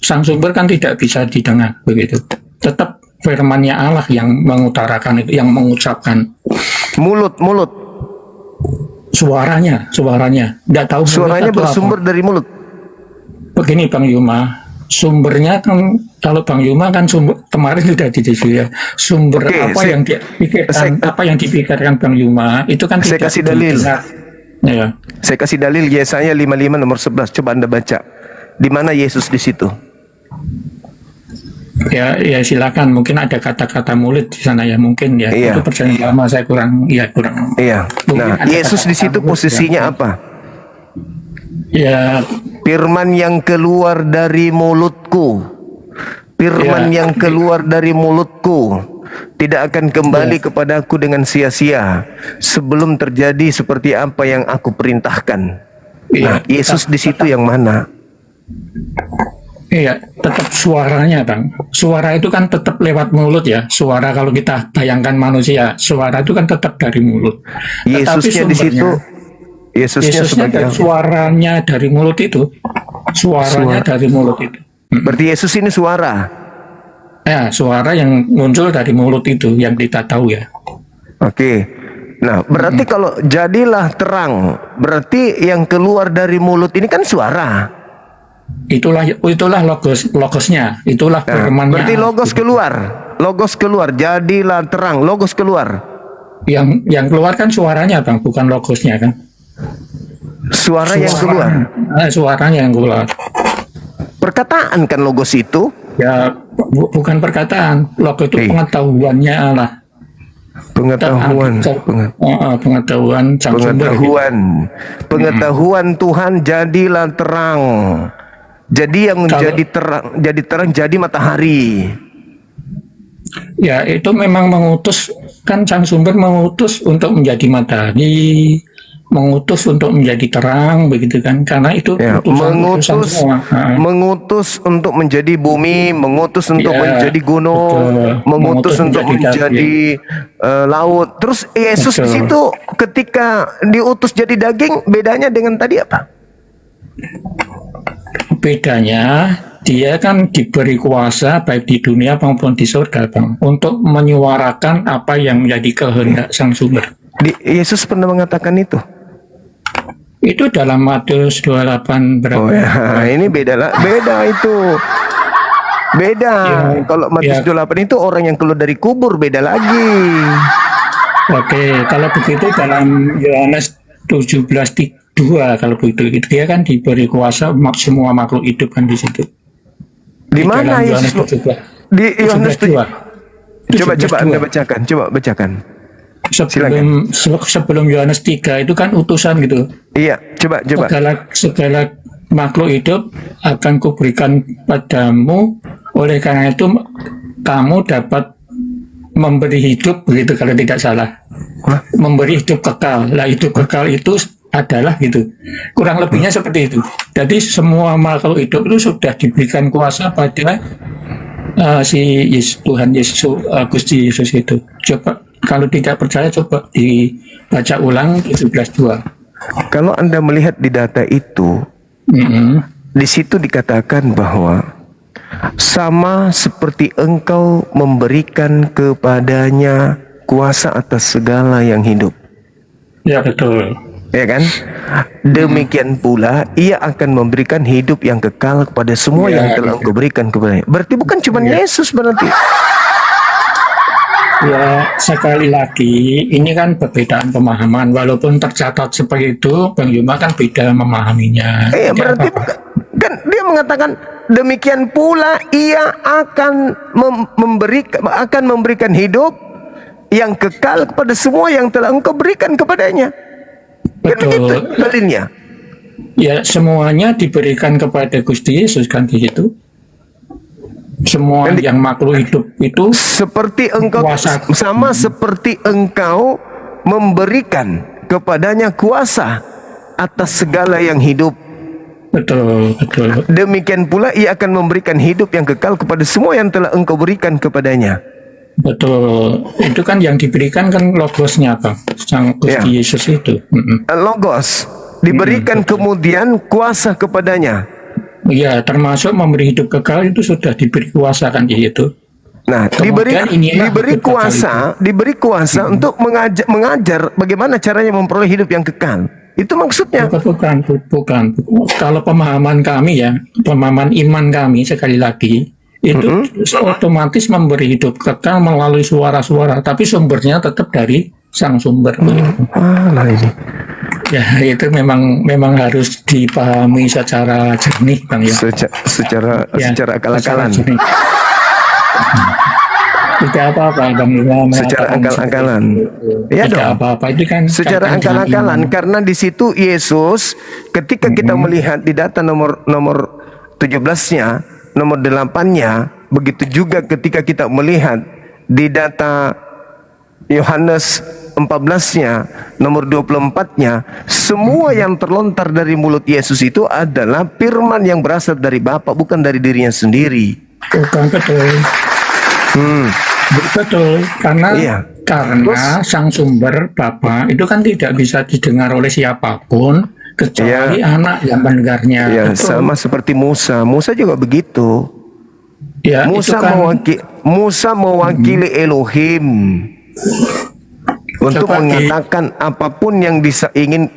Sang sumber kan tidak bisa didengar begitu. Tetap firman-Nya Allah yang mengutarakan itu, yang mengucapkan. Mulut. Suaranya. Nggak tahu Suaranya bersumber dari mulut. Begini Bang Yuma, sumbernya kan kalau Bang Yuma kan sumber kemarin sudah didiskusi ya. Sumber apa yang dipikirkan Bang Yuma itu kan saya tidak kasih dalil. Ya. Saya kasih dalil Yesaya 55 nomor 11. Coba Anda baca. Di mana Yesus di situ? Ya silakan, mungkin ada kata-kata mulut di sana ya, mungkin ya. Iya. Itu percaya lama saya kurang. Iya. Nah, Yesus di situ posisinya apa? Ya, firman yang keluar dari mulutku. Firman yang keluar dari mulutku tidak akan kembali kepadaku dengan sia-sia sebelum terjadi seperti apa yang aku perintahkan. Nah, Yesus di situ yang mana? Iya, tetap suaranya, Bang. Suara itu kan tetap lewat mulut ya. Suara kalau kita bayangkan manusia, suara itu kan tetap dari mulut. Yesusnya di situ, Yesusnya sebagai suaranya dari mulut itu. Suaranya dari mulut itu. berarti Yesus ini suara. Ya, suara yang muncul dari mulut itu yang kita tahu ya. Oke. Nah, berarti kalau jadilah terang, berarti yang keluar dari mulut ini kan suara. Itulah logosnya, itulah Nah, firman-Nya. berarti logos keluar, jadilah terang, logos keluar. Yang keluar kan suaranya, Bang, bukan logosnya kan. Suara yang keluar. Suaranya yang keluar. Perkataan kan logos itu. Ya, bukan perkataan, logos itu pengetahuannya Allah. Pengetahuan, pengetahuan Tuhan jadilah terang. Jadi yang menjadi terang, jadi matahari. Ya, itu memang mengutus, kan sang sumber mengutus untuk menjadi matahari, mengutus untuk menjadi terang, begitu kan? Karena itu Ya, utusan semua. mengutus untuk menjadi bumi, mengutus untuk Ya, menjadi gunung, betul. mengutus untuk menjadi laut. Terus Yesus di situ ketika diutus jadi daging, bedanya dengan tadi apa? Bedanya, dia kan diberi kuasa baik di dunia maupun di surga, Bang, untuk menyuarakan apa yang menjadi kehendak sang sumber. Yesus pernah mengatakan itu. Itu dalam Matius 28 berapa? Oh ya, ini beda itu. Beda. Ya, kalau Matius 28 itu orang yang keluar dari kubur, beda lagi. Oke, kalau begitu dalam Yohanes 17:2 kalau begitu dia kan diberi kuasa semua makhluk hidup kan di situ. Di mana dalam Yesus? Yohanes Di Yohanes 17:2. Coba Anda bacakan, bacakan. Sebelum Yohanes 3 itu kan utusan gitu. Iya, coba. Segala makhluk hidup akan kuberikan padamu, oleh karena itu kamu dapat memberi hidup, begitu kalau tidak salah. Memberi hidup kekal. Lah hidup kekal itu adalah gitu. Kurang lebihnya seperti itu. Jadi semua makhluk hidup itu sudah diberikan kuasa pada Tuhan Yesus, Gusti Yesus itu. Coba kalau tidak percaya coba dibaca ulang 17:2. Kalau Anda melihat di data itu, di situ dikatakan bahwa sama seperti engkau memberikan kepadanya kuasa atas segala yang hidup. Ya betul. Ya kan? Demikian pula ia akan memberikan hidup yang kekal kepada semua yang telah engkau berikan kepadanya. Berarti bukan cuma Yesus berarti. Ya, sekali lagi, ini kan perbedaan pemahaman. Walaupun tercatat seperti itu, Bang Yuma kan beda memahaminya. Iya, berarti kan dia mengatakan demikian pula ia akan memberikan hidup yang kekal kepada semua yang telah engkau berikan kepadanya. Kan begitu dalilnya. Ya, semuanya diberikan kepada Gusti Yesus kan di situ. Semua yang makhluk hidup itu seperti engkau kuasa. Sama seperti engkau memberikan kepadanya kuasa atas segala yang hidup. Betul. Demikian pula ia akan memberikan hidup yang kekal kepada semua yang telah engkau berikan kepadanya. Betul. Itu kan yang diberikan kan logosnya, Bang. Sang Gusti Yesus itu. Logos diberikan kemudian kuasa kepadanya. Ya, termasuk memberi hidup kekal itu sudah diberi kuasa kan di situ. Nah, diberi kuasa untuk mengajar bagaimana caranya memperoleh hidup yang kekal. Itu maksudnya. Bukan. Kalau pemahaman kami ya, pemahaman iman kami sekali lagi, itu otomatis memberi hidup kekal melalui suara-suara, tapi sumbernya tetap dari sang sumber. Lah ini. Ya, itu memang harus dipahami secara jernih, Bang ya. Secara akal-akalan. Tidak apa-apa, Bang. Secara akal-akalan. Ya dong. Apa-apa itu kan secara akal-akalan, karena di situ Yesus ketika kita melihat di data nomor 17-nya, nomor 8-nya, begitu juga ketika kita melihat di data Yohanes 14-nya, nomor 24-nya, semua yang terlontar dari mulut Yesus itu adalah firman yang berasal dari Bapa, bukan dari dirinya sendiri. Bukan, betul. Betul, karena Iya. karena sang sumber Bapa itu kan tidak bisa didengar oleh siapapun kecuali anak yang mendengarnya. Ya, Betul. sama seperti Musa. Musa juga begitu. Ya, Musa itu kan mewakili Elohim untuk Coba mengatakan apapun yang ingin.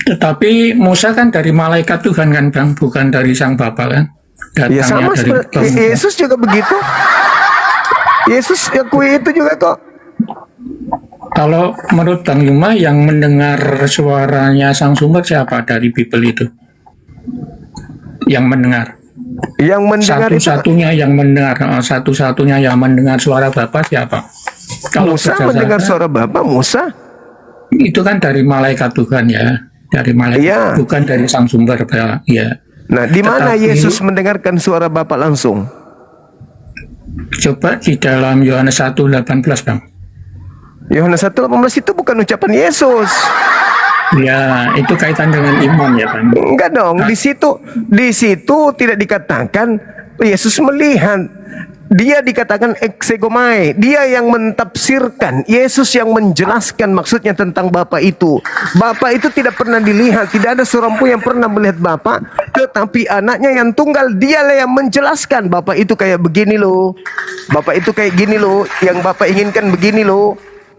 tetapi Musa kan dari malaikat Tuhan kan Bang, bukan dari sang Bapa kan. Ya, sama Datangnya dari seperti Tuhan. Yesus juga begitu. Yesus akui itu juga kok. Kalau menurut Bang Yuma yang mendengar suaranya sang sumber siapa dari Bible itu? Yang mendengar. Yang mendengar itu Satu-satunya yang mendengar suara Bapa siapa? Musa berdasarkan- mendengar suara Bapa. Musa. itu kan dari malaikat Tuhan ya, dari malaikat, Iya. bukan dari sang sumber ya. Nah, di mana Tetapi- Yesus mendengarkan suara Bapa langsung? Coba di dalam Yohanes 1:18 Bang. Yohanes 1:18 itu bukan ucapan Yesus. Ya, itu kaitan dengan iman ya Bang. Enggak dong, di situ tidak dikatakan Yesus melihat. Dia dikatakan exegomai, dia yang mentafsirkan, Yesus yang menjelaskan maksudnya tentang Bapa itu. Bapa itu tidak pernah dilihat, tidak ada seorang pun yang pernah melihat Bapa, tetapi anaknya yang tunggal dialah yang menjelaskan Bapa itu kayak begini loh. Bapa itu kayak gini loh, yang Bapa inginkan begini loh.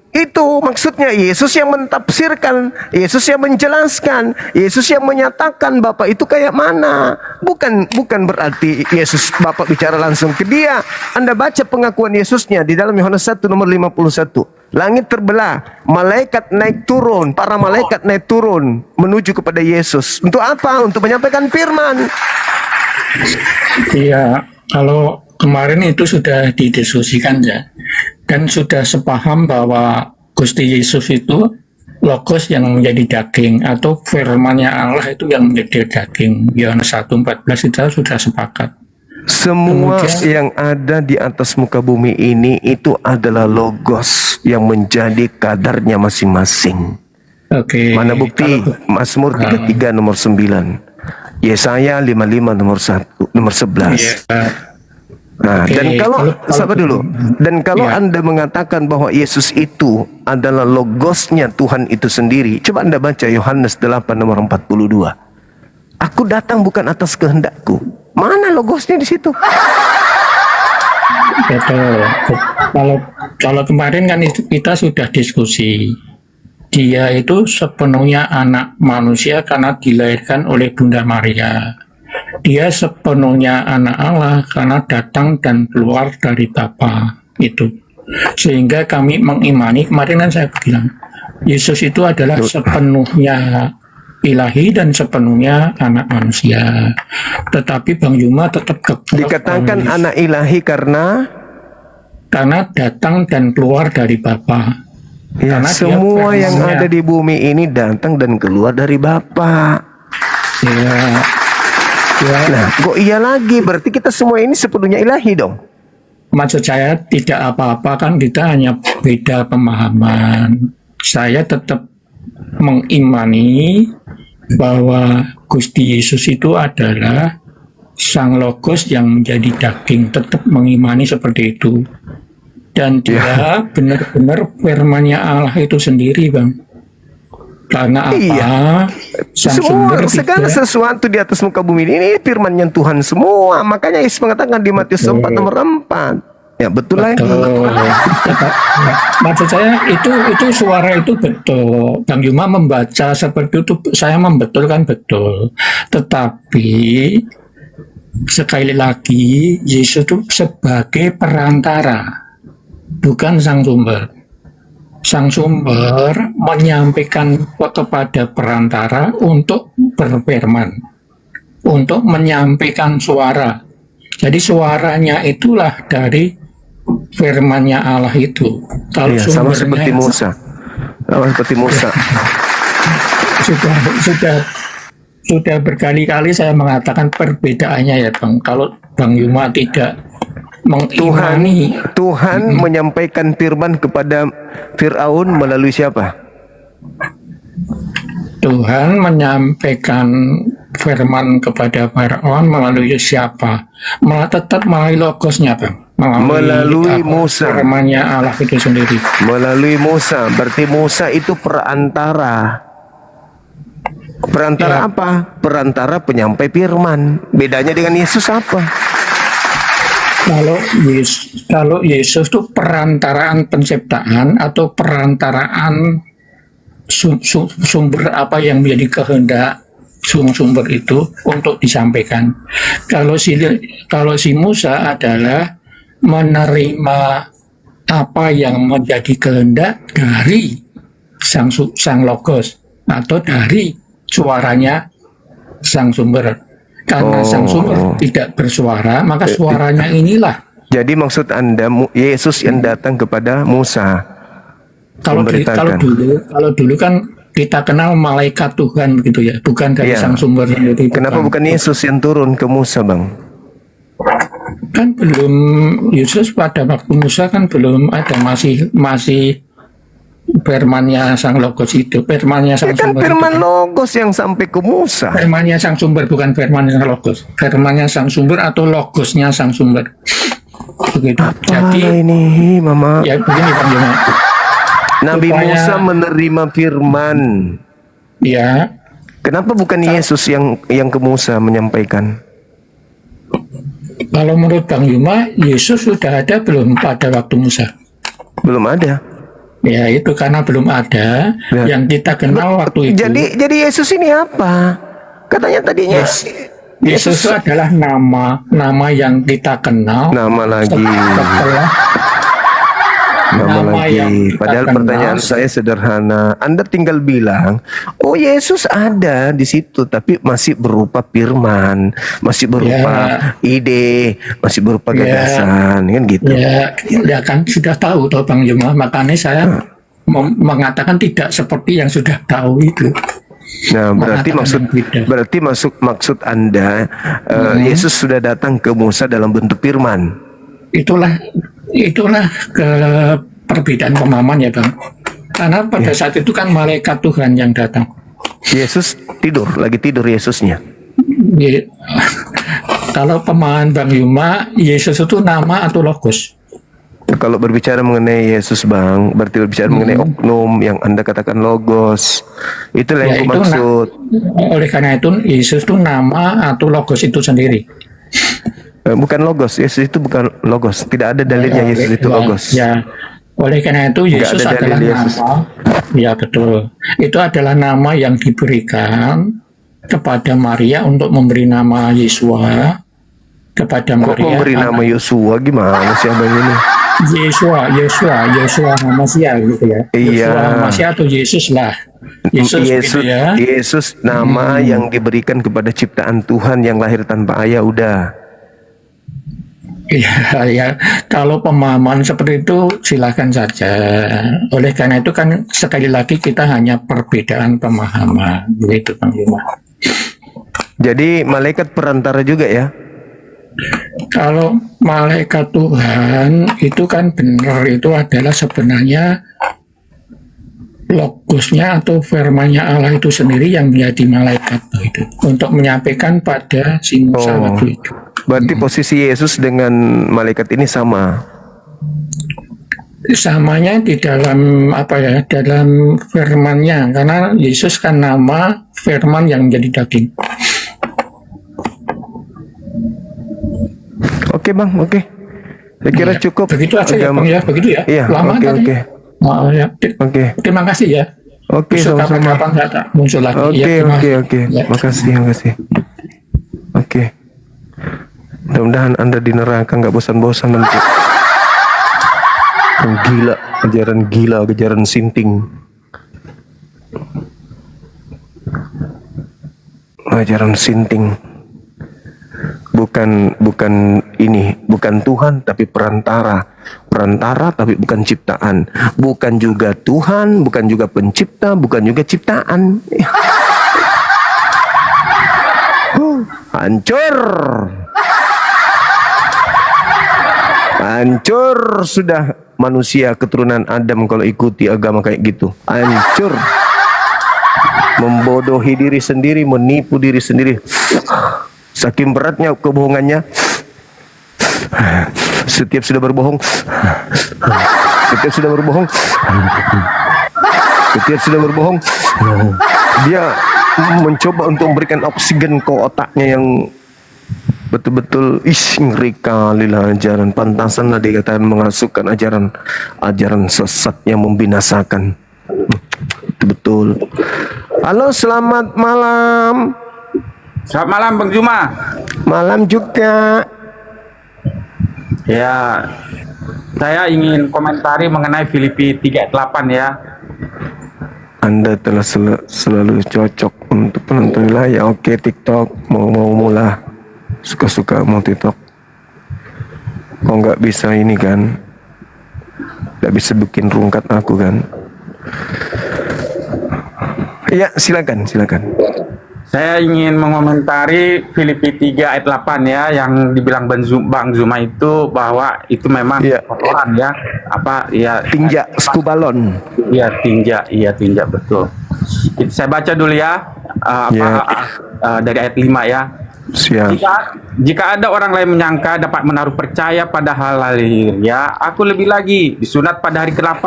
Itu maksudnya Yesus yang mentafsirkan, Yesus yang menjelaskan, Yesus yang menyatakan Bapa itu kayak mana. Bukan berarti Yesus Bapa bicara langsung ke dia. Anda baca pengakuan Yesusnya di dalam Yohanes 1 nomor 51. Langit terbelah, malaikat naik turun, para malaikat naik turun menuju kepada Yesus. Untuk apa? Untuk menyampaikan firman. Iya, kalau kemarin itu sudah didiskusikan ya, dan sudah sepaham bahwa Gusti Yesus itu Logos yang menjadi daging, atau firman-Nya Allah itu yang menjadi daging. Yohanes 1:14 itu sudah sepakat. Semua Kemudian- yang ada di atas muka bumi ini itu adalah Logos yang menjadi kadarnya masing-masing. Oke. Mana bukti? Mazmur 33 nomor 9. Yesaya 55 nomor 11. Iya. Nah, Oke, dan kalau sabar dulu. Dan kalau Iya. Anda mengatakan bahwa Yesus itu adalah Logosnya Tuhan itu sendiri, coba Anda baca Yohanes 8 nomor 42. Aku datang bukan atas kehendakku. Mana Logosnya di situ? Betul. Kalau kemarin kan itu kita sudah diskusi. Dia itu sepenuhnya anak manusia karena dilahirkan oleh Bunda Maria. Dia sepenuhnya anak Allah karena datang dan keluar dari Bapa itu. Sehingga kami mengimani, kemarin kan saya bilang, Yesus itu adalah sepenuhnya ilahi dan sepenuhnya anak manusia. Tetapi Bang Yuma tetap Dikatakan anak ilahi karena datang dan keluar dari Bapa. ya, Karena dia semua yang firman-Nya. ada di bumi ini datang dan keluar dari Bapa. Ya, Nah, kok iya lagi? Berarti kita semua ini sepenuhnya ilahi dong. maksud saya tidak apa-apa, kan kita hanya beda pemahaman. Saya tetap mengimani bahwa Gusti Yesus itu adalah Sang Logos yang menjadi daging, tetap mengimani seperti itu. Dan dia benar-benar firman-Nya Allah itu sendiri, Bang. Karena apa? Iya. Sang Semua sumber segala tidak- sesuatu di atas muka bumi ini firman-Nya Tuhan semua. Makanya Yesus mengatakan di Matius 4 nomor 4. Ya betul lagi. Betul. Maksud saya itu suara itu betul. Bang Yuma membaca seperti itu, saya membetulkan betul. Tetapi sekali lagi Yesus itu sebagai perantara, bukan sang sumber. Sang sumber menyampaikan kepada perantara untuk berfirman, untuk menyampaikan suara. Jadi suaranya itulah dari firman-Nya Allah itu. Kalau Iya, sama sumbernya seperti itu Musa. Sama seperti Musa. sudah berkali-kali saya mengatakan perbedaannya ya Bang. Kalau Bang Yuma tidak mengimani. Tuhan menyampaikan firman kepada Firaun melalui siapa? Tuhan menyampaikan firman kepada Firaun melalui siapa? Malah tetap melalui logosnya, Bang. Melalui Musa. Firmannya Allah itu sendiri. Melalui Musa. Berarti Musa itu perantara. Perantara Ya. apa? Perantara penyampai firman. Bedanya dengan Yesus apa? Kalau Yesus itu perantaraan penciptaan atau perantaraan sumber apa yang menjadi kehendak sumber itu untuk disampaikan. Kalau si Musa adalah menerima apa yang menjadi kehendak dari sang logos atau dari suaranya sang sumber. Karena sang sumber tidak bersuara, maka suaranya inilah. Jadi maksud Anda Yesus yang datang kepada Musa Kalau memberitakan. dulu kan kita kenal malaikat Tuhan begitu ya, bukan dari Iya. sang sumber sendiri. Kenapa bukan Yesus yang turun ke Musa, Bang? Kan belum, Yesus pada waktu Musa kan belum ada, masih firmannya sang logos itu, firmannya sang Ya kan sumber firman itu. logos yang sampai ke Musa. Firmannya sang sumber bukan firmannya sang logos. Firmannya sang sumber atau logosnya sang sumber. Begitu. Jadi ini, Mama. ya begini Bang Juma. Nabi supaya- Musa menerima firman. Ya, Kenapa bukan Yesus yang ke Musa menyampaikan? kalau menurut Bang Yuma, Yesus sudah ada belum pada waktu Musa? Belum ada. Ya itu karena belum ada Ya. yang kita kenal waktu itu. Jadi Yesus ini apa? Katanya tadinya Yesus itu adalah nama yang kita kenal. nama lagi. Setelah nama yang kita Padahal kenal. pertanyaan saya sederhana. Anda tinggal bilang, oh Yesus ada di situ, tapi masih berupa firman, masih berupa ide, masih berupa Ya. gagasan, kan gitu. Ya kan sudah tahu toh Bang Juma, makanya saya mengatakan tidak seperti yang sudah tahu itu. Nah, berarti Mengatakan yang beda. maksud Anda Yesus sudah datang ke Musa dalam bentuk firman. Itulah ke perbedaan pemahaman ya Bang. Karena pada saat itu kan malaikat Tuhan yang datang. Yesus lagi tidur Yesusnya. Ye- Kalau pemahaman Bang Yuma, Yesus itu nama atau logos? Kalau berbicara mengenai Yesus, Bang, berarti berbicara mengenai oknum yang Anda katakan logos. Itulah yang Ya, itu maksud. Oleh karena itu Yesus itu nama atau logos itu sendiri. Bukan logos, Yesus itu bukan logos. Tidak ada dalilnya Yesus itu logos. Ya, oleh karena itu Yesus ada adalah dalil Yesus. nama. Ya betul. Itu adalah nama yang diberikan kepada Maria untuk memberi nama Yesua kepada Kok Maria. memberi nama Yosua gimana sih Abang ini? Yesua Hamasiah gitu ya. Iya. Yesua Hamasiah atau Yesus lah. Yesus gitu ya. Yesus nama yang diberikan kepada ciptaan Tuhan yang lahir tanpa ayah udah. Ya, kalau pemahaman seperti itu silakan saja. Oleh karena itu kan sekali lagi kita hanya perbedaan pemahaman, begitu Bang Yuma. Jadi malaikat perantara juga ya? Kalau malaikat Tuhan itu kan benar, itu adalah sebenarnya logosnya atau firmannya Allah itu sendiri yang menjadi malaikat itu untuk menyampaikan pada si Musa waktu itu. Berarti posisi Yesus dengan malaikat ini sama. Samanya di dalam apa ya, dalam firmannya, karena Yesus kan nama firman yang menjadi daging. Oke Bang, oke. Saya kira Ya, cukup. begitu aja ya Bang ya, begitu ya. Iya, Lama oke tadi. oke. Oh, ya. Oke. Terima kasih ya. Oke, Besok sama-sama. kapan-kapan saya tak muncul lagi. Oke, Ya, terima oke, kasih. oke. Ya. Makasih. Oke. Mudah-mudahan Anda di neraka nggak bosan-bosan nanti. Gila, ajaran sinting. Ajaran sinting. Bukan Tuhan tapi perantara tapi bukan ciptaan, bukan juga Tuhan, bukan juga pencipta, bukan juga ciptaan. Hancur. Hancur sudah manusia keturunan Adam kalau ikuti agama kayak gitu. Hancur. Membodohi diri sendiri, menipu diri sendiri. Saking beratnya kebohongannya. Setiap sudah berbohong, setiap sudah berbohong, setiap sudah berbohong, dia mencoba untuk memberikan oksigen ke otaknya yang betul-betul ngeri kali lah ajaran. Pantasanlah dikatakan mengasukkan ajaran sesat yang membinasakan. Betul. Halo, selamat malam. Selamat malam Bang Juma. Malam juga. Ya, saya ingin komentari mengenai Filipi 3:8 ya. Anda telah selalu cocok untuk penonton wilayah. Oke, TikTok mau mula. Suka-suka mau TikTok. Kok nggak bisa ini kan? Nggak bisa bikin rungkat aku kan? Iya, silakan. Saya ingin mengomentari Filipi 3:8 ya, yang dibilang Bang Zuma itu bahwa itu memang Iya. kotoran ya. Apa ya? Tinja skubalon. Iya tinja betul. Saya baca dulu ya. Dari ayat 5 ya. Siap. Jika ada orang lain menyangka dapat menaruh percaya pada hal lahir, ya, aku lebih lagi disunat pada hari ke-8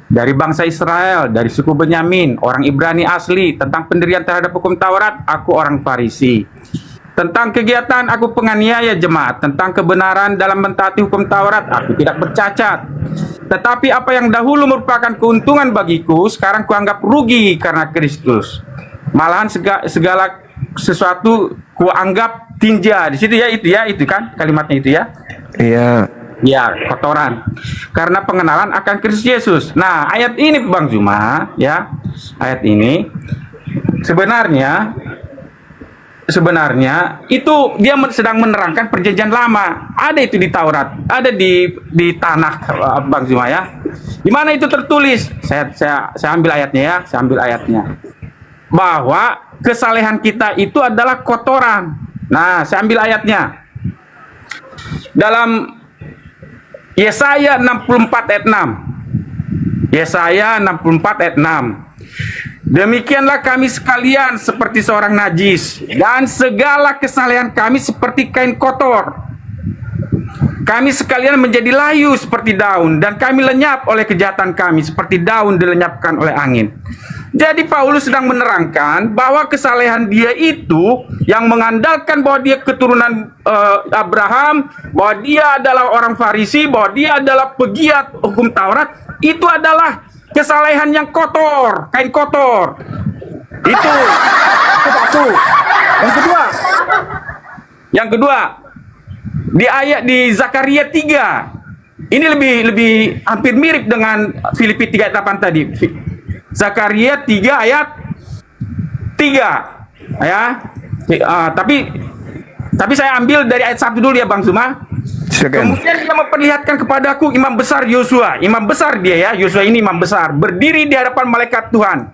dari bangsa Israel, dari suku Benyamin, orang Ibrani asli. Tentang pendirian terhadap hukum Taurat, aku orang Farisi. Tentang kegiatan, aku penganiaya jemaat. Tentang kebenaran dalam mentaati hukum Taurat, aku tidak bercacat. Tetapi apa yang dahulu merupakan keuntungan bagiku, sekarang kuanggap rugi karena Kristus. Malahan segala sesuatu kuanggap tinja. Di situ ya, itu kan kalimatnya itu ya. Iya. Ya, kotoran. Karena pengenalan akan Kristus Yesus. Nah, ayat ini Bang Zuma, ya. Ayat ini sebenarnya itu dia sedang menerangkan perjanjian lama. Ada itu di Taurat, ada di tanah Bang Zuma ya. Di mana itu tertulis? Saya ambil ayatnya ya, bahwa kesalehan kita itu adalah kotoran. Nah, saya ambil ayatnya. Dalam Yesaya 64 ayat 6. Yesaya 64 ayat 6. Demikianlah kami sekalian seperti seorang najis, dan segala kesalehan kami seperti kain kotor. Kami sekalian menjadi layu seperti daun, dan kami lenyap oleh kejahatan kami seperti daun dilenyapkan oleh angin. Jadi Paulus sedang menerangkan bahwa kesalehan dia itu yang mengandalkan bahwa dia keturunan Abraham, bahwa dia adalah orang Farisi, bahwa dia adalah pegiat hukum Taurat, itu adalah kesalehan yang kotor, kain kotor. Itu satu. Yang kedua, di ayat di Zakaria 3. Ini lebih hampir mirip dengan Filipi 3:8 tadi. Zakaria 3 ayat 3 ya. Tapi saya ambil dari ayat 1 dulu ya Bang Zuma. Silakan. Kemudian dia memperlihatkan kepadaku imam besar Yosua. Imam besar dia ya, Yosua ini imam besar, berdiri di hadapan malaikat Tuhan.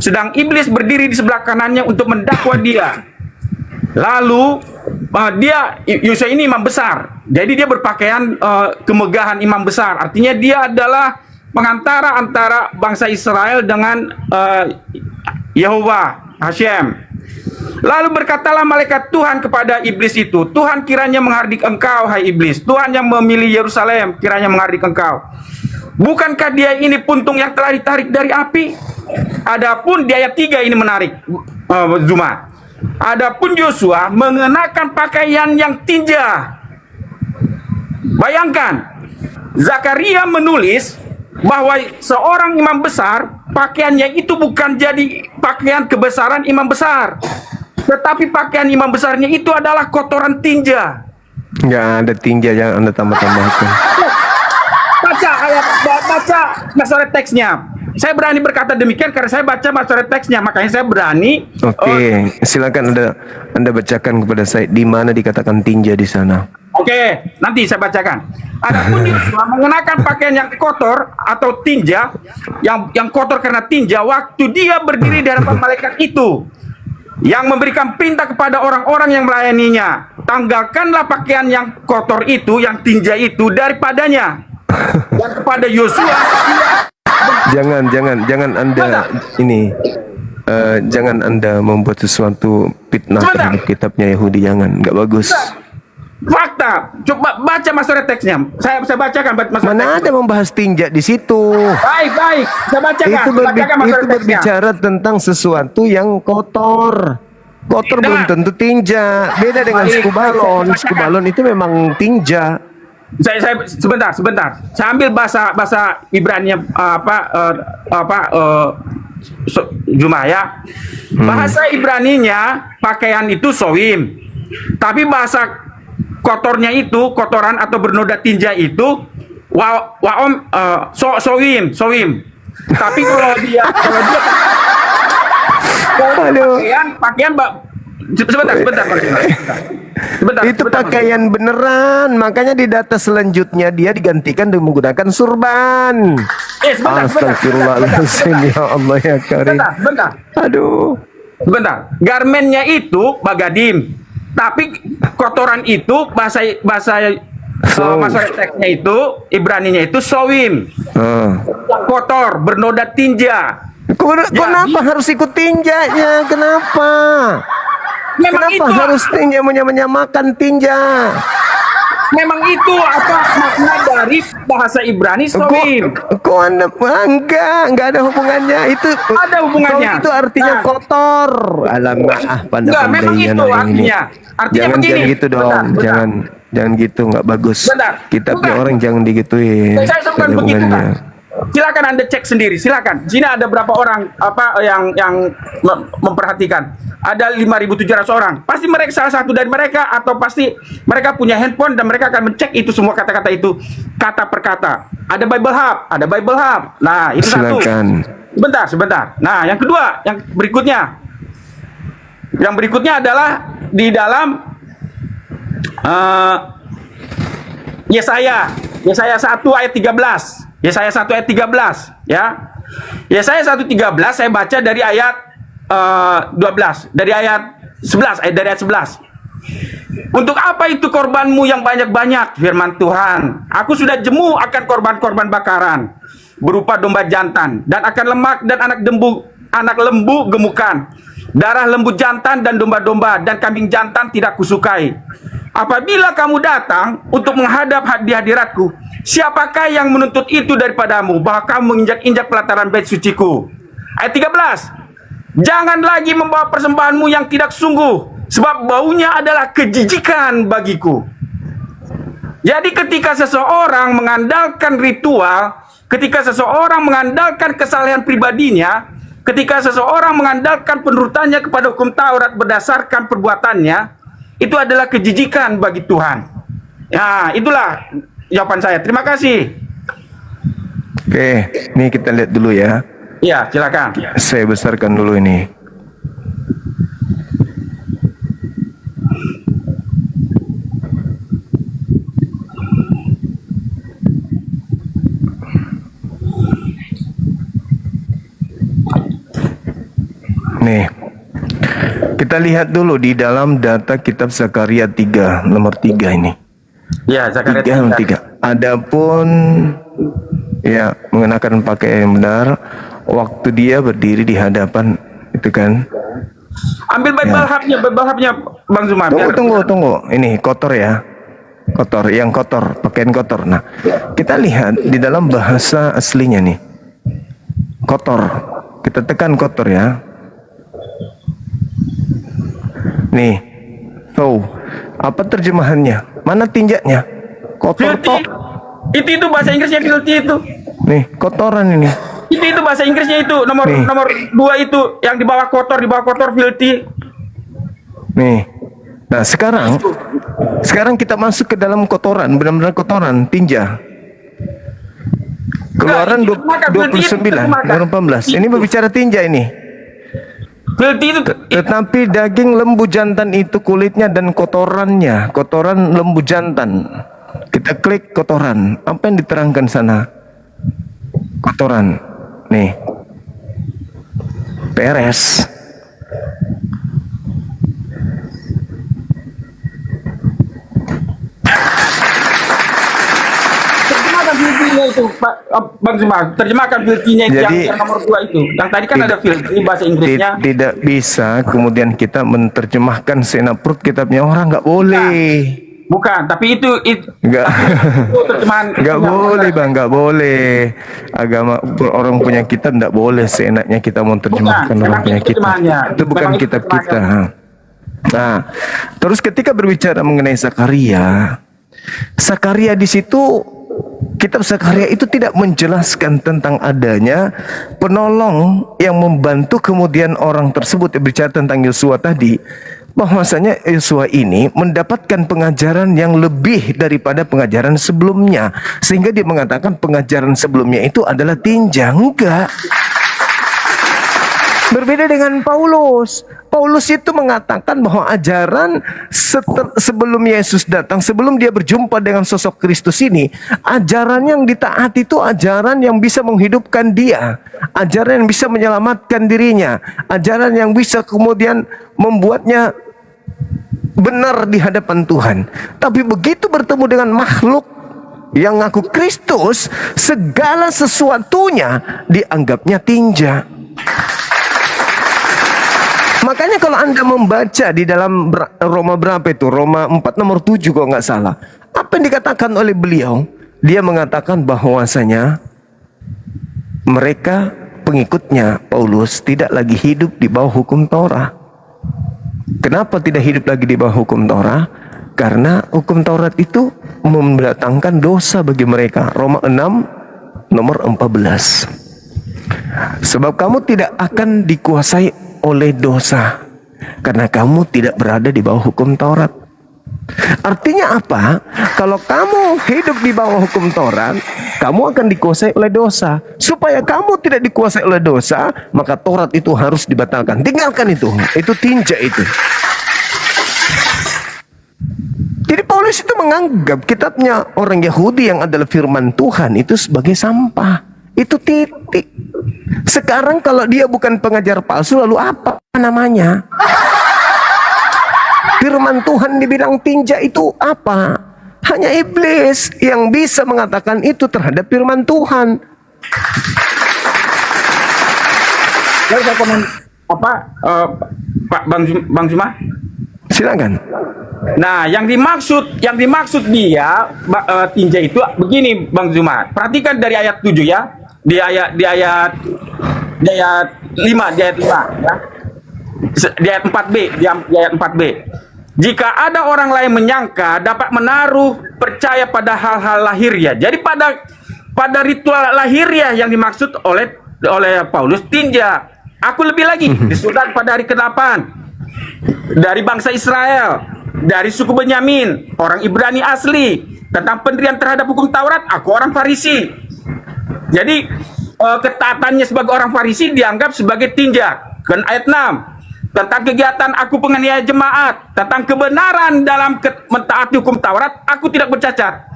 Sedang iblis berdiri di sebelah kanannya untuk mendakwa dia. Lalu Yosua ini imam besar. Jadi dia berpakaian kemegahan imam besar. Artinya dia adalah pengantara antara bangsa Israel dengan Yehova Hashem. Lalu berkatalah malaikat Tuhan kepada iblis itu, Tuhan kiranya menghardik engkau, hai iblis. Tuhan yang memilih Yerusalem kiranya menghardik engkau. Bukankah dia ini puntung yang telah ditarik dari api? Adapun di ayat 3 ini menarik, Zuma. Adapun Yosua mengenakan pakaian yang tinja. Bayangkan, Zakaria menulis bahwa seorang imam besar pakaiannya itu bukan jadi pakaian kebesaran imam besar, tetapi pakaian imam besarnya itu adalah kotoran tinja. Nggak ada tinja yang Anda tambah-tambahkan. Baca masalah teksnya. Saya berani berkata demikian karena saya baca masalah teksnya, makanya saya berani. Oke, silakan Anda bacakan kepada saya di mana dikatakan tinja di sana. Oke, nanti saya bacakan. Adapun Yosua mengenakan pakaian yang kotor atau tinja, yang kotor karena tinja, waktu dia berdiri di hadapan malaikat itu. yang memberikan perintah kepada orang-orang yang melayaninya, tanggalkanlah pakaian yang kotor itu, yang tinja itu daripadanya. Dan kepada Yosua, Jangan Anda ini jangan Anda membuat sesuatu fitnah Sebentar. terhadap kitabnya Yahudi, jangan, nggak bagus. fakta. Coba baca masalah teksnya. Saya bacakan masalah Mana teksnya. ada membahas tinja di situ? Baik. Saya bacakan. Itu, Bacakan masalah itu teksnya. berbicara tentang sesuatu yang kotor. Kotor Tidak. belum tentu tinja. Beda dengan Baik, suku balon. baik, Suku bacakan. balon itu memang tinja. Saya sebentar. Saya ambil bahasa Ibrani Jumaya. Bahasa Ibraninya pakaian itu sowim. Tapi bahasa kotornya itu, kotoran atau bernoda tinja itu sowim. Tapi kalau dia Aduh. pakaian sebentar. Itu pakaian beneran. Makanya di data selanjutnya dia digantikan dengan menggunakan surban. Astagfirullahaladzim, ya Allah ya Karim. Sebentar. Aduh. Sebentar, garmennya itu bagadim, tapi kotoran itu bahasa teksnya itu Ibraninya itu sowim, kotor bernoda tinja. Kenapa harus ikut tinjanya? Kenapa? Memang Kenapa itu, harus tinja menyamakan tinja? memang itu apa makna dari bahasa Ibrani sowim. Kok Anda enggak ada hubungannya itu. Ada hubungannya. Itu artinya Nah. kotor. Alamak, Enggak, memang itu artinya. Artinya Jangan begini. gitu dong. Bentar. Jangan gitu, nggak bagus. Bentar. Kitabnya Bukan. orang jangan digituin. Saya sebutkan Ada begitu hubungannya. kan. Silakan Anda cek sendiri, silakan. Sini ada berapa orang yang memperhatikan? Ada 5.700 orang. Pasti mereka salah satu dari mereka atau pasti mereka punya handphone dan mereka akan mencek itu semua kata-kata itu kata per kata. Ada Bible Hub. Nah, itu Silakan. satu. Sebentar. Nah, yang kedua, yang berikutnya. Yang berikutnya adalah di dalam Yesaya 1 ayat 13. Yesaya 1 ayat 13 ya. Yesaya 1:13 saya baca dari ayat 12, dari ayat 11. Untuk apa itu korbanmu yang banyak-banyak, firman Tuhan? Aku sudah jemu akan korban-korban bakaran berupa domba jantan dan akan lemak dan anak lembu gemukan. Darah lembu jantan dan domba-domba dan kambing jantan tidak kusukai. Apabila kamu datang untuk menghadap di hadiratku, siapakah yang menuntut itu daripadamu bahwa kamu menginjak-injak pelataran bait suciku? Ayat 13. Jangan lagi membawa persembahanmu yang tidak sungguh, sebab baunya adalah kejijikan bagiku. Jadi ketika seseorang mengandalkan ritual, ketika seseorang mengandalkan kesalehan pribadinya, ketika seseorang mengandalkan penurutannya kepada hukum Taurat berdasarkan perbuatannya, itu adalah kejijikan bagi Tuhan. Ya, itulah jawaban saya. Terima kasih. Oke, ini kita lihat dulu ya. Ya, silakan. Saya besarkan dulu ini. Nih, kita lihat dulu di dalam data kitab Zakaria 3, nomor 3 ini. Ya, Zakaria 3. Adapun ya mengenakan pakaian yang benar, waktu dia berdiri di hadapan itu kan. Ambil Bible Hub-nya Bang Zuma. Tunggu. Ini kotor ya. Kotor, yang kotor, pakaian kotor. Nah, kita lihat di dalam bahasa aslinya nih. Kotor. Kita tekan kotor ya. Nih. Tuh. Apa terjemahannya? Mana tinjanya? Kotor Filthy. tok. Itu bahasa Inggrisnya filthy itu. Nih, kotoran ini. Itu bahasa Inggrisnya itu nomor Nih. 2 itu yang di bawah kotor filthy. Nih. Nah, sekarang kita masuk ke dalam kotoran, benar-benar kotoran, tinja. Keluaran Nah, itu maka filthy itu 29, terjemahkan. 18. Ini berbicara tinja ini. Filthy itu Tetapi daging lembu jantan itu kulitnya dan kotorannya, kotoran lembu jantan. Kita klik kotoran. Apa yang diterangkan sana? Kotoran. Nih. Peres. itu Pak Bang Zuma, terjemahkan filtrinya itu Jadi- yang nomor 2 itu. Yang tadi kan ada filtri bahasa Inggrisnya. Tidak bisa kemudian kita menerjemahkan seenak perut kitabnya orang, nggak boleh. Bukan, tapi itu Nggak. itu terjemahan. Nggak boleh bang, nggak boleh. Agama orang punya kitab nggak boleh seenaknya kita mau terjemahkan Bukan, orang memang punya itu kitab. terjemahannya. Itu bukan Memang itu kitab kita. terjemahannya. Nah, terus ketika berbicara mengenai Zakaria di situ kitab Zakaria itu tidak menjelaskan tentang adanya penolong yang membantu kemudian orang tersebut. Berbicara tentang Yosua tadi, bahwasanya Yosua ini mendapatkan pengajaran yang lebih daripada pengajaran sebelumnya, sehingga dia mengatakan pengajaran sebelumnya itu adalah tinja. Enggak. Berbeda dengan Paulus. Paulus itu mengatakan bahwa ajaran sebelum Yesus datang, sebelum dia berjumpa dengan sosok Kristus ini, ajaran yang ditaati itu ajaran yang bisa menghidupkan dia, ajaran yang bisa menyelamatkan dirinya, ajaran yang bisa kemudian membuatnya benar di hadapan Tuhan. Tapi begitu bertemu dengan makhluk yang ngaku Kristus, segala sesuatunya dianggapnya tinja. Makanya kalau Anda membaca di dalam Roma berapa itu? Roma 4 nomor 7 kalau nggak salah. Apa yang dikatakan oleh beliau? Dia mengatakan bahwasanya mereka pengikutnya Paulus tidak lagi hidup di bawah hukum Taurat. Kenapa tidak hidup lagi di bawah hukum Taurat? Karena hukum Taurat itu mendatangkan dosa bagi mereka. Roma 6 nomor 14. Sebab kamu tidak akan dikuasai oleh dosa karena kamu tidak berada di bawah hukum Taurat. Artinya apa? Kalau kamu hidup di bawah hukum Taurat, kamu akan dikuasai oleh dosa. Supaya kamu tidak dikuasai oleh dosa, maka Taurat itu harus dibatalkan. Tinggalkan itu tinja itu. Jadi Paulus itu menganggap kitabnya orang Yahudi yang adalah firman Tuhan itu sebagai sampah. Itu titik. Sekarang kalau dia bukan pengajar palsu, lalu apa namanya? Firman Tuhan dibilang tinja itu apa? Hanya iblis yang bisa mengatakan itu terhadap firman Tuhan. Lalu saya komen apa Pak Bang Zuma? Silakan. Nah, yang dimaksud dia tinja itu begini Bang Zuma. Perhatikan dari ayat 7 ya. Di ayat 5 ya. Di ayat 4b, di ayat 4b. Jika ada orang lain menyangka dapat menaruh percaya pada hal-hal lahiriah. Jadi pada ritual lahiriah yang dimaksud oleh Paulus tinja. Aku lebih lagi disuruh pada hari ke-8 dari bangsa Israel, dari suku Benyamin, orang Ibrani asli, tentang pendirian terhadap hukum Taurat, aku orang Farisi. Jadi ketaatannya sebagai orang Farisi dianggap sebagai tinja. Dan ayat 6 tentang kegiatan aku penganiaya jemaat, tentang kebenaran dalam mentaati hukum Taurat, aku tidak bercacat.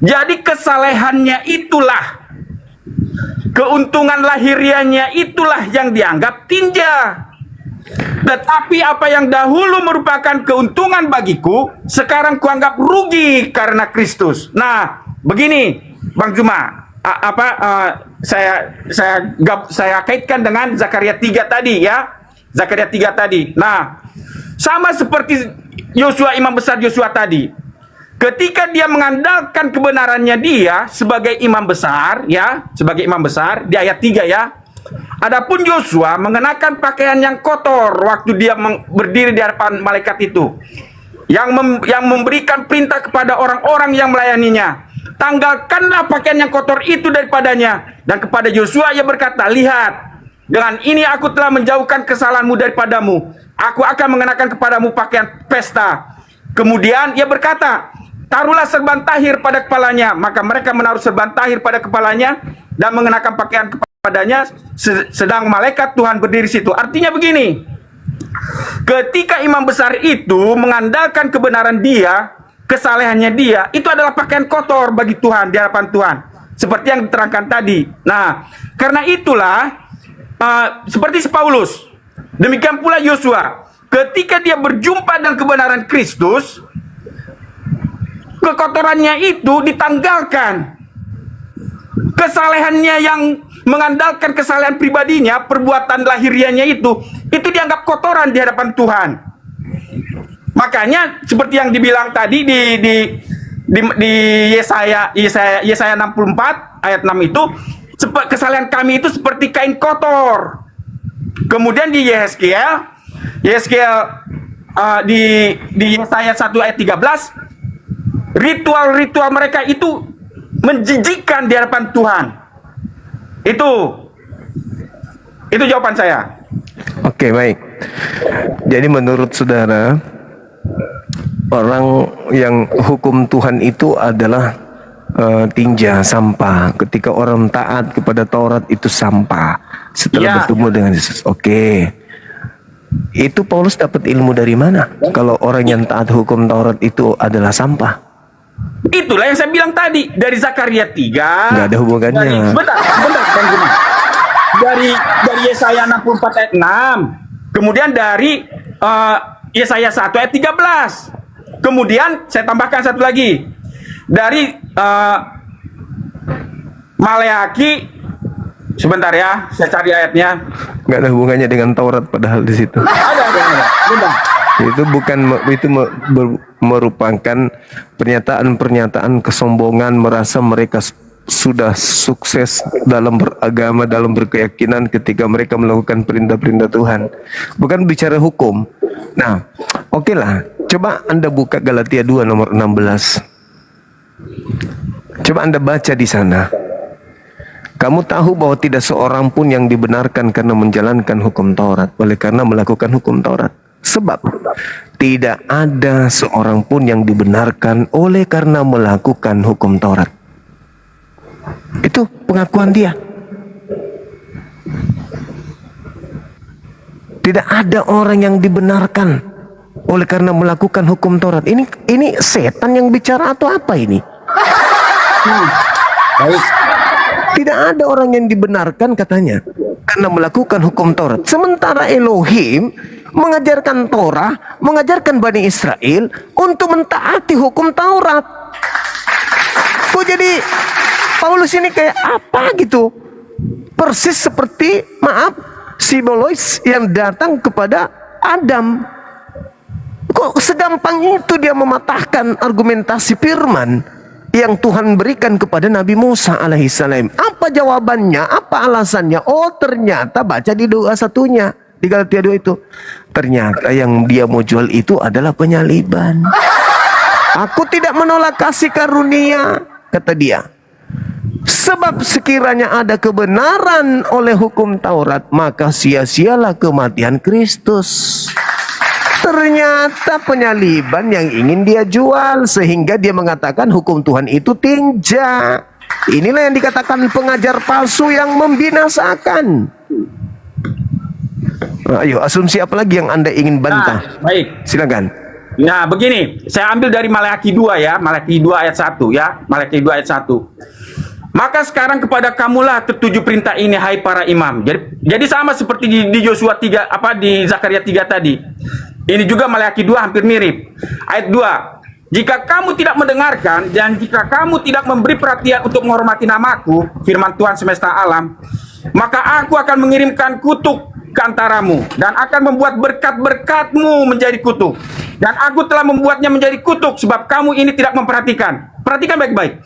Jadi kesalehannya itulah, keuntungan lahiriahnya itulah yang dianggap tinja. Tetapi apa yang dahulu merupakan keuntungan bagiku, sekarang kuanggap rugi karena Kristus. Nah, begini Bang Zuma, saya kaitkan dengan Zakaria 3 tadi ya. Zakaria 3 tadi. Nah, sama seperti Yosua, imam besar Yosua tadi. Ketika dia mengandalkan kebenarannya dia sebagai imam besar ya, sebagai imam besar di ayat 3 ya. Adapun Yosua mengenakan pakaian yang kotor waktu dia berdiri di hadapan malaikat itu. Yang memberikan perintah kepada orang-orang yang melayaninya. Tanggalkanlah pakaian yang kotor itu daripadanya. Dan kepada Yosua ia berkata, lihat, dengan ini aku telah menjauhkan kesalahanmu daripadamu. Aku akan mengenakan kepadamu pakaian pesta. Kemudian ia berkata, taruhlah serban tahir pada kepalanya. Maka mereka menaruh serban tahir pada kepalanya dan mengenakan pakaian kepadanya, sedang malaikat Tuhan berdiri situ. Artinya begini, ketika imam besar itu mengandalkan kebenaran dia, kesalehannya dia, itu adalah pakaian kotor bagi Tuhan, di hadapan Tuhan. Seperti yang diterangkan tadi. Nah, karena itulah, seperti Paulus, demikian pula Yosua. Ketika dia berjumpa dengan kebenaran Kristus, kekotorannya itu ditanggalkan. kesalehannya yang mengandalkan kesalehan pribadinya, perbuatan lahirianya itu dianggap kotoran di hadapan Tuhan. Makanya seperti yang dibilang tadi di Yesaya 64 ayat 6 itu, kesalehan kami itu seperti kain kotor. Kemudian di Yesaya di Yesaya 1 ayat 13, ritual-ritual mereka itu menjijikkan di hadapan Tuhan. Itu jawaban saya. Oke, baik. Jadi menurut saudara, orang yang hukum Tuhan itu adalah tinja, sampah. Ketika orang taat kepada Taurat itu sampah setelah bertemu dengan Yesus. Oke. Itu Paulus dapat ilmu dari mana? Kalau orang yang taat hukum Taurat itu adalah sampah. Itulah yang saya bilang tadi, dari Zakaria 3. Nggak ada hubungannya. Sebentar, Bang Guna. Dari Yesaya 64 ayat 6. Kemudian dari Yesaya 1 ayat 13. Kemudian saya tambahkan satu lagi. Dari Maleaki, sebentar ya, saya cari ayatnya. Nggak ada hubungannya dengan Taurat padahal di situ. Ada. Bentar. Itu merupakan pernyataan-pernyataan kesombongan, merasa mereka sudah sukses dalam beragama, dalam berkeyakinan ketika mereka melakukan perintah-perintah Tuhan. Bukan bicara hukum. Nah, oke lah. Coba Anda buka Galatia 2 nomor 16. Coba Anda baca di sana. Kamu tahu bahwa tidak seorang pun yang dibenarkan karena menjalankan hukum Taurat, oleh karena melakukan hukum Taurat. Sebab tidak ada seorang pun yang dibenarkan oleh karena melakukan hukum Taurat. Itu pengakuan dia. Tidak ada orang yang dibenarkan oleh karena melakukan hukum Taurat. Ini setan yang bicara atau apa ini? Baik. Tidak ada orang yang dibenarkan katanya karena melakukan hukum Taurat. Sementara Elohim mengajarkan Torah, mengajarkan Bani Israel untuk mentaati hukum Taurat. Kok jadi Paulus ini kayak apa gitu? Persis seperti, Sibolois yang datang kepada Adam. Kok segampang itu dia mematahkan argumentasi firman yang Tuhan berikan kepada Nabi Musa alaihissalam? Apa jawabannya? Apa alasannya? Oh, ternyata baca di doa satunya, di Galatia 2 itu. Ternyata yang dia mau jual itu adalah penyaliban. Aku tidak menolak kasih karunia, kata dia. Sebab sekiranya ada kebenaran oleh hukum Taurat, maka sia-sialah kematian Kristus. Ternyata penyaliban yang ingin dia jual, sehingga dia mengatakan hukum Tuhan itu tinja. Inilah yang dikatakan pengajar palsu yang membinasakan. Ayo, asumsi apa lagi yang Anda ingin bantah? Nah, baik. Silakan. Nah, begini, saya ambil dari Maleaki 2 ya, Maleaki 2 ayat 1 ya, Maleaki 2 ayat 1. Maka sekarang kepada kamulah tertuju perintah ini, hai para imam. Jadi sama seperti di Yosua 3, di Zakaria 3 tadi. Ini juga Maleaki 2 hampir mirip. Ayat 2. Jika kamu tidak mendengarkan dan jika kamu tidak memberi perhatian untuk menghormati namaku, firman Tuhan semesta alam, maka aku akan mengirimkan kutuk ke antaramu dan akan membuat berkat-berkatmu menjadi kutuk. Dan aku telah membuatnya menjadi kutuk sebab kamu ini tidak memperhatikan. Perhatikan baik-baik.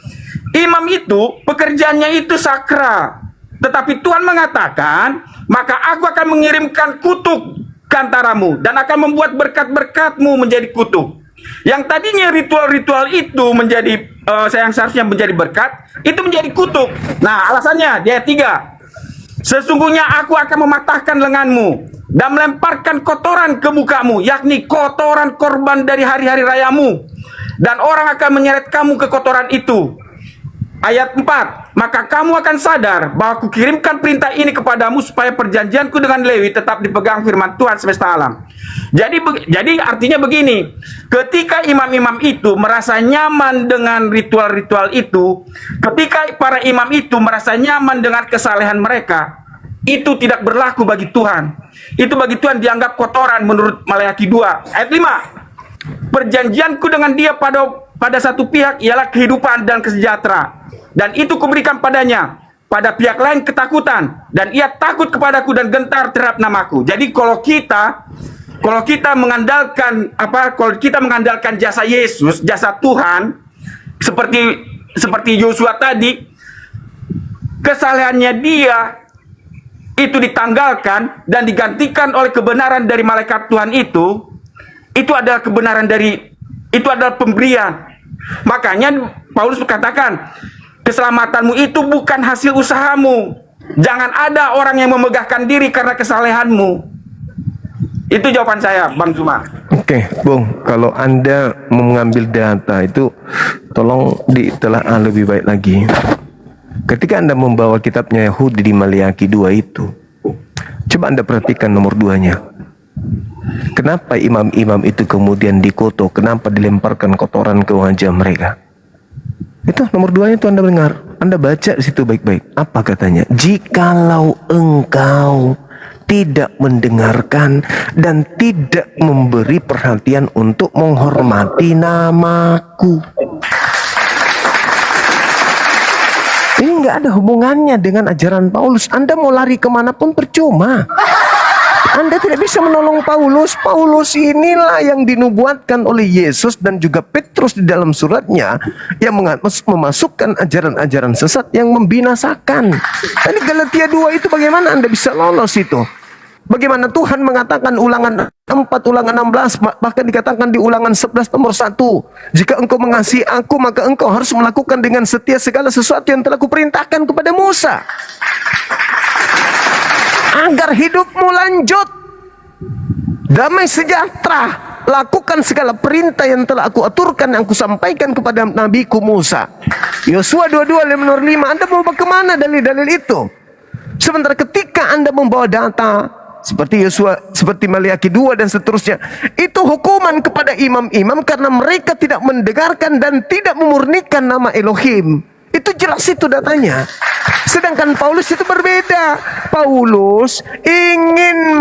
Imam itu pekerjaannya itu sakral. Tetapi Tuhan mengatakan, maka aku akan mengirimkan kutuk ke antaramu dan akan membuat berkat-berkatmu menjadi kutuk. Yang tadinya ritual-ritual itu menjadi yang seharusnya menjadi berkat, itu menjadi kutuk. Nah, alasannya di ayat 3. Sesungguhnya aku akan mematahkan lenganmu dan melemparkan kotoran ke mukamu, yakni kotoran korban dari hari-hari rayamu, dan orang akan menyeret kamu ke kotoran itu. Ayat 4. Maka kamu akan sadar bahwa kukirimkan perintah ini kepadamu supaya perjanjianku dengan Lewi tetap dipegang, firman Tuhan semesta alam. Jadi artinya begini, ketika imam-imam itu merasa nyaman dengan ritual-ritual itu, ketika para imam itu merasa nyaman dengan kesalehan mereka, itu tidak berlaku bagi Tuhan. Itu bagi Tuhan dianggap kotoran menurut Maleaki 2 ayat 5. Perjanjianku dengan dia pada satu pihak ialah kehidupan dan kesejahteraan. dan itu kuberikan padanya. Pada pihak lain ketakutan, dan ia takut kepadaku dan gentar terhadap namaku. Jadi kalau kita mengandalkan kalau kita mengandalkan jasa Yesus, jasa Tuhan, seperti Yosua tadi, kesalahannya dia itu ditanggalkan dan digantikan oleh kebenaran dari malaikat Tuhan itu adalah kebenaran itu adalah pemberian. Makanya Paulus katakan, keselamatanmu itu bukan hasil usahamu. Jangan ada orang yang memegahkan diri karena kesalehanmu. Itu jawaban saya, Bang Zuma. Oke, Bung, kalau Anda mengambil data itu, tolong ditelaah lebih baik lagi. Ketika Anda membawa kitabnya Yahudi di Maliaki 2 itu, coba Anda perhatikan nomor 2-nya. Kenapa imam-imam itu kemudian dikutuk? Kenapa dilemparkan kotoran ke wajah mereka? Itu nomor 2-nya itu Anda dengar. Anda baca di situ baik-baik. Apa katanya? Jikalau engkau tidak mendengarkan dan tidak memberi perhatian untuk menghormati namaku. Ini nggak ada hubungannya dengan ajaran Paulus. Anda mau lari kemanapun percuma. Anda tidak bisa menolong Paulus. Paulus inilah yang dinubuatkan oleh Yesus dan juga Petrus di dalam suratnya, yang memasukkan ajaran-ajaran sesat yang membinasakan. Tadi Galatia 2 itu bagaimana Anda bisa lolos itu? Bagaimana Tuhan mengatakan Ulangan 4, Ulangan 16, bahkan dikatakan di Ulangan 11 nomor 1, jika engkau mengasihi aku, maka engkau harus melakukan dengan setia segala sesuatu yang telah kuperintahkan kepada Musa, agar hidupmu lanjut, damai sejahtera. Lakukan segala perintah yang telah aku aturkan, yang aku sampaikan kepada nabiku Musa. Yosua 22 nomor 5. Anda mau bagaimana dalil-dalil itu? Sementara ketika Anda membawa data seperti Yosua, seperti Maliaki 2 dan seterusnya, itu hukuman kepada imam-imam karena mereka tidak mendengarkan dan tidak memurnikan nama Elohim. Itu jelas itu datanya. Sedangkan Paulus itu berbeda. Paulus ingin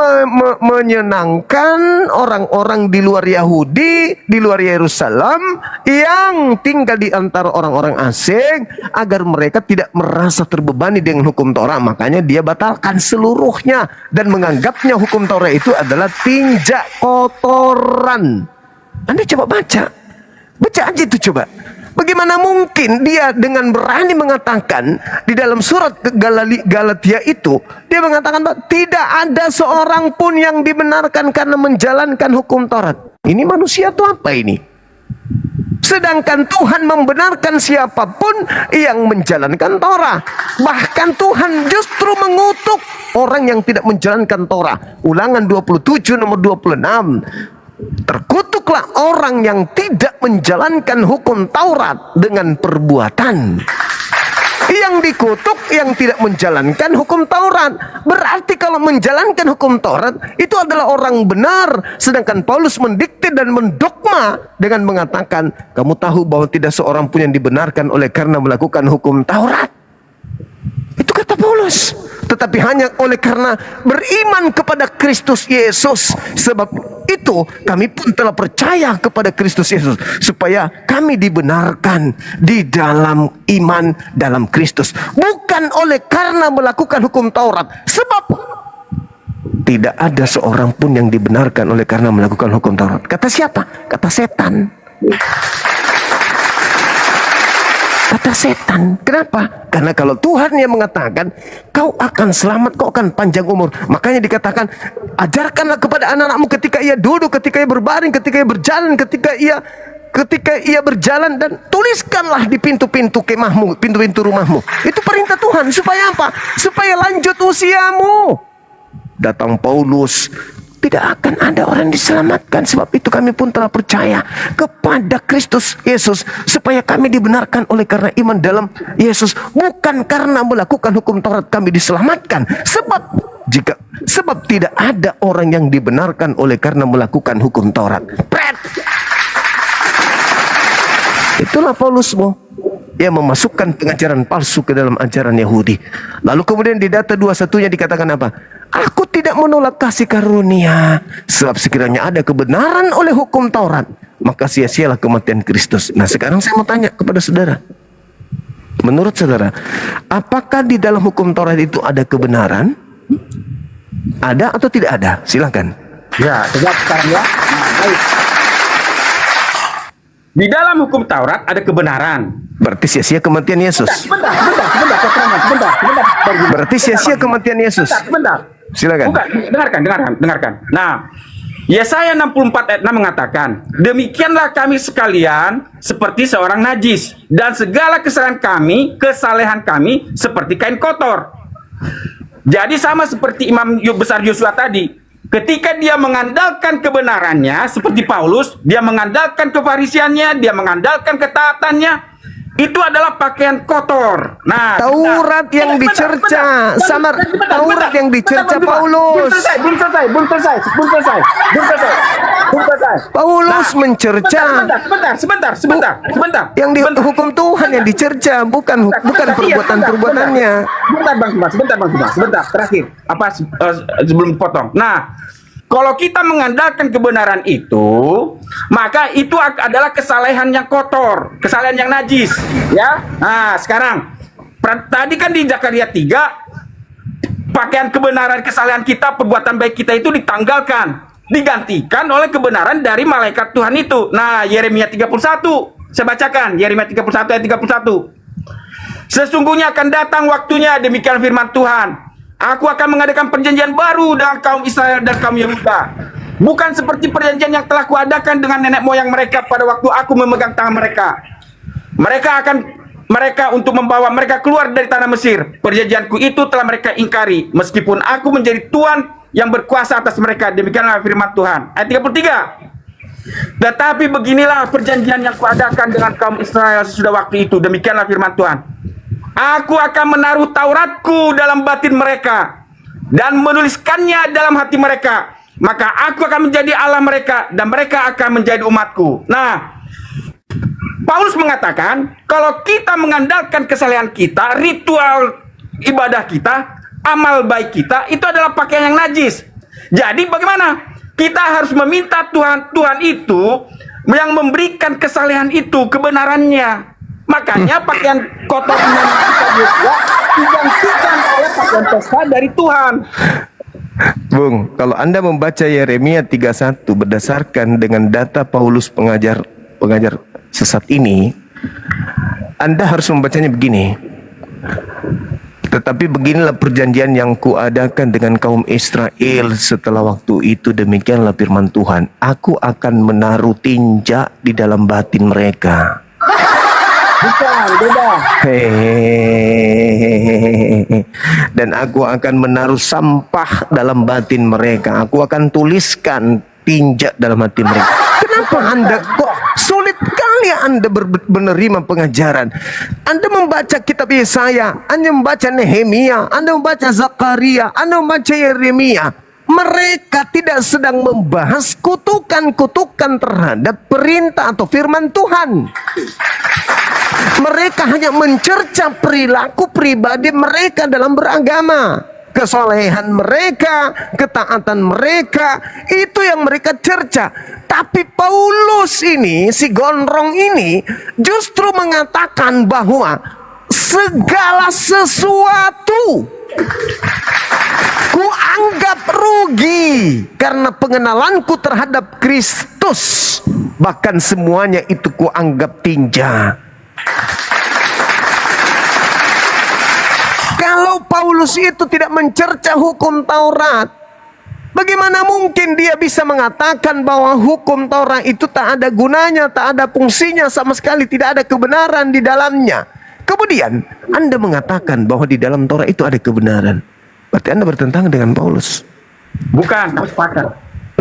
menyenangkan orang-orang di luar Yahudi, di luar Yerusalem, yang tinggal di antara orang-orang asing, agar mereka tidak merasa terbebani dengan hukum Torah. Makanya dia batalkan seluruhnya dan menganggapnya hukum Torah itu adalah tinjak kotoran. Anda coba baca aja itu coba. Bagaimana mungkin dia dengan berani mengatakan di dalam surat Galatia itu, dia mengatakan bahwa tidak ada seorang pun yang dibenarkan karena menjalankan hukum Taurat. Ini manusia itu apa ini? Sedangkan Tuhan membenarkan siapapun yang menjalankan Torah. Bahkan Tuhan justru mengutuk orang yang tidak menjalankan Torah. Ulangan 27 nomor 26. Terkutuklah orang yang tidak menjalankan hukum Taurat dengan perbuatan. Yang dikutuk yang tidak menjalankan hukum Taurat. Berarti kalau menjalankan hukum Taurat itu adalah orang benar. Sedangkan Paulus mendikte dan mendogma dengan mengatakan, kamu tahu bahwa tidak seorang pun yang dibenarkan oleh karena melakukan hukum Taurat. Itu kata Paulus. Tetapi hanya oleh karena beriman kepada Kristus Yesus. Sebab itu kami pun telah percaya kepada Kristus Yesus, supaya kami dibenarkan di dalam iman dalam Kristus, bukan oleh karena melakukan hukum Taurat. Sebab tidak ada seorang pun yang dibenarkan oleh karena melakukan hukum Taurat. Kata siapa? Kata setan. Kata setan. Kenapa? Karena kalau Tuhan yang mengatakan kau akan selamat, kau akan panjang umur, makanya dikatakan ajarkanlah kepada anak-anakmu ketika ia duduk, ketika ia berbaring, ketika ia berjalan, ketika ia berjalan, dan tuliskanlah di pintu-pintu kemahmu, pintu-pintu rumahmu. Itu perintah Tuhan. Supaya apa? Supaya lanjut usiamu. Datang Paulus, tidak akan ada orang diselamatkan. Sebab itu kami pun telah percaya kepada Kristus Yesus, supaya kami dibenarkan oleh karena iman dalam Yesus, bukan karena melakukan hukum Taurat kami diselamatkan. Sebab tidak ada orang yang dibenarkan oleh karena melakukan hukum Taurat. Itulah Paulusmu yang memasukkan pengajaran palsu ke dalam ajaran Yahudi. Lalu kemudian di data 21-nya dikatakan apa? Aku tidak menolak kasih karunia, sebab sekiranya ada kebenaran oleh hukum Taurat, maka sia-sialah kematian Kristus. Nah sekarang saya mau tanya kepada saudara, Menurut saudara, apakah di dalam hukum Taurat itu ada kebenaran? Ada atau tidak ada? Silakan. Ya, tegak sekarang ya. Nah, baik. Di dalam hukum Taurat ada kebenaran. Berarti sia-sia kematian Yesus. Sebentar, keterangan, sebentar. Berarti sia-sia kematian Yesus. Sebentar. Silakan. Bukan, dengarkan. Nah, Yesaya 64 ayat 6 mengatakan, demikianlah kami sekalian seperti seorang najis, dan segala kesalehan kami seperti kain kotor. Jadi sama seperti Imam besar Yosua tadi, ketika dia mengandalkan kebenarannya, seperti Paulus, dia mengandalkan kefarisiannya, dia mengandalkan ketaatannya, itu adalah pakaian kotor. Nah, Taurat yang dicerca sama Taurat yang dicerca Paulus. Belum selesai. Paulus mencerca. Sebentar. Yang di hukum Tuhan yang dicerca, bukan perbuatan-perbuatannya. Sebentar, terakhir. Sebelum potong. Nah, kalau kita mengandalkan kebenaran itu, maka itu adalah kesalehan yang kotor, kesalehan yang najis, ya. Nah, sekarang tadi kan di Zakaria 3, pakaian kebenaran kesalehan kita, perbuatan baik kita itu ditanggalkan, digantikan oleh kebenaran dari malaikat Tuhan itu. Nah, Yeremia 31, saya bacakan Yeremia 31 ayat 31. Sesungguhnya akan datang waktunya, demikian firman Tuhan, aku akan mengadakan perjanjian baru dengan kaum Israel dan kaum Yehuda, bukan seperti perjanjian yang telah kuadakan dengan nenek moyang mereka pada waktu aku memegang tangan mereka. Mereka untuk membawa mereka keluar dari tanah Mesir. Perjanjianku itu telah mereka ingkari, meskipun aku menjadi Tuhan yang berkuasa atas mereka. Demikianlah firman Tuhan. Ayat 33. Tetapi beginilah perjanjian yang kuadakan dengan kaum Israel sesudah waktu itu. Demikianlah firman Tuhan. Aku akan menaruh Tauratku dalam batin mereka dan menuliskannya dalam hati mereka. Maka aku akan menjadi Allah mereka dan mereka akan menjadi umatku. Nah, Paulus mengatakan kalau kita mengandalkan kesalehan kita, ritual ibadah kita, amal baik kita, itu adalah pakaian yang najis. Jadi bagaimana? Kita harus meminta Tuhan itu yang memberikan kesalehan itu, kebenarannya. Makanya pakaian kotor yang kita buat digantikan oleh pakaian pesta dari Tuhan. Bung, kalau Anda membaca Yeremia 31 berdasarkan dengan data Paulus pengajar sesat ini, Anda harus membacanya begini. Tetapi beginilah perjanjian yang kuadakan dengan kaum Israel setelah waktu itu, demikianlah firman Tuhan, aku akan menaruh tinja di dalam batin mereka. Bukan, beda. Dan aku akan menaruh sampah dalam batin mereka. Aku akan tuliskan tinja dalam hati mereka. Kenapa Anda kok sulit kali Anda menerima pengajaran? Anda membaca kitab Yesaya, Anda membaca Nehemia, Anda membaca Zakaria, Anda membaca Yeremia. Mereka tidak sedang membahas kutukan-kutukan terhadap perintah atau firman Tuhan. Mereka hanya mencerca perilaku pribadi mereka dalam beragama. Kesolehan mereka, ketaatan mereka, itu yang mereka cerca. Tapi Paulus ini, si gondrong ini, justru mengatakan bahwa segala sesuatu kuanggap rugi karena pengenalanku terhadap Kristus. Bahkan semuanya itu kuanggap tinja. Kalau Paulus itu tidak mencerca hukum Taurat, bagaimana mungkin dia bisa mengatakan bahwa hukum Taurat itu tak ada gunanya, tak ada fungsinya sama sekali, tidak ada kebenaran di dalamnya. Kemudian Anda mengatakan bahwa di dalam Taurat itu ada kebenaran. Berarti Anda bertentangan dengan Paulus. Bukan, aku sepakat.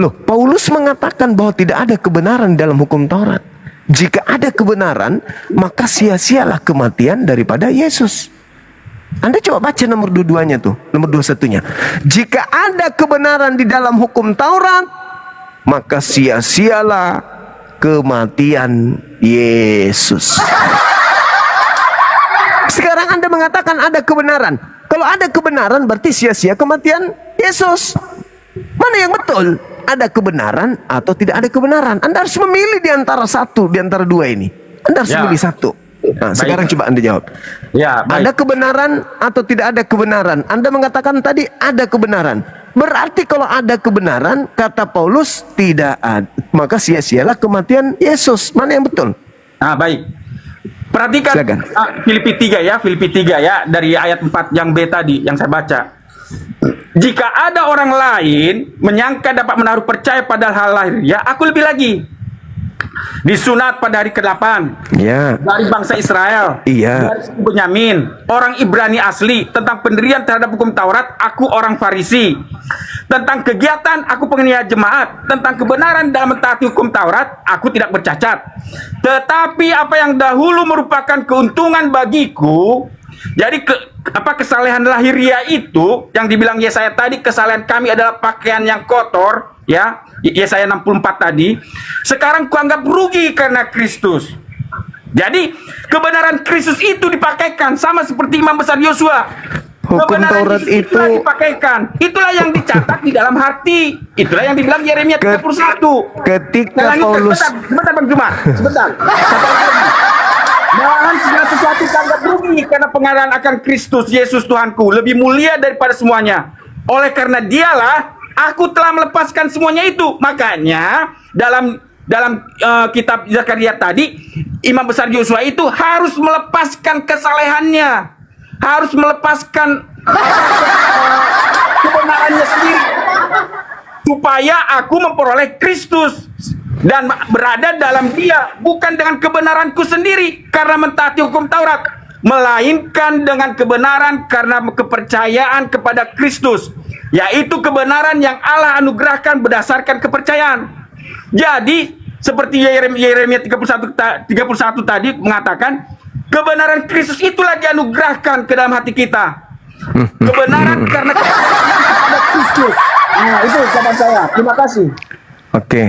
Loh, Paulus mengatakan bahwa tidak ada kebenaran dalam hukum Taurat. Jika ada kebenaran, maka sia-sialah kematian daripada Yesus. Anda coba baca nomor 22-nya tuh, nomor 21-nya. Jika ada kebenaran di dalam hukum Taurat, maka sia-sialah kematian Yesus. Sekarang Anda mengatakan ada kebenaran. Kalau ada kebenaran berarti sia-sia kematian Yesus. Mana yang betul? Ada kebenaran atau tidak ada kebenaran? Anda harus memilih di antara satu, di antara dua ini. Anda harus memilih satu. Nah, sekarang coba Anda jawab. Ya, Ada baik. kebenaran atau tidak ada kebenaran? Anda mengatakan tadi ada kebenaran. Berarti kalau ada kebenaran, kata Paulus, tidak ada. Maka sia-sialah kematian Yesus. Mana yang betul? Nah, baik. Perhatikan Silakan. Filipi 3 ya, Filipi 3 ya, dari ayat 4 yang B tadi yang saya baca. Jika ada orang lain menyangka dapat menaruh percaya pada hal lahir, ya aku lebih lagi. Disunat pada hari ke-8 Ya. dari bangsa Israel, Iya. dari suku Benyamin, orang Ibrani asli. Tentang pendirian terhadap hukum Taurat, aku orang Farisi. Tentang kegiatan, aku penganiaya jemaat. Tentang kebenaran dalam mentaati hukum Taurat, aku tidak bercacat. Tetapi apa yang dahulu merupakan keuntungan bagiku, jadi kesalehan lahiriah itu yang dibilang Yesaya tadi, kesalehan kami adalah pakaian yang kotor, ya. Yesaya 64 tadi, sekarang kuanggap rugi karena Kristus. Jadi kebenaran Kristus itu dipakaikan sama seperti Imam Besar Yosua. Hukum Kebenaran Taurat Yesus itu itulah dipakaikan. Itulah yang dicatat di dalam hati. Itulah yang dibilang Yeremia 31. Ketika Saya lanjutkan, Paulus sebentar Bang Juma, sebentar. Malahan segala sesuatu dianggap rugi karena pengenalan akan Kristus Yesus Tuhanku lebih mulia daripada semuanya. Oleh karena dialah aku telah melepaskan semuanya itu. Makanya dalam kitab Zakaria tadi, Imam Besar Yosua itu harus melepaskan kesalehannya, harus melepaskan kebenarannya sendiri, supaya aku memperoleh Kristus dan berada dalam Dia, bukan dengan kebenaranku sendiri karena mentaati hukum Taurat, melainkan dengan kebenaran karena kepercayaan kepada Kristus, yaitu kebenaran yang Allah anugerahkan berdasarkan kepercayaan. Jadi seperti Yeremia 31 tadi mengatakan, kebenaran Kristus itulah dianugerahkan ke dalam hati kita. Kebenaran karena kepada Kristus. Nah, itu jawaban saya. Terima kasih. Oke.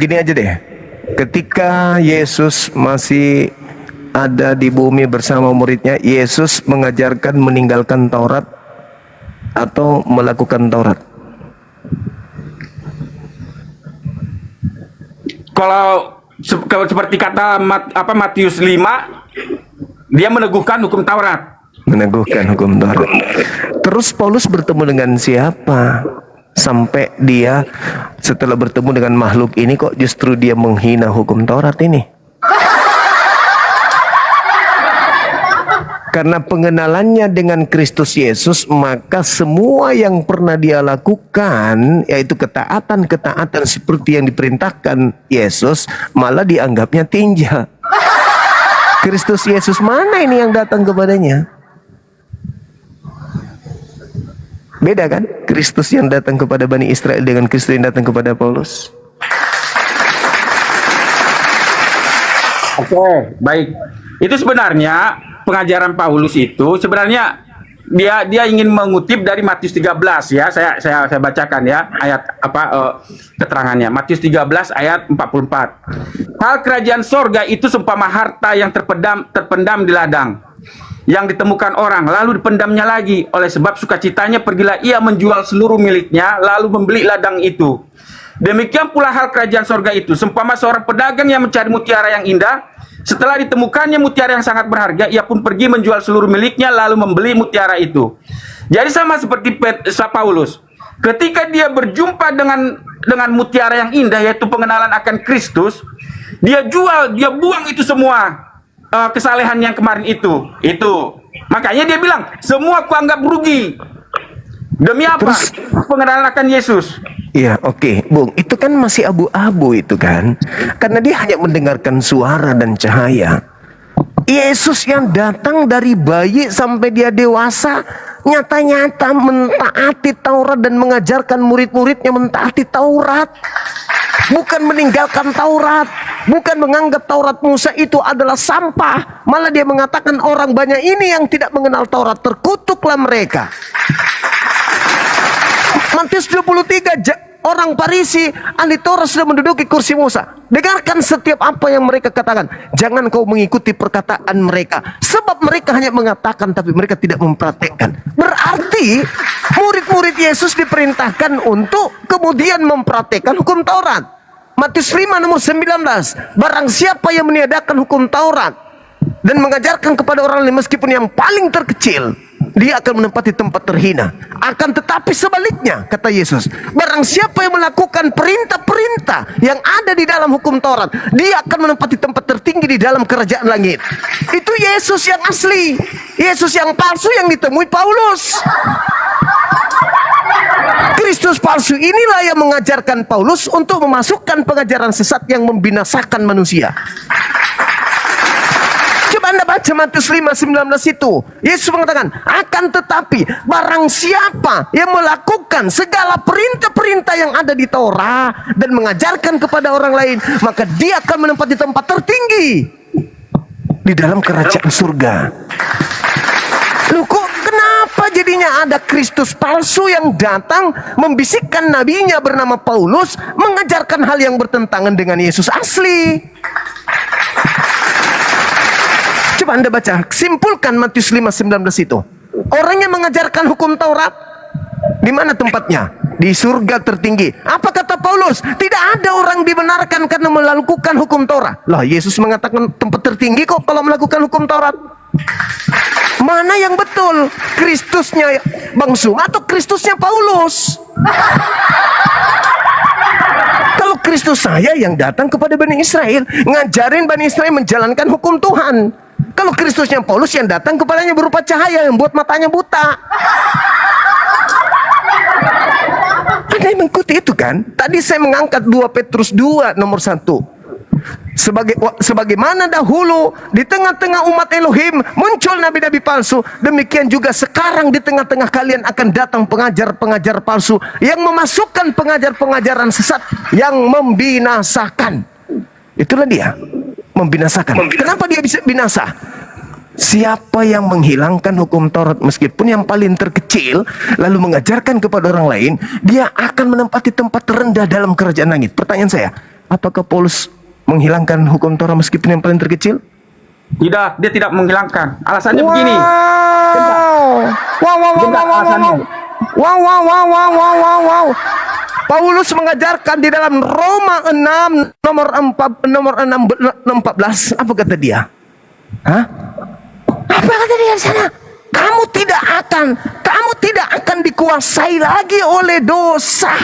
Gini aja deh. Ketika Yesus masih ada di bumi bersama muridnya, Yesus mengajarkan meninggalkan Taurat atau melakukan Taurat? Kalau seperti kata Matius 5, dia meneguhkan hukum Taurat. Meneguhkan hukum Taurat. Terus Paulus bertemu dengan siapa? Sampai dia setelah bertemu dengan makhluk ini kok justru dia menghina hukum Taurat ini? Karena pengenalannya dengan Kristus Yesus, maka semua yang pernah dia lakukan, yaitu ketaatan-ketaatan seperti yang diperintahkan Yesus, malah dianggapnya tinja. Kristus Yesus mana ini yang datang kepadanya? Beda kan? Kristus yang datang kepada Bani Israel dengan Kristus yang datang kepada Paulus. Oke, baik. Itu sebenarnya pengajaran Paulus itu sebenarnya dia ingin mengutip dari Matius 13 ya. Saya bacakan ya ayat keterangannya. Matius 13 ayat 44. Hal kerajaan sorga itu seumpama harta yang terpendam di ladang, yang ditemukan orang lalu dipendamnya lagi. Oleh sebab sukacitanya pergilah ia menjual seluruh miliknya lalu membeli ladang itu. Demikian pula hal kerajaan sorga itu seumpama seorang pedagang yang mencari mutiara yang indah. Setelah ditemukannya mutiara yang sangat berharga, ia pun pergi menjual seluruh miliknya lalu membeli mutiara itu. Jadi sama seperti Paulus, ketika dia berjumpa dengan mutiara yang indah, yaitu pengenalan akan Kristus, dia jual, dia buang itu semua kesalehan yang kemarin itu. Makanya dia bilang, semua kuanggap rugi. Demi apa? Terus, pengenalan akan Yesus. Iya, oke, Bung. Itu kan masih abu-abu itu kan. Karena dia hanya mendengarkan suara dan cahaya. Yesus yang datang dari bayi sampai dia dewasa, nyata-nyata mentaati Taurat dan mengajarkan murid-muridnya mentaati Taurat. Bukan meninggalkan Taurat. Bukan menganggap Taurat Musa itu adalah sampah. Malah dia mengatakan orang banyak ini yang tidak mengenal Taurat, terkutuklah mereka. Matius 23, orang Farisi, ahli Taurat sudah menduduki kursi Musa. Dengarkan setiap apa yang mereka katakan. Jangan kau mengikuti perkataan mereka. Sebab mereka hanya mengatakan tapi mereka tidak mempraktekkan. Berarti murid-murid Yesus diperintahkan untuk kemudian mempraktekkan hukum Taurat. Matius 5 nomor 19. Barang siapa yang meniadakan hukum Taurat dan mengajarkan kepada orang lain meskipun yang paling terkecil, dia akan menempati tempat terhina. Akan tetapi sebaliknya, kata Yesus, barang siapa yang melakukan perintah-perintah yang ada di dalam hukum Taurat, dia akan menempati tempat tertinggi di dalam kerajaan langit. Itu Yesus yang asli. Yesus yang palsu yang ditemui Paulus. Kristus palsu inilah yang mengajarkan Paulus untuk memasukkan pengajaran sesat yang membinasakan manusia. Coba Anda baca Matius 5:19 itu. Yesus mengatakan, akan tetapi barang siapa yang melakukan segala perintah-perintah yang ada di Taurat dan mengajarkan kepada orang lain, maka dia akan menempati tempat tertinggi di dalam kerajaan surga. Loh, kok kenapa jadinya ada Kristus palsu yang datang membisikkan nabinya bernama Paulus mengajarkan hal yang bertentangan dengan Yesus asli? Coba Anda baca, simpulkan Matius 5:19 itu. Orang yang mengajarkan hukum Taurat, di mana tempatnya? Di surga tertinggi. Apa kata Paulus? Tidak ada orang dibenarkan karena melakukan hukum Taurat. Lah, Yesus mengatakan tempat tertinggi kok kalau melakukan hukum Taurat. Mana yang betul? Kristusnya Bang Suma atau Kristusnya Paulus? Kalau Kristus saya yang datang kepada Bani Israel, ngajarin Bani Israel menjalankan hukum Tuhan. Kalau Kristusnya Paulus yang datang kepadanya berupa cahaya yang buat matanya buta. Ada yang mengikuti itu kan? Tadi saya mengangkat 2 Petrus 2 nomor 1. Sebagaimana dahulu di tengah-tengah umat Elohim muncul nabi-nabi palsu, demikian juga sekarang di tengah-tengah kalian akan datang pengajar-pengajar palsu yang memasukkan pengajar-pengajaran sesat yang membinasakan. Itulah dia, membinasakan. Kenapa dia bisa binasa? Siapa yang menghilangkan hukum Taurat meskipun yang paling terkecil lalu mengajarkan kepada orang lain, dia akan menempati tempat terendah dalam kerajaan langit. Pertanyaan saya, apakah Paulus menghilangkan hukum Taurat meskipun yang paling terkecil? Tidak, dia tidak menghilangkan. Alasannya begini. Wow. Paulus mengajarkan di dalam Roma 6 nomor 14. Apa kata dia? Hah? Apa kata dia di sana? Kamu tidak akan dikuasai lagi oleh dosa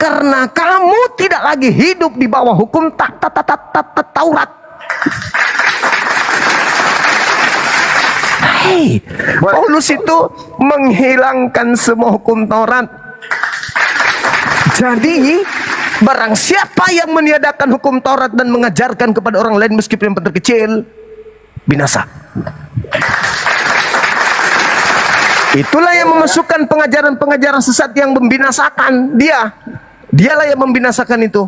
karena kamu tidak lagi hidup di bawah hukum Taurat. Hei, Paulus itu menghilangkan semua hukum Taurat. Jadi barang siapa yang meniadakan hukum Taurat dan mengajarkan kepada orang lain meskipun yang terkecil, binasa. Itulah yang memasukkan pengajaran-pengajaran sesat yang membinasakan dia. Dialah yang membinasakan itu.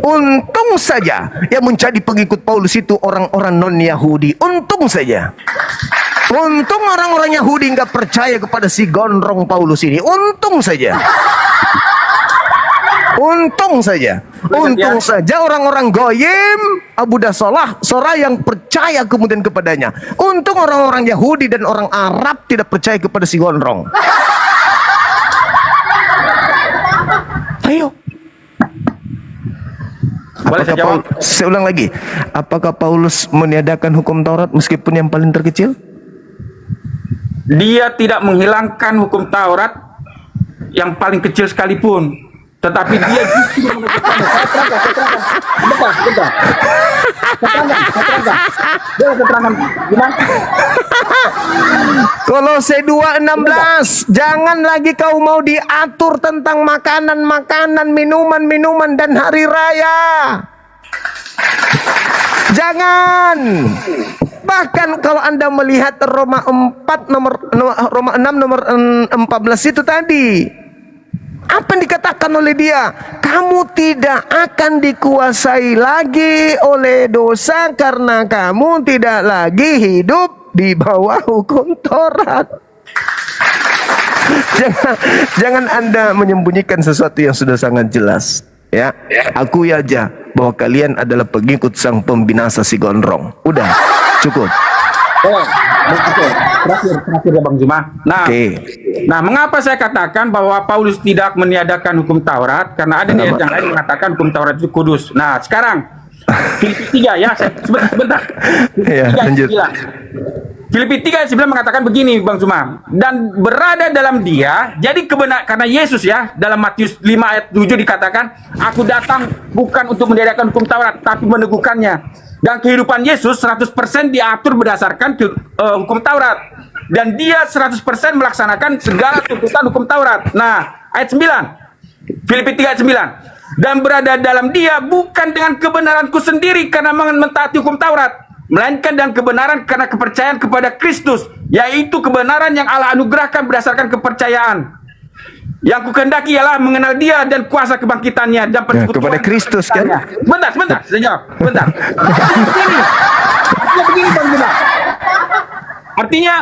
Untung saja yang menjadi pengikut Paulus itu orang-orang non-Yahudi. Untung saja. Untung orang-orang Yahudi nggak percaya kepada si gondrong Paulus ini. Untung saja. Untung saja orang-orang Goyim, Abu Dasolah, Sora yang percaya kemudian kepadanya. Untung orang-orang Yahudi dan orang Arab tidak percaya kepada si gondrong. Ayo. Saya ulang lagi. Apakah Paulus meniadakan hukum Taurat meskipun yang paling terkecil? Dia tidak menghilangkan hukum Taurat yang paling kecil sekalipun. Tetapi dia justru Kolose 2:16, jangan lagi kau mau diatur tentang makanan-makanan, minuman-minuman dan hari raya. Jangan. Bahkan kalau Anda melihat Roma 6 nomor 14 itu tadi, apa yang dikatakan oleh dia? Kamu tidak akan dikuasai lagi oleh dosa karena kamu tidak lagi hidup di bawah hukum Taurat. Jangan Anda menyembunyikan sesuatu yang sudah sangat jelas. Ya, akui aja bahwa kalian adalah pengikut sang pembinasa si gondrong. Udah, cukup. Oh, oke. Terakhir ya Bang Zuma. Nah, Oke. nah, mengapa saya katakan bahwa Paulus tidak meniadakan hukum Taurat? Karena ada ayat yang lain mengatakan hukum Taurat itu kudus. Nah, sekarang Filipi 3 ya, sebentar. Ya, lanjut. Filipi 3 ayat 9 mengatakan begini Bang Zuma, dan berada dalam dia, jadi karena Yesus ya, dalam Matius 5 ayat 7 dikatakan, aku datang bukan untuk meniadakan hukum Taurat, tapi meneguhkannya. Dan kehidupan Yesus 100% diatur berdasarkan hukum Taurat. Dan dia 100% melaksanakan segala tuntutan hukum Taurat. Nah, ayat 9, Filipi 3 ayat 9, dan berada dalam dia bukan dengan kebenaranku sendiri karena mentaati hukum Taurat, melainkan dengan kebenaran karena kepercayaan kepada Kristus, yaitu kebenaran yang Allah anugerahkan berdasarkan kepercayaan. Yang kukehendaki ialah mengenal dia dan kuasa kebangkitannya dan persekutuan kepada Kristus kan? Sebentar, saya jawab. Sebentar. Begini Bang Zuma. Artinya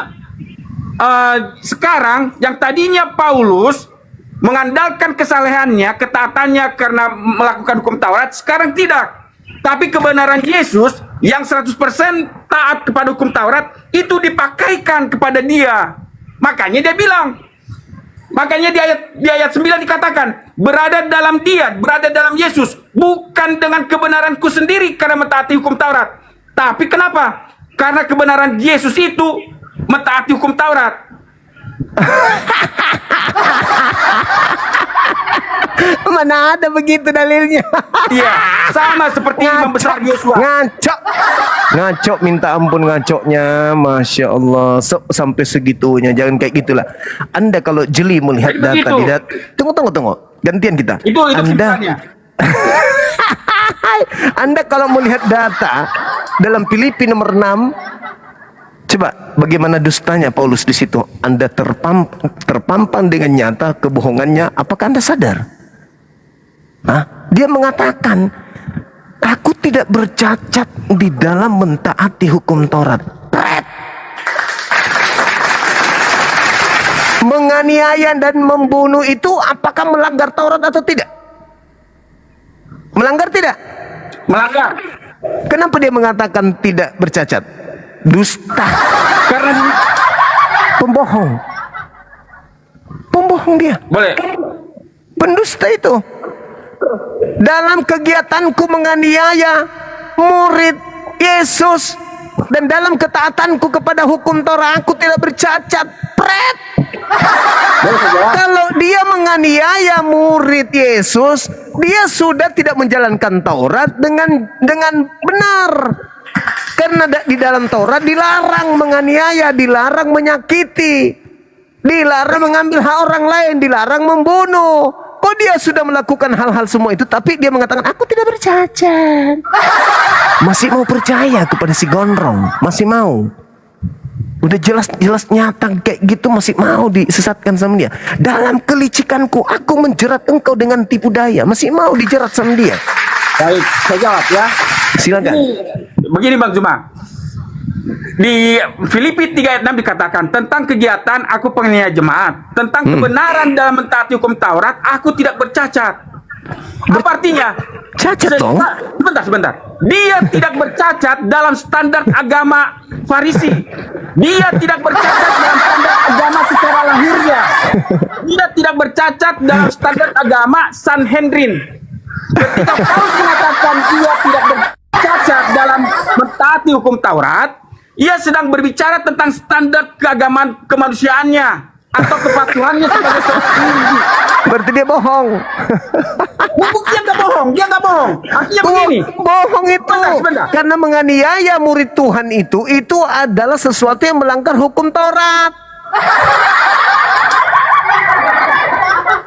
sekarang yang tadinya Paulus mengandalkan kesalehannya, ketaatannya karena melakukan hukum Taurat, sekarang tidak. Tapi kebenaran Yesus yang 100% taat kepada hukum Taurat itu dipakaikan kepada dia. Makanya dia bilang, makanya di ayat 9 dikatakan, berada dalam dia, berada dalam Yesus, bukan dengan kebenaranku sendiri karena mentaati hukum Taurat. Tapi kenapa? Karena kebenaran Yesus itu mentaati hukum Taurat. Mana ada begitu dalilnya? Iya, sama seperti imam besar Yosua. Ngaco, minta ampun ngacoknya, masya Allah. Sampai segitunya, jangan kayak gitulah. Anda kalau jeli melihat Jadi data begitu. di tunggu, gantian kita. Itu Anda, kesimpulannya. Anda kalau melihat data dalam Filipi nomor 6, coba bagaimana dustanya Paulus di situ. Anda terpampang dengan nyata kebohongannya. Apakah Anda sadar? Hah? Dia mengatakan, aku tidak bercacat di dalam mentaati hukum Taurat. Menganiaya dan membunuh itu apakah melanggar Taurat atau tidak? Melanggar tidak? Melanggar. Kenapa dia mengatakan tidak bercacat? Dusta. Karena Pembohong. Pembohong dia. boleh. Pendusta itu. Dalam kegiatanku menganiaya murid Yesus dan dalam ketaatanku kepada hukum Taurat aku tidak bercacat. Pret. Kalau dia menganiaya murid Yesus, dia sudah tidak menjalankan Taurat dengan benar. Karena di dalam Taurat dilarang menganiaya, dilarang menyakiti, dilarang mengambil hak orang lain, dilarang membunuh. Kok dia sudah melakukan hal-hal semua itu, tapi dia mengatakan aku tidak bercacat. Masih mau percaya kepada si gondrong, masih mau. Udah jelas nyata kayak gitu masih mau disesatkan sama dia. Dalam kelicikanku aku menjerat engkau dengan tipu daya, masih mau dijerat sama dia. Baik, saya jawab ya. Silakan. Begini Bang Zuma. Di Filipi 3 ayat 6 dikatakan tentang kegiatan aku penganiaya jemaat, tentang kebenaran dalam mentaati hukum Taurat aku tidak bercacat. Apa artinya? Cacat dong. Sebentar. Dia tidak bercacat dalam standar agama Farisi. Dia tidak bercacat dalam standar agama secara lahirnya. Dia tidak bercacat dalam standar agama Sanhedrin. Ketika Paulus mengatakan dia tidak bercacat dalam mentaati hukum Taurat, ia sedang berbicara tentang standar keagamaan kemanusiaannya atau kepatuhannya sebagai seorang individu. Berarti dia bohong. Dia nggak bohong. Artinya begini. Bohong itu. Sebentar. Karena menganiaya murid Tuhan itu adalah sesuatu yang melanggar hukum Taurat.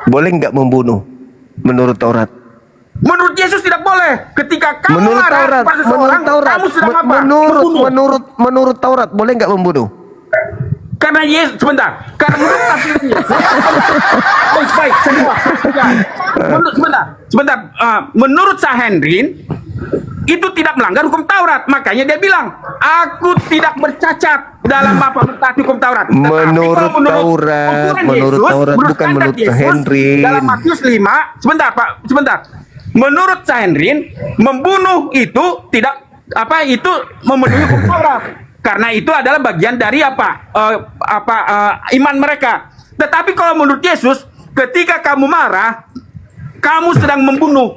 Boleh nggak membunuh menurut Taurat? Menurut Yesus tidak boleh. Ketika kamu Menurut marah Taurat, pada seseorang, kamu sedang apa? Membunuh. menurut Taurat boleh nggak membunuh? Karena Yesus, sebentar. Karena menurut tafsir Yesus. Baik, semua. Sebentar. Menurut Sanhedrin itu tidak melanggar hukum Taurat. Makanya dia bilang, aku tidak bercacat dalam apa mentaati hukum Taurat. Tetapi Menurut kalau Taurat, ukuran menurut Yesus, Taurat, bukan standar menurut Yesus, Sanhedrin. Dalam Matius 5, sebentar. Menurut Sanhedrin, membunuh itu tidak itu memenuhi hukum Taurat. Karena itu adalah bagian dari iman mereka. Tetapi kalau menurut Yesus, ketika kamu marah, kamu sedang membunuh.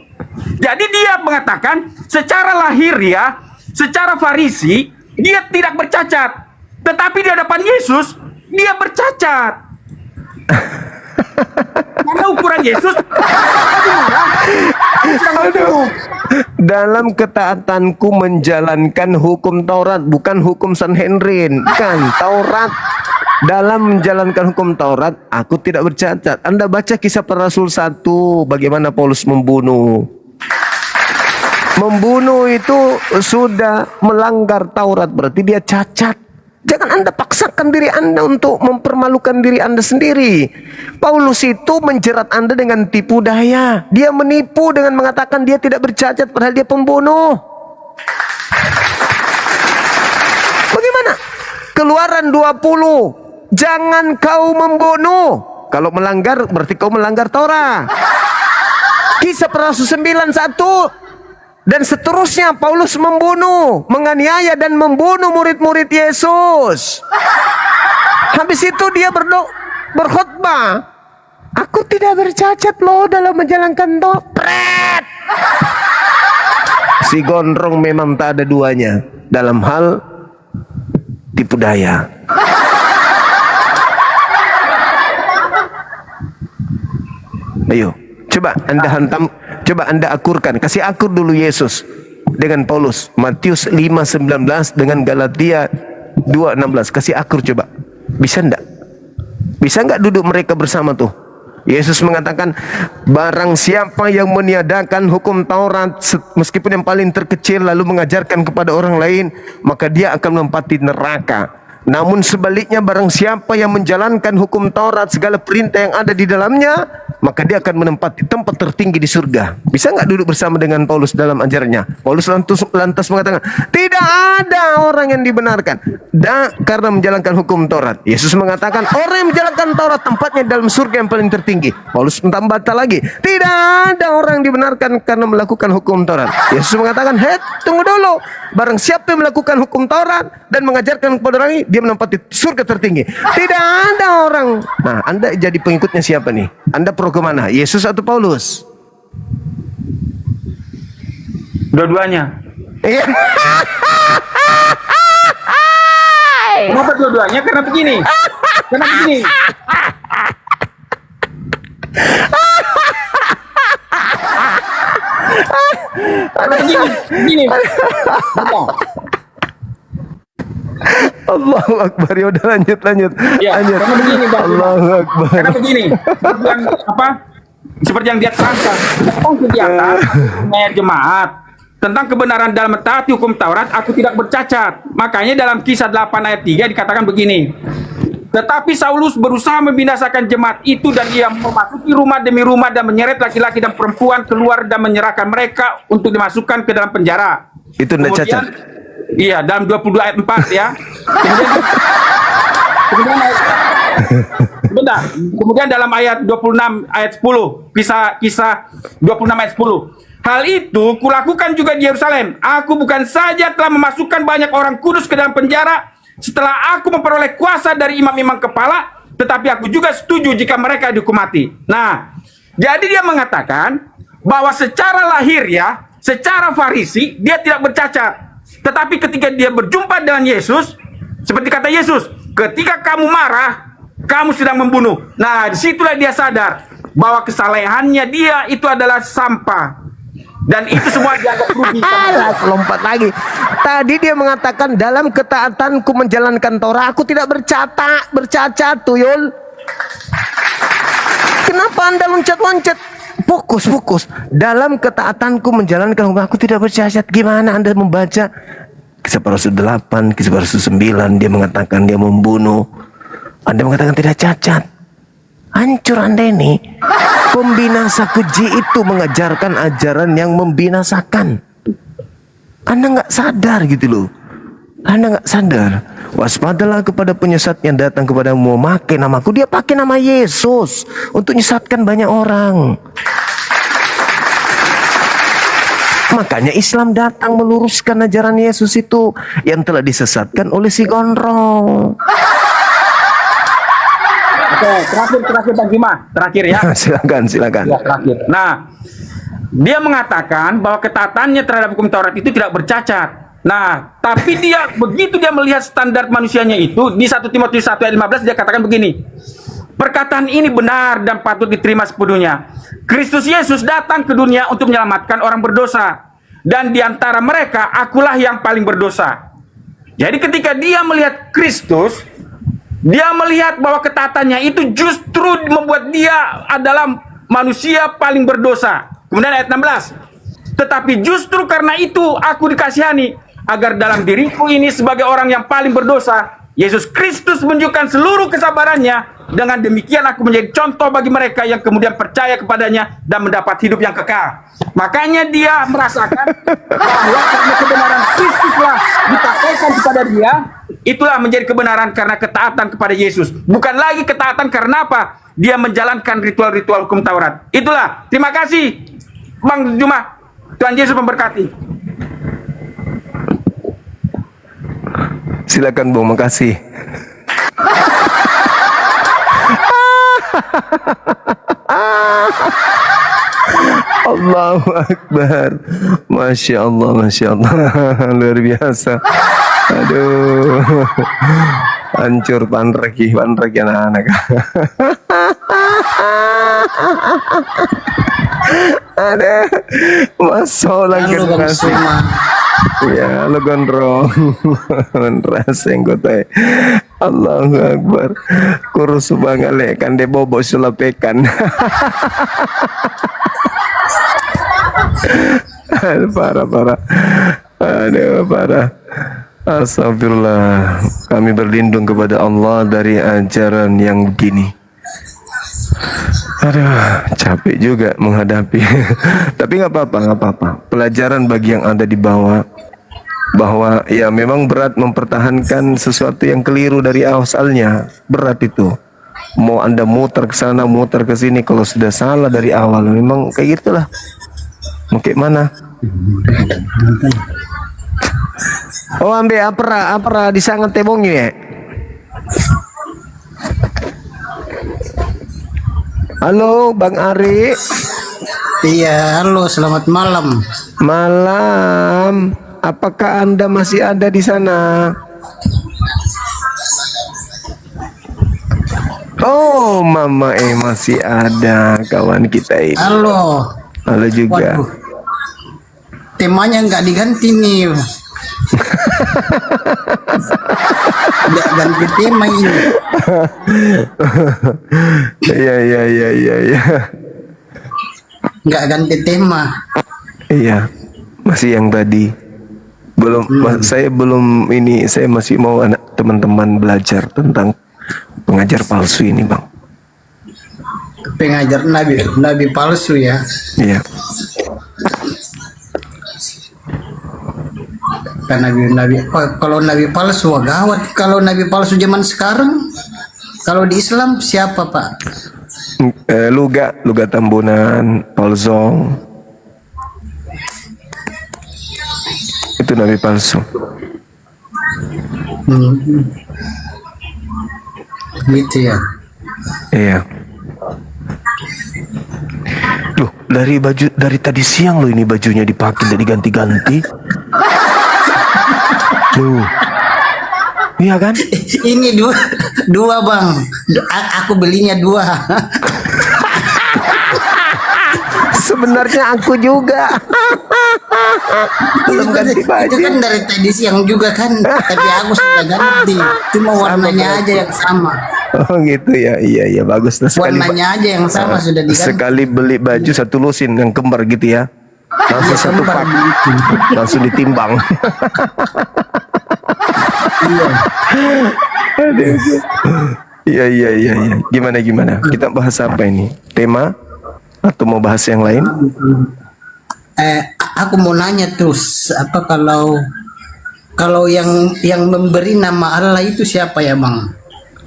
Jadi dia mengatakan secara lahiriah, secara Farisi, dia tidak bercacat. Tetapi di hadapan Yesus, dia bercacat. Karena ukuran Yesus, dalam ketaatanku menjalankan hukum Taurat, bukan hukum Sanhedrin, kan Taurat. Dalam menjalankan hukum Taurat, aku tidak bercacat. Anda baca Kisah Para Rasul 1, bagaimana Paulus membunuh. Membunuh itu sudah melanggar Taurat, berarti dia cacat. Jangan Anda paksakan diri Anda untuk mempermalukan diri Anda sendiri. Paulus itu menjerat Anda dengan tipu daya. Dia menipu dengan mengatakan dia tidak bercacat, padahal dia pembunuh. Bagaimana? Keluaran 20. Jangan kau membunuh. Kalau melanggar, berarti kau melanggar Taurat. Kisah Para Rasul 9:1. Dan seterusnya Paulus membunuh, menganiaya dan membunuh murid-murid Yesus. Habis itu dia berkhotbah. Aku tidak bercacat loh dalam menjalankan Taurat. Si gondrong memang tak ada duanya dalam hal tipu daya. Ayo, coba Anda hantam. Coba Anda akurkan, kasih akur dulu Yesus dengan Paulus. Matius 5:19 dengan Galatia 2:16. Kasih akur coba. Bisa enggak? Bisa enggak duduk mereka bersama tuh? Yesus mengatakan, barang siapa yang meniadakan hukum Taurat meskipun yang paling terkecil lalu mengajarkan kepada orang lain, maka dia akan menempati neraka. Namun sebaliknya, barang siapa yang menjalankan hukum Taurat segala perintah yang ada di dalamnya, maka dia akan menempati tempat tertinggi di surga. Bisa nggak duduk bersama dengan Paulus dalam ajarannya? Paulus lantas mengatakan, tidak ada orang yang dibenarkan karena menjalankan hukum Taurat. Yesus mengatakan, orang yang menjalankan Taurat tempatnya dalam surga yang paling tertinggi. Paulus mentambah lagi, tidak ada orang yang dibenarkan karena melakukan hukum Taurat. Yesus mengatakan, tunggu dulu. Barang siapa yang melakukan hukum Taurat dan mengajarkan kepada orang lain, dia menempati surga tertinggi. Tidak ada orang. Nah, Anda jadi pengikutnya siapa nih? Anda pro kemana? Yesus atau Paulus? Dua-duanya. Kenapa dua-duanya? Karena begini. Begini. Allahu Akbar. Ya udah lanjut. Ya, lanjut. karena begini, Bang. Allahu Akbar. Karena begini. Seperti yang dia terangkan tentang kegiatan jemaat tentang kebenaran dalam mentaati hukum Taurat, aku tidak bercacat. Makanya dalam Kisah 8 ayat 3 dikatakan begini. Tetapi Saulus berusaha membinasakan jemaat itu dan ia memasuki rumah demi rumah dan menyeret laki-laki dan perempuan keluar dan menyerahkan mereka untuk dimasukkan ke dalam penjara. Itu tidak cacat. Iya, dalam 22 ayat 4 ya. Kemudian dalam ayat 26 ayat 10, kisah 26 ayat 10. Hal itu kulakukan juga di Yerusalem. Aku bukan saja telah memasukkan banyak orang kudus ke dalam penjara setelah aku memperoleh kuasa dari imam-imam kepala, tetapi aku juga setuju jika mereka dihukum mati. Nah, jadi dia mengatakan bahwa secara lahiriah, secara Farisi, dia tidak bercacat. Tetapi ketika dia berjumpa dengan Yesus, seperti kata Yesus, ketika kamu marah, kamu sedang membunuh. Nah, disitulah dia sadar bahwa kesalehannya dia itu adalah sampah. Dan itu semua dianggap rugi. Lompat lagi. Tadi dia mengatakan dalam ketaatanku menjalankan Taurat, aku tidak bercacat, tuyul. Kenapa Anda loncat-loncat? Fokus. Dalam ketaatanku menjalankan, aku tidak bercacat. Gimana Anda membaca Kisah Para Rasul 8, Kisah Para Rasul 9, dia mengatakan dia membunuh. Anda mengatakan tidak cacat. Hancur Anda ini. Pembinasa keji itu mengajarkan ajaran yang membinasakan. Anda nggak sadar gitu loh. Anda nggak sadar. Waspadalah kepada penyesat yang datang kepadamu memakai namaku. Dia pakai nama Yesus untuk menyesatkan banyak orang. Makanya Islam datang meluruskan ajaran Yesus itu yang telah disesatkan oleh si gondrong. Oke, terakhir Bang Jima, terakhir ya. Silakan. Ya, terakhir. Nah, dia mengatakan bahwa ketaatannya terhadap hukum Taurat itu tidak bercacat. Nah, tapi dia begitu dia melihat standar manusianya itu di 1 Timotius 1 ayat 15 dia katakan begini. Perkataan ini benar dan patut diterima sepenuhnya. Kristus Yesus datang ke dunia untuk menyelamatkan orang berdosa. Dan di antara mereka, akulah yang paling berdosa. Jadi ketika dia melihat Kristus, dia melihat bahwa ketaatannya itu justru membuat dia adalah manusia paling berdosa. Kemudian ayat 16. Tetapi justru karena itu aku dikasihani, agar dalam diriku ini sebagai orang yang paling berdosa, Yesus Kristus menunjukkan seluruh kesabarannya. Dengan demikian aku menjadi contoh bagi mereka yang kemudian percaya kepadanya dan mendapat hidup yang kekal. Makanya dia merasakan bahwa karena kebenaran Kristuslah dipakaikan kepada dia, itulah menjadi kebenaran karena ketaatan kepada Yesus. Bukan lagi ketaatan karena apa? Dia menjalankan ritual-ritual hukum Taurat. Itulah. Terima kasih Bang Juma. Tuhan Yesus memberkati. Silakan Bung, makasih. Allahu Akbar. Masya Allah. Luar biasa. Aduh, hancur panrek anak-anak. Ada masalah generasi. Ya, lo gondrong. Raseng kotai. Allahu Akbar. Kurus banget kan de bobo sulapekan. Parah. Aduh, parah. Astagfirullah. Kami berlindung kepada Allah dari ajaran yang begini. Aduh, capek juga menghadapi. Tapi nggak apa-apa. Pelajaran bagi yang ada di bawah, bahwa ya memang berat mempertahankan sesuatu yang keliru dari asalnya. Berat itu. Mau Anda muter ke sana, muter ke sini, kalau sudah salah dari awal, memang kayak gitulah. Mau kayak mana? Oh, ambil apa disangat tebongnya ya? Halo Bang Ari. Iya, halo, selamat malam. Malam. Apakah Anda masih ada di sana? Oh, Mama masih ada kawan kita ini. Halo. Halo juga. Waduh. Temanya nggak diganti nih. Nggak ganti tema ini. Iya. Nggak ganti tema. Iya, masih yang tadi. Saya belum ini. Saya masih mau anak teman-teman belajar tentang pengajar palsu ini, Bang. Pengajar nabi palsu ya. Iya. Kan nabi. Oh, kalau nabi palsu wah gawat. Kalau nabi palsu zaman sekarang, kalau di Islam siapa Pak? Luga Tambunan, Polzong. Itu nabi palsu. Gitu ya. Iya. Loh, dari tadi siang loh ini bajunya dipakai dan diganti-ganti. Tuh. Iya kan? Ini dua Bang. Aku belinya dua. Sebenarnya aku juga. Belum ganti baju. Itu kan dari tadi siang juga kan, tapi aku sudah ganti. Cuma warnanya aja yang sama. Oh gitu ya, iya bagus. Nah, Warnanya aja yang sama sudah diganti. Sekali beli baju satu lusin yang kembar gitu ya. Langsung satu pak, langsung ditimbang. Iya. Gimana? Kita bahas apa ini? Tema atau mau bahas yang lain? Aku mau nanya terus, apa kalau yang memberi nama Allah itu siapa ya Bang?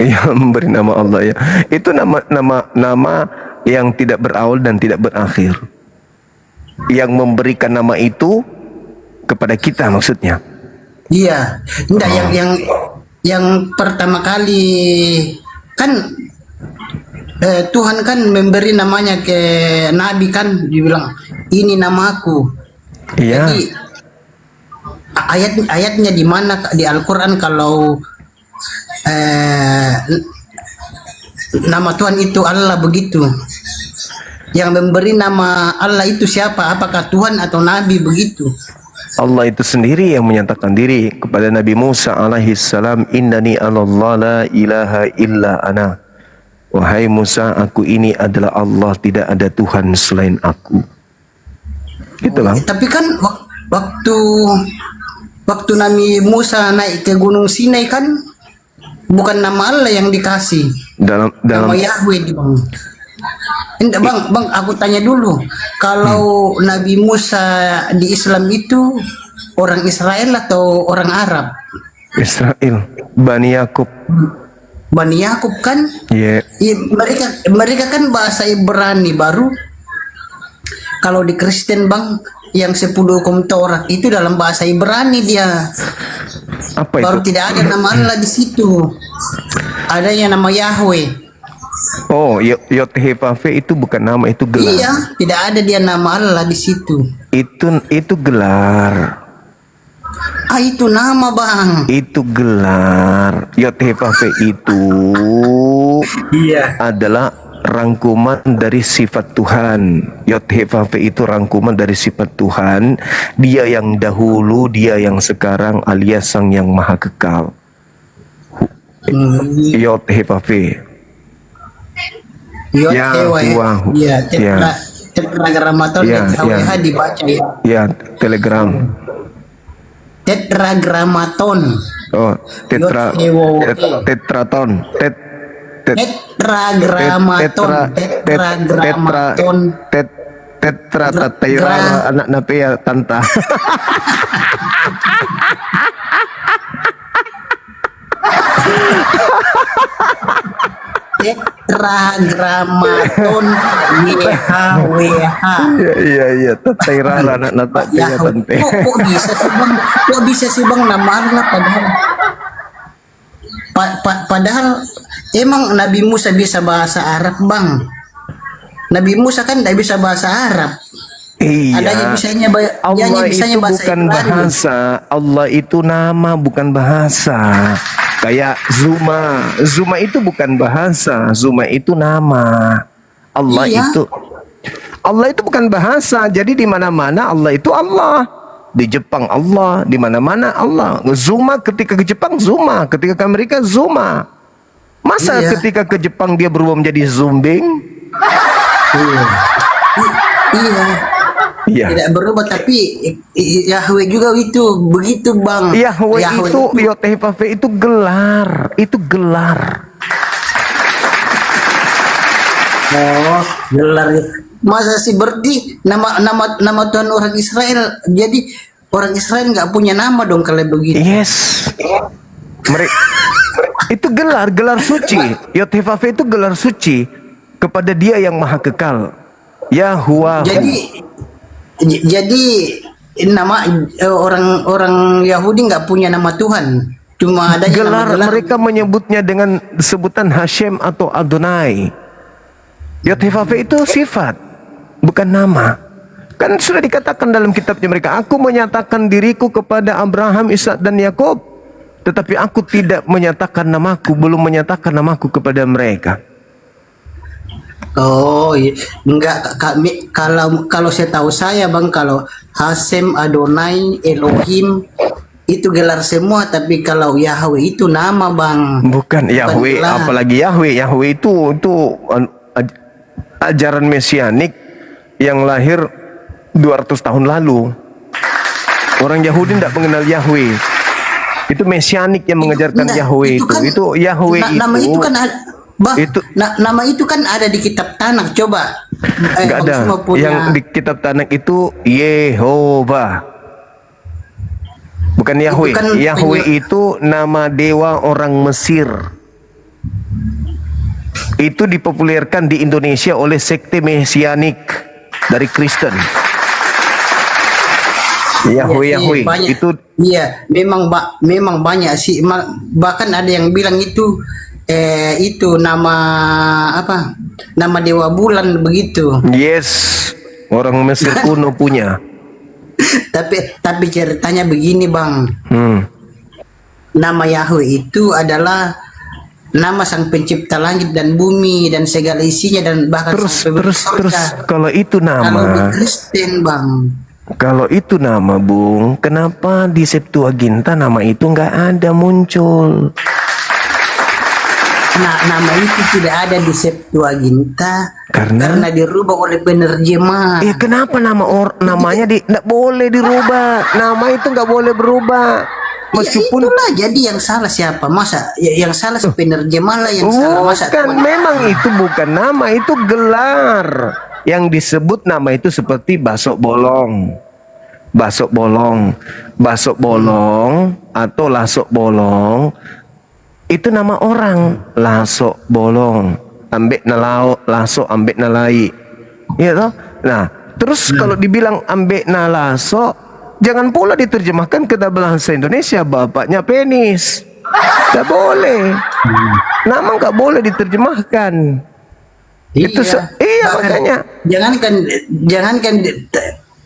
Yang memberi nama Allah ya. Itu nama yang tidak berawal dan tidak berakhir. yang memberikan nama itu kepada kita maksudnya. Iya, enggak yang pertama kali kan Tuhan kan memberi namanya ke Nabi kan, dibilang ini namaku. Iya. Jadi ayatnya di mana di Al-Quran kalau nama Tuhan itu Allah begitu? Yang memberi nama Allah itu siapa? Apakah Tuhan atau Nabi begitu? Allah itu sendiri yang menyatakan diri kepada Nabi Musa alaihi salam, innani anallah la ilaha illa ana. Wahai Musa, aku ini adalah Allah, tidak ada Tuhan selain aku. Gitu Bang. Tapi kan waktu Nabi Musa naik ke Gunung Sinai kan bukan nama Allah yang dikasih, Dalam nama Yahweh di Bang. Enggak bang, aku tanya dulu, kalau Nabi Musa di Islam itu orang Israel atau orang Arab? Israel, Bani Yakub. Bani Yakub kan? Yeah. Mereka kan bahasa Ibrani baru. Kalau di Kristen bang, yang 10 hukum Taurat itu dalam bahasa Ibrani dia. Apa Baru itu? tidak ada nama Allah di situ. Adanya nama Yahweh. Oh, Yod-Heh-Vav-He itu bukan nama, itu gelar. Iya, tidak ada dia nama Allah di situ. Itu gelar. Itu nama bang. Itu gelar. Yod-Heh-Vav-He itu adalah rangkuman dari sifat Tuhan. Yod-Heh-Vav-He itu rangkuman dari sifat Tuhan. Dia yang dahulu, dia yang sekarang, alias Sang yang Maha Kekal. Yod-Heh-Vav-He. Yahuwahu. Iya, tetragramaton YHWH dibaca ya. Ya, Telegram. Tetragramaton. Oh, tetraton. Tetragramaton. Tetra anak nape ya tanta. Tetragramaton YHWH. Iya, Tetra anak nape ya tante. Kok bisa sih bang nama Allah padahal emang Nabi Musa bisa bahasa Arab bang. Nabi Musa kan tidak bisa bahasa Arab. Iya. Adanya bisanya Allah bisanya itu bahasa bukan Ibrani. bahasa. Allah itu nama, bukan bahasa. Kayak Zuma. Zuma itu bukan bahasa. Zuma itu nama. Allah Iya. itu bukan bahasa. Jadi di mana-mana Allah itu Allah. Di Jepang Allah, di mana-mana Allah. Zuma ketika ke Jepang Zuma, ketika ke Amerika Zuma. Masa Iya. ketika ke Jepang dia berubah menjadi Zumbing? Iya. Iya. Tidak berubah, tapi Yahweh juga itu begitu bang. Yahweh itu Yod-Heh-Vav-He itu gelar. Itu gelar. Oh, gelar. Masa sih berarti nama Tuhan orang Israel. Jadi orang Israel nggak punya nama dong kalau begitu. Yes. Mereka itu gelar suci. Yod-Heh-Vav-He itu gelar suci kepada Dia yang Maha Kekal. Yahuwah. Jadi nama orang Yahudi nggak punya nama Tuhan, cuma ada gelar, nama gelar. mereka menyebutnya dengan sebutan Hashem atau Adonai. Yod-Heh-Vav-He itu sifat, bukan nama. Kan sudah dikatakan dalam kitabnya mereka, aku menyatakan diriku kepada Abraham, Ishak dan Yakub, tetapi aku tidak menyatakan namaku, belum menyatakan namaku kepada mereka. Oh iya. Enggak, kalau saya tahu saya bang, kalau Hashem, Adonai, Elohim itu gelar semua, tapi kalau Yahweh itu nama bang. Bukan Yahweh, gelar. apalagi Yahweh. Yahweh itu ajaran mesianik yang lahir 200 tahun lalu. Orang Yahudi tidak mengenal Yahweh. Itu mesianik yang mengajarkan Yahweh itu. Kan, itu Yahweh nama itu kan Bang, itu nama itu kan ada di kitab Tanakh. Coba enggak ada. Yang di kitab Tanakh itu Yehovah. Bukan Yahweh. Itu kan Yahweh itu nama dewa orang Mesir. Itu dipopulerkan di Indonesia oleh sekte mesianik dari Kristen. Yahweh, Iya sih, Yahweh. banyak. Itu Iya, memang banyak sih. Bahkan ada yang bilang itu nama apa? Nama dewa bulan begitu. yes, orang Mesir kuno punya. Tapi ceritanya begini, Bang. Nama Yahweh itu adalah nama sang pencipta langit dan bumi dan segala isinya dan bahkan sang pemilik Terus surga. kalau itu Kalau di nama, Kristen, Bang. kalau itu nama, Bung, kenapa di Septuaginta nama itu nggak ada muncul? Nah, nama itu tidak ada di Septuaginta Karena dirubah oleh penerjemah. kenapa namanya nggak boleh dirubah? Nama itu nggak boleh berubah. Meskipun Itulah jadi yang salah siapa? Masa yang salah si penerjemah lah yang salah. Masa bukan, memang itu bukan nama, itu gelar. Yang disebut nama itu seperti basok bolong, atau lasok bolong. Itu nama orang, lasok bolong, ambek nalau, lasok ambek nalai. Ya toh? Nah, terus kalau dibilang ambek nalasok, jangan pula diterjemahkan ke dalam bahasa Indonesia bapaknya penis. Gak boleh. Nama gak boleh diterjemahkan. Itu Bahkan makanya. jangankan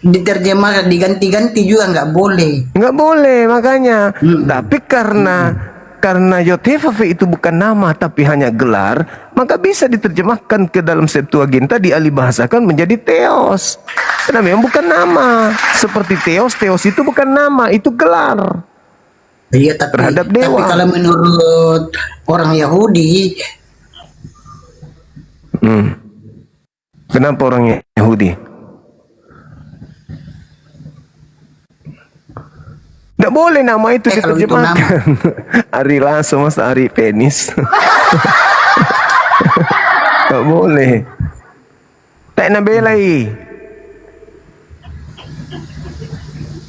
diterjemahkan, diganti-ganti juga nggak boleh. Nggak boleh makanya. Tapi karena Yotefafe itu bukan nama tapi hanya gelar, maka bisa diterjemahkan ke dalam Septuaginta, dialihbahasakan menjadi Theos. Karena memang bukan nama. Seperti Theos itu bukan nama, itu gelar. Iya, Terhadap dewa. Tapi kalau menurut orang Yahudi, Kenapa orang Yahudi? Nggak boleh nama itu kalau itu diterjemahkan. Ari langsung mas Ari penis. Nggak boleh. Tak nabelai.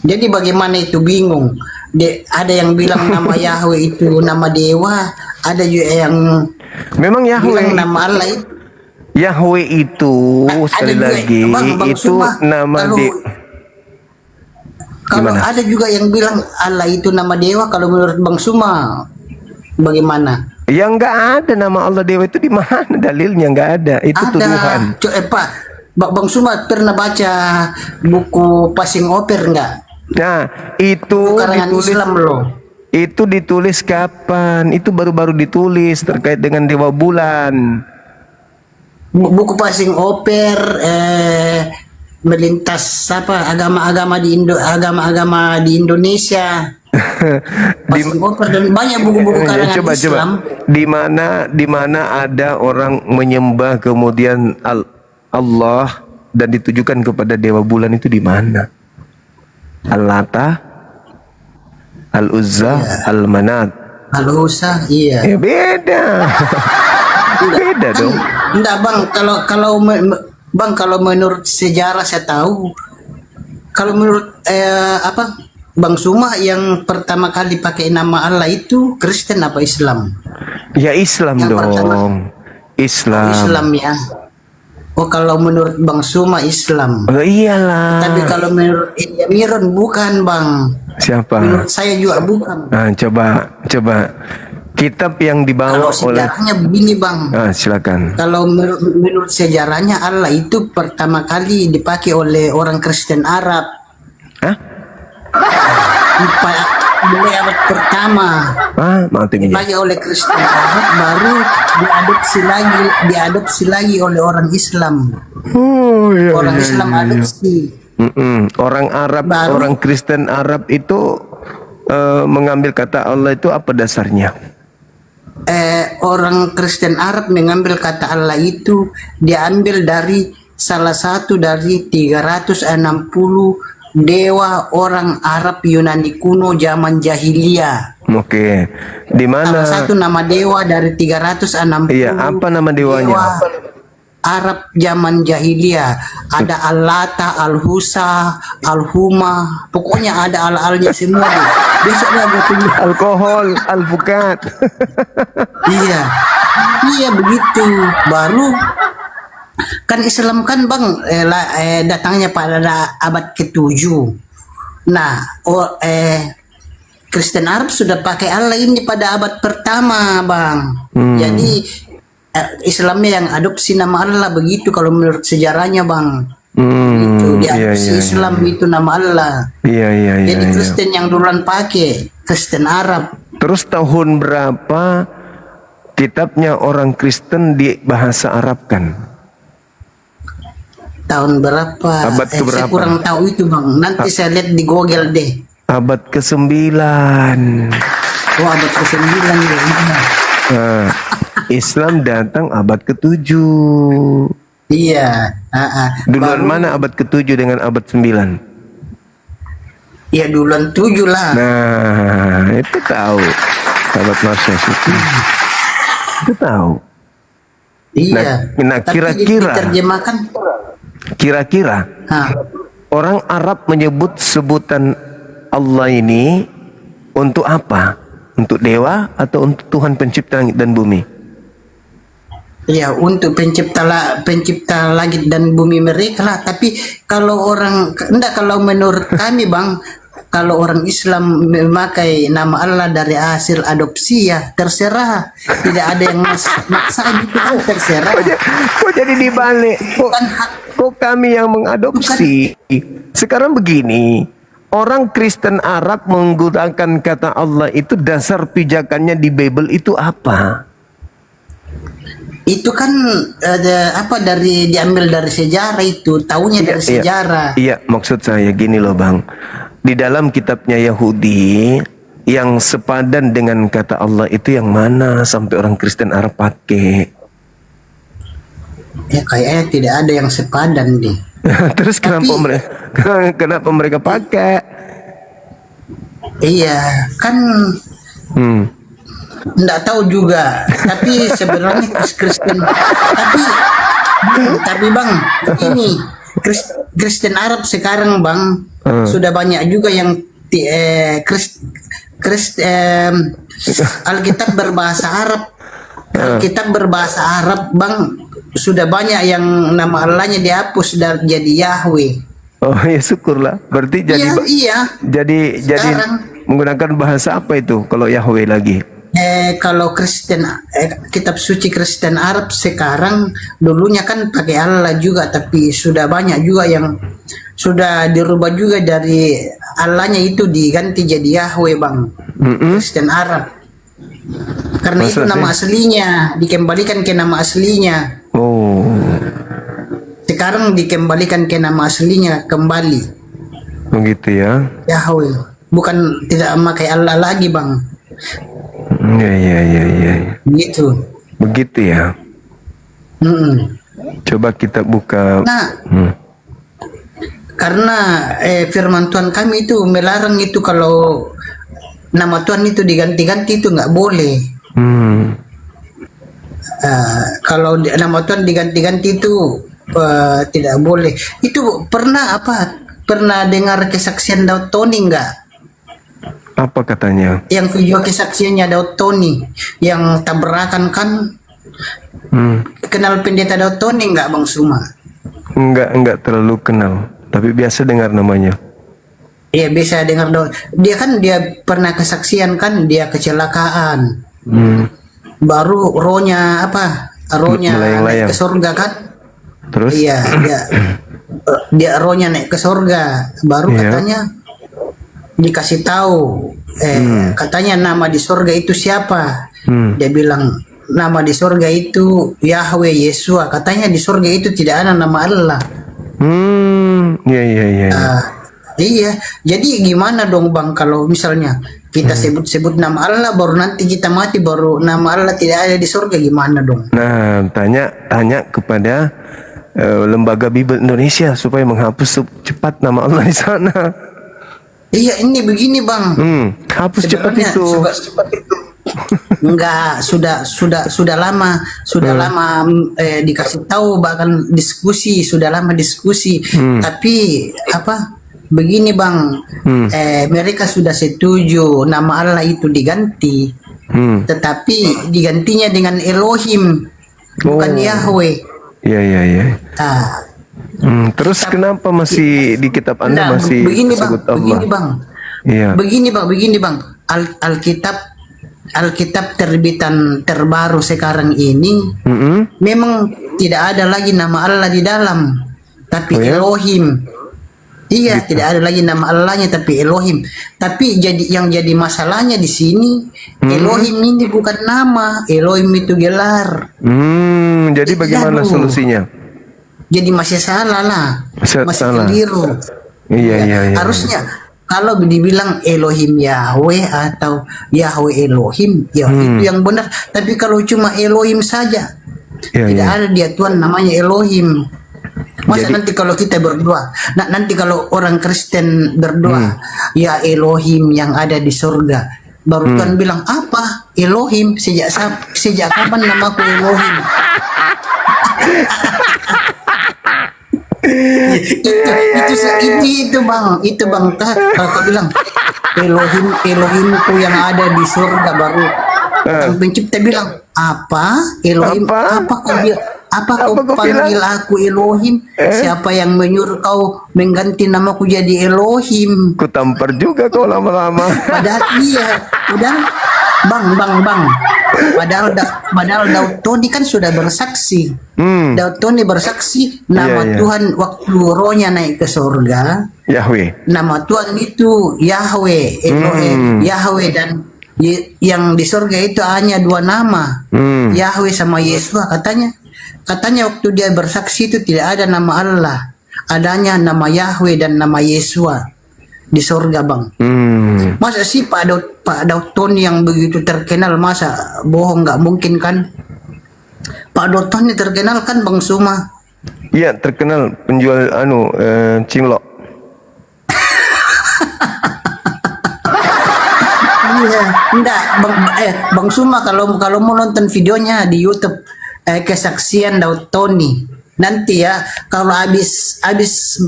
jadi bagaimana itu bingung. Ada yang bilang nama Yahweh itu nama dewa, ada juga yang Memang Yahweh, bilang nama Allah itu. Yahweh itu sekali juga, lagi Bang itu Suma, nama kalau Gimana? ada juga yang bilang Allah itu nama dewa, kalau menurut Bang Suma bagaimana? yang nggak ada nama Allah Dewa itu di mana dalilnya? Nggak ada. Itu tuduhan. Pak, Bang Suma pernah baca buku Passing Oper enggak? Nah, itu Karangan ditulis Islam loh. Itu ditulis kapan? Itu baru-baru ditulis terkait dengan dewa bulan. Buku Passing Oper melintas agama-agama di Indonesia. Passing Oper dan banyak buku-buku karangan Islam. Di mana ada orang menyembah kemudian Allah dan ditujukan kepada dewa bulan itu di mana? Al-Lata, Al-Uzza, Al-Manat. Al-Husa, iya. Beda. Beda dong. Enggak, Bang, kalau menurut sejarah saya tahu, kalau menurut Bang Suma yang pertama kali pakai nama Allah itu Kristen apa Islam? Ya Islam Yang dong. pertama. Islam. Islam ya. Oh, kalau menurut Bang Suma Islam. Oh, iyalah. Tapi kalau menurut Ilya Miron bukan, Bang. Siapa? Menurut saya juga bukan. Nah, coba kitab yang dibawa Kalau oleh sejarahnya begini, Bang. silakan. Kalau menurut sejarahnya Allah itu pertama kali dipakai oleh orang Kristen Arab. Hah? Mulai abad pertama Mati nih. dipakai oleh Kristen Arab, baru diadopsi lagi oleh orang Islam. Oh, iya, Orang iya, Islam iya, iya. adopsi. Orang Arab, Baru- orang Kristen Arab itu mengambil kata Allah itu apa dasarnya? Orang Kristen Arab mengambil kata Allah itu diambil dari salah satu dari 360 dewa orang Arab Yunani kuno zaman jahiliyah. Oke. Di mana? Salah satu nama dewa dari 360. Iya, apa nama dewanya? dewa Arab zaman jahiliyah. Ada Al-Lata, Al-Husa, Al-Huma. Pokoknya ada al-alnya semua deh. Besok dia gue tunggu. Alkohol, alpukat. Iya. Iya begitu. Baru kan Islam kan Bang datangnya pada abad ke-7. Nah, Kristen Arab sudah pakai Allah ini pada abad pertama, Bang. Jadi Islamnya yang adopsi nama Allah begitu kalau menurut sejarahnya, Bang. Itu diadopsi Islam itu nama Allah. Jadi Kristen yang duluan pakai Kristen Arab. Terus tahun berapa kitabnya orang Kristen di bahasa Arab kan? Tahun berapa? Abad Saya keberapa? kurang tahu itu, Bang. Nanti saya lihat di Google deh. Abad ke-9. Oh, abad ke-9 deh. Iya. Nah, Islam datang abad ke-7. Iya. Duluan mana abad ke-7 dengan abad 9? Ya duluan 7 lah. Nah, itu tahu. Sahabat Marsyas itu. Itu tahu. Iya. Nah, Tapi kira-kira diterjemahkan. orang Arab menyebut sebutan Allah ini untuk apa? Untuk dewa atau untuk Tuhan pencipta langit dan bumi? Ya, untuk pencipta langit dan bumi mereka lah. Tapi kalau kalau menurut kami, Bang, kalau orang Islam memakai nama Allah dari hasil adopsi, ya terserah. Tidak ada yang maksa gitu, terserah. Kok jadi dibalik? Kok kami yang mengadopsi? Sekarang begini, orang Kristen Arab menggunakan kata Allah itu, dasar pijakannya di Bible itu apa? Itu kan diambil dari sejarah itu, taunya dari sejarah. Iya, maksud saya gini loh, Bang. Di dalam kitabnya Yahudi yang sepadan dengan kata Allah itu yang mana sampai orang Kristen Arab pakai? Ya kayaknya tidak ada yang sepadan deh. Terus kenapa mereka pakai? Iya, kan enggak tahu juga. Tapi sebenarnya Kristen tapi Bang, ini Kristen Arab sekarang, Bang, sudah banyak juga yang Alkitab berbahasa Arab. Alkitab berbahasa Arab, Bang, sudah banyak yang nama Allahnya dihapus dan jadi Yahweh. Oh ya, syukurlah. Berarti jadi jadi menggunakan bahasa apa itu kalau Yahweh lagi? Kalau kitab suci Kristen Arab sekarang, dulunya kan pakai Allah juga, tapi sudah banyak juga yang sudah dirubah juga dari Allahnya itu diganti jadi Yahweh, Bang. Kristen Arab. Karena itu nama aslinya dikembalikan ke nama aslinya. Oh. Sekarang dikembalikan ke nama aslinya kembali. Begitu ya. Yahweh. Bukan tidak memakai Allah lagi, Bang. Iya. Gitu. Begitu ya. Coba kita buka. Nah, karena firman Tuhan kami itu melarang itu kalau nama Tuhan itu diganti-ganti itu nggak boleh. Kalau nama Tuhan diganti-ganti itu tidak boleh. Itu pernah dengar kesaksian Daud Tony nggak? Apa katanya? Yang video kesaksiannya Daud Tony yang tabrakan kan? Kenal pendeta Daud Tony nggak, Bang Suma? Enggak terlalu kenal, tapi biasa dengar namanya. Iya, biasa dengar Daud. Dia pernah kesaksian kan, dia kecelakaan. Baru rohnya naik ke surga kan? Terus? Iya, dia rohnya naik ke surga. Baru katanya dikasih tahu, katanya nama di surga itu siapa? Dia bilang nama di surga itu Yahweh Yesua. Katanya di surga itu tidak ada nama Allah. Iya. Iya, jadi gimana dong, Bang, kalau misalnya kita sebut-sebut nama Allah, baru nanti kita mati baru nama Allah tidak ada di surga, gimana dong? Nah, tanya kepada lembaga Bible Indonesia supaya menghapus cepat nama Allah di sana. Iya, ini begini, Bang. Hapus cepat itu. Enggak, sudah lama dikasih tahu, bahkan diskusi, sudah lama diskusi. Tapi begini, Bang, mereka sudah setuju nama Allah itu diganti, tetapi digantinya dengan Elohim, bukan Yahweh. Iya. Terus kenapa masih di kitab Anda Nah, masih begini bang, disebut Allah? begini bang, Iya. begini bang. Alkitab terbitan terbaru sekarang ini Mm-mm. memang tidak ada lagi nama Allah di dalam, tapi Oh ya? Elohim. Iya, tidak ada lagi nama Allahnya tapi Elohim. Tapi yang jadi masalahnya di sini Elohim ini bukan nama, Elohim itu gelar. Jadi bagaimana Iya, solusinya? Jadi masih salah lah, masih Salah. keliru. Iya. Harusnya kalau dibilang Elohim Yahweh atau Yahweh Elohim, ya itu yang benar. Tapi kalau cuma Elohim saja, Iya, tidak iya. ada dia Tuhan namanya Elohim. Masa Jadi- nanti kalau kita berdoa, nanti kalau orang Kristen berdoa, ya Elohim yang ada di surga, baru Tuhan bilang apa? Elohim sejak kapan namaku Elohim? itu bang kalau kau bilang Elohimku yang ada di surga, baru Sang pencipta bilang apa Elohim Apa? apa kau Apa kau panggil bilang? aku Elohim? Siapa yang menyuruh kau mengganti namaku jadi Elohim? Ku tampar juga kau lama-lama. Padahal iya, bang. Padahal Daud Tony kan sudah bersaksi. Daud Tony bersaksi nama Iya. Tuhan waktu rohnya naik ke surga. Yahweh. Nama Tuhan itu Yahweh, Elohim, Yahweh, dan yang di surga itu hanya dua nama, Yahweh sama Yesua katanya. Katanya waktu dia bersaksi itu tidak ada nama Allah, adanya nama Yahweh dan nama Yesua di surga, bang. Masa sih Pak Daud Tony yang begitu terkenal, masa bohong? Nggak mungkin kan? Pak Daud Tony terkenal kan, Bang Suma? Iya, terkenal penjual cimlok. Iya, enggak, Bang Suma, kalau mau nonton videonya di YouTube, kesaksian Daud Tony, nanti ya, kalau habis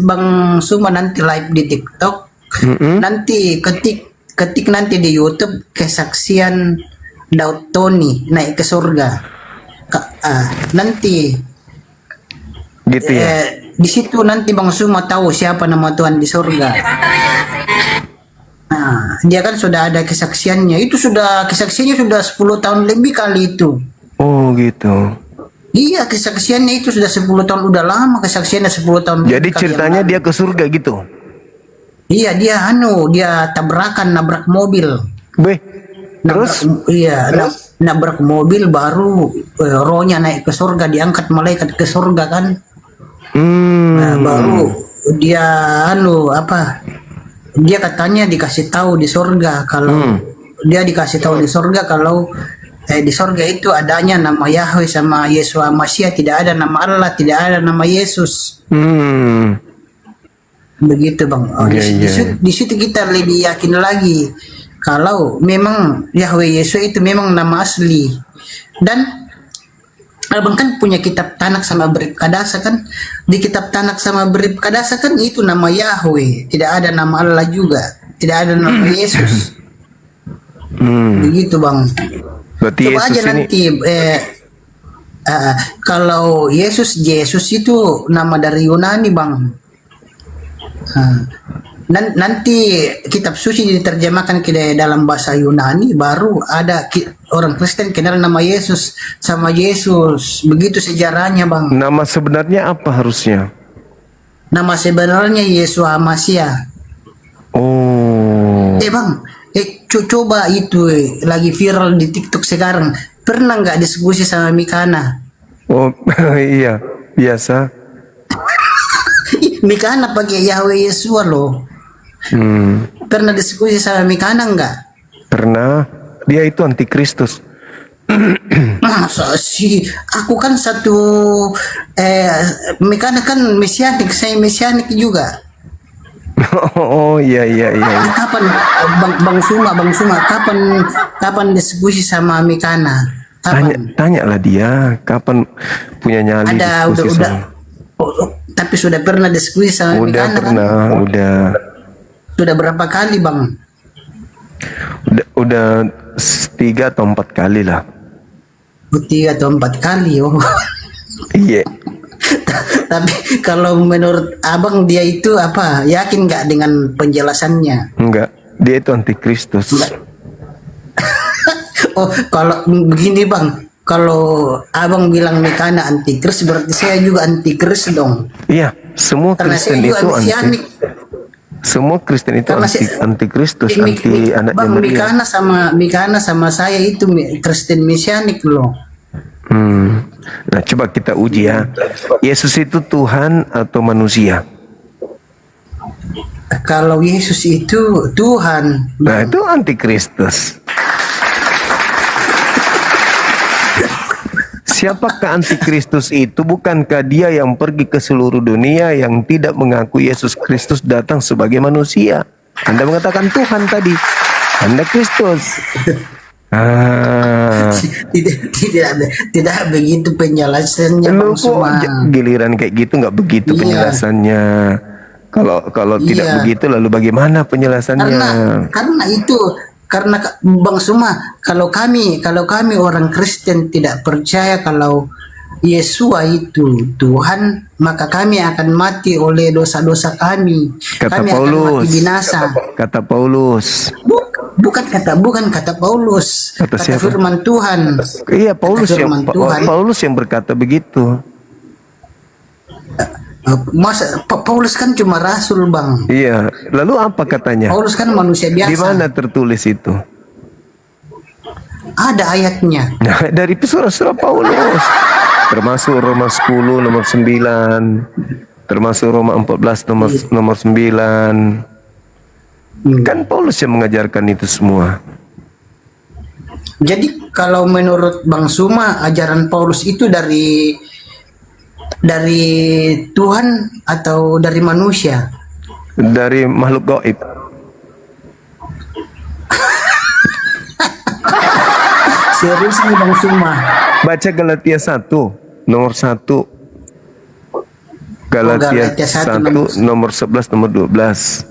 Bang Suma nanti live di TikTok, nanti ketik nanti di YouTube kesaksian Daud Tony naik ke surga. Nanti Gitu ya. di situ nanti Bang Suma tahu siapa nama Tuhan di surga. Nah, dia kan sudah ada kesaksiannya. Kesaksiannya sudah 10 tahun lebih kali itu. Oh, gitu. Iya, kesaksiannya itu sudah 10 tahun, udah lama kesaksiannya 10 tahun. Jadi lebih kali ceritanya yang dia ke surga gitu. Iya, dia tabrakan, nabrak mobil. Beh. Terus? Nabrak mobil, baru rohnya naik ke surga, diangkat malaikat ke surga kan. Nah, baru dia dia katanya dikasih tahu di surga kalau dia dikasih tahu di surga kalau di surga itu adanya nama Yahweh sama Yesua Masya, tidak ada nama Allah, tidak ada nama Yesus. Begitu, Bang. Di situ kita lebih yakin lagi kalau memang Yahweh Yesus itu memang nama asli. Dan Abang kan punya kitab Tanak sama Berip Kadasa kan? Di kitab Tanak sama Berip Kadasa kan itu nama Yahweh, tidak ada nama Allah juga, tidak ada nama Yesus. Begitu, Bang. Berarti Coba Yesus aja ini nanti kalau Yesus itu nama dari Yunani, Bang. Nanti kitab suci diterjemahkan ke dalam bahasa Yunani, baru ada orang Kristen kenal nama Yesus sama Yesus. Begitu sejarahnya, Bang. nama sebenarnya apa harusnya? Nama sebenarnya Yesua Masya. Oh. Bang, coba itu lagi viral di TikTok sekarang. Pernah nggak diskusi sama Mikana? Oh, iya, biasa. Mikana pakai Yahweh Yesua loh. Pernah diskusi sama Mikana nggak? Pernah. Dia itu antikristus. Masa sih? Aku kan Mikana kan mesianik, saya mesianik juga. Oh, iya. Kapan Bang Suma, kapan diskusi sama Mikana? Kapan? Tanyalah dia kapan punya nyali Ada diskusi udah. sama- Tapi sudah pernah diskusi sama Udah Mikana pernah, kan? udah Sudah berapa kali, Bang? udah 3 atau 4 kali lah. 3 atau 4 kali. Oh. Iya. Tapi kalau menurut abang dia itu apa? Yakin nggak dengan penjelasannya? Enggak, dia itu antikristus. Oh, kalau begini bang, kalau abang bilang Mekana antikris, berarti saya juga antikris dong. Iya, semua Karena saya Kristen juga itu mesianik. semua Kristen itu Karena saya- antikristus, anti anaknya Bang, Maria. Mikana sama saya itu Kristen mesianik loh. Nah, coba kita uji ya. Yesus itu Tuhan atau manusia? Kalau Yesus itu Tuhan, Nah, itu antikristus. Siapakah antikristus itu? Bukankah dia yang pergi ke seluruh dunia yang tidak mengaku Yesus Kristus datang sebagai manusia? Anda mengatakan Tuhan tadi. Anda Kristus. tidak begitu penjelasannya Lu Bang kok Suma. giliran kayak gitu nggak begitu Iya. penjelasannya? Kalau tidak Iya. begitu lalu bagaimana penjelasannya? Karena Bang Suma, kalau kami orang Kristen tidak percaya kalau Yesua itu Tuhan, maka kami akan mati oleh dosa-dosa kami. Kata Kami Paulus. akan mati binasa. Kata Paulus. Bukan kata Paulus, Kata siapa? firman Tuhan. Iya, Paulus Kata yang firman Tuhan. Paulus yang berkata begitu. Masa Paulus kan cuma rasul, Bang. Iya, lalu apa katanya? Paulus kan manusia biasa. Di mana tertulis itu? Ada ayatnya. Nah, dari surah-surah Paulus. Termasuk Roma 10 nomor 9, termasuk Roma 14 nomor 9. Kan Paulus yang mengajarkan itu semua. Jadi kalau menurut Bang Suma, ajaran Paulus itu dari Tuhan atau dari manusia? Dari makhluk gaib. Serius nih Bang Suma. Baca Galatia 1 nomor 1. Galatia Galatia 1 1 nomor 11 nomor 12.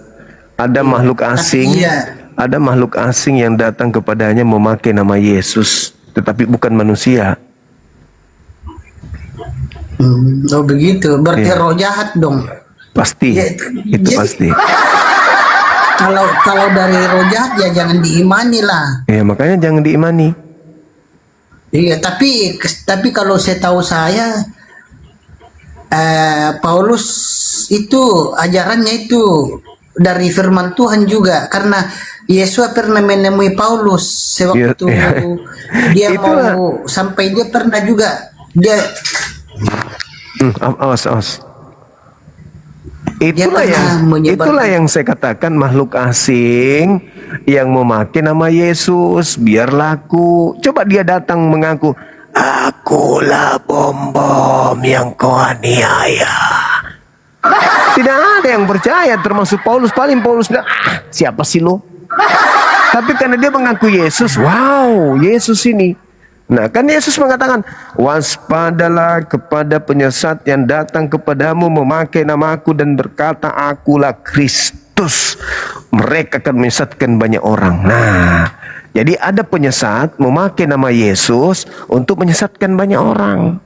Ada makhluk asing. iya. Ada makhluk asing yang datang kepadanya memakai nama Yesus, tetapi bukan manusia. Oh begitu. Berarti Iya. roh jahat dong. Pasti. Ya, Itu jadi- pasti. Kalau dari roh jahat ya jangan diimani lah. Ya, makanya jangan diimani. Iya, tapi kalau saya Paulus itu ajarannya itu dari firman Tuhan juga, karena Yesus pernah menemui Paulus sewaktu Iya, dia Itulah. mau sampai dia pernah juga dia Awas. Dia Itulah pernah menyebarkan- itulah yang saya katakan, makhluk asing yang memakai nama Yesus biar laku. Coba dia datang mengaku, akulah bom yang kau aniaya. Tidak ada yang percaya, termasuk Paulus. Paling Paulus bilang, siapa sih lo? Tapi karena dia mengaku Yesus, wow, Yesus ini. Nah, kan Yesus mengatakan, waspadalah kepada penyesat yang datang kepadamu memakai namaku dan berkata, akulah Kristus. Mereka akan menyesatkan banyak orang. Nah, jadi ada penyesat memakai nama Yesus untuk menyesatkan banyak orang.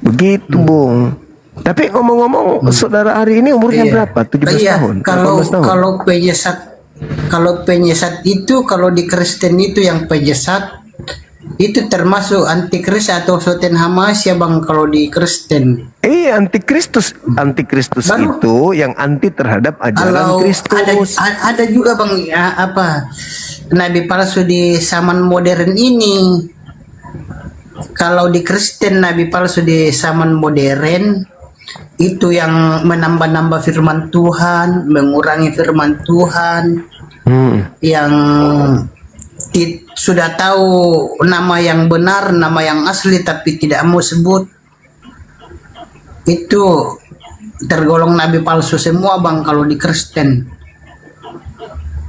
Begitu, Bung. Tapi ngomong-ngomong, saudara Ari ini umurnya Iya. berapa? 17 Iya, tahun? Kalau 18 tahun? kalau penyesat itu, kalau di Kristen itu yang penyesat itu termasuk antikris atau soten Hamas ya Bang, kalau di Kristen. Antikristus Baru- itu yang anti terhadap ajaran Kalau Kristus. ada juga Bang ya, nabi palsu di zaman modern ini. Kalau di Kristen nabi palsu di zaman modern itu yang menambah-nambah firman Tuhan, mengurangi firman Tuhan, yang sudah tahu nama yang benar, nama yang asli tapi tidak mau sebut. Itu tergolong nabi palsu semua Bang kalau di Kristen.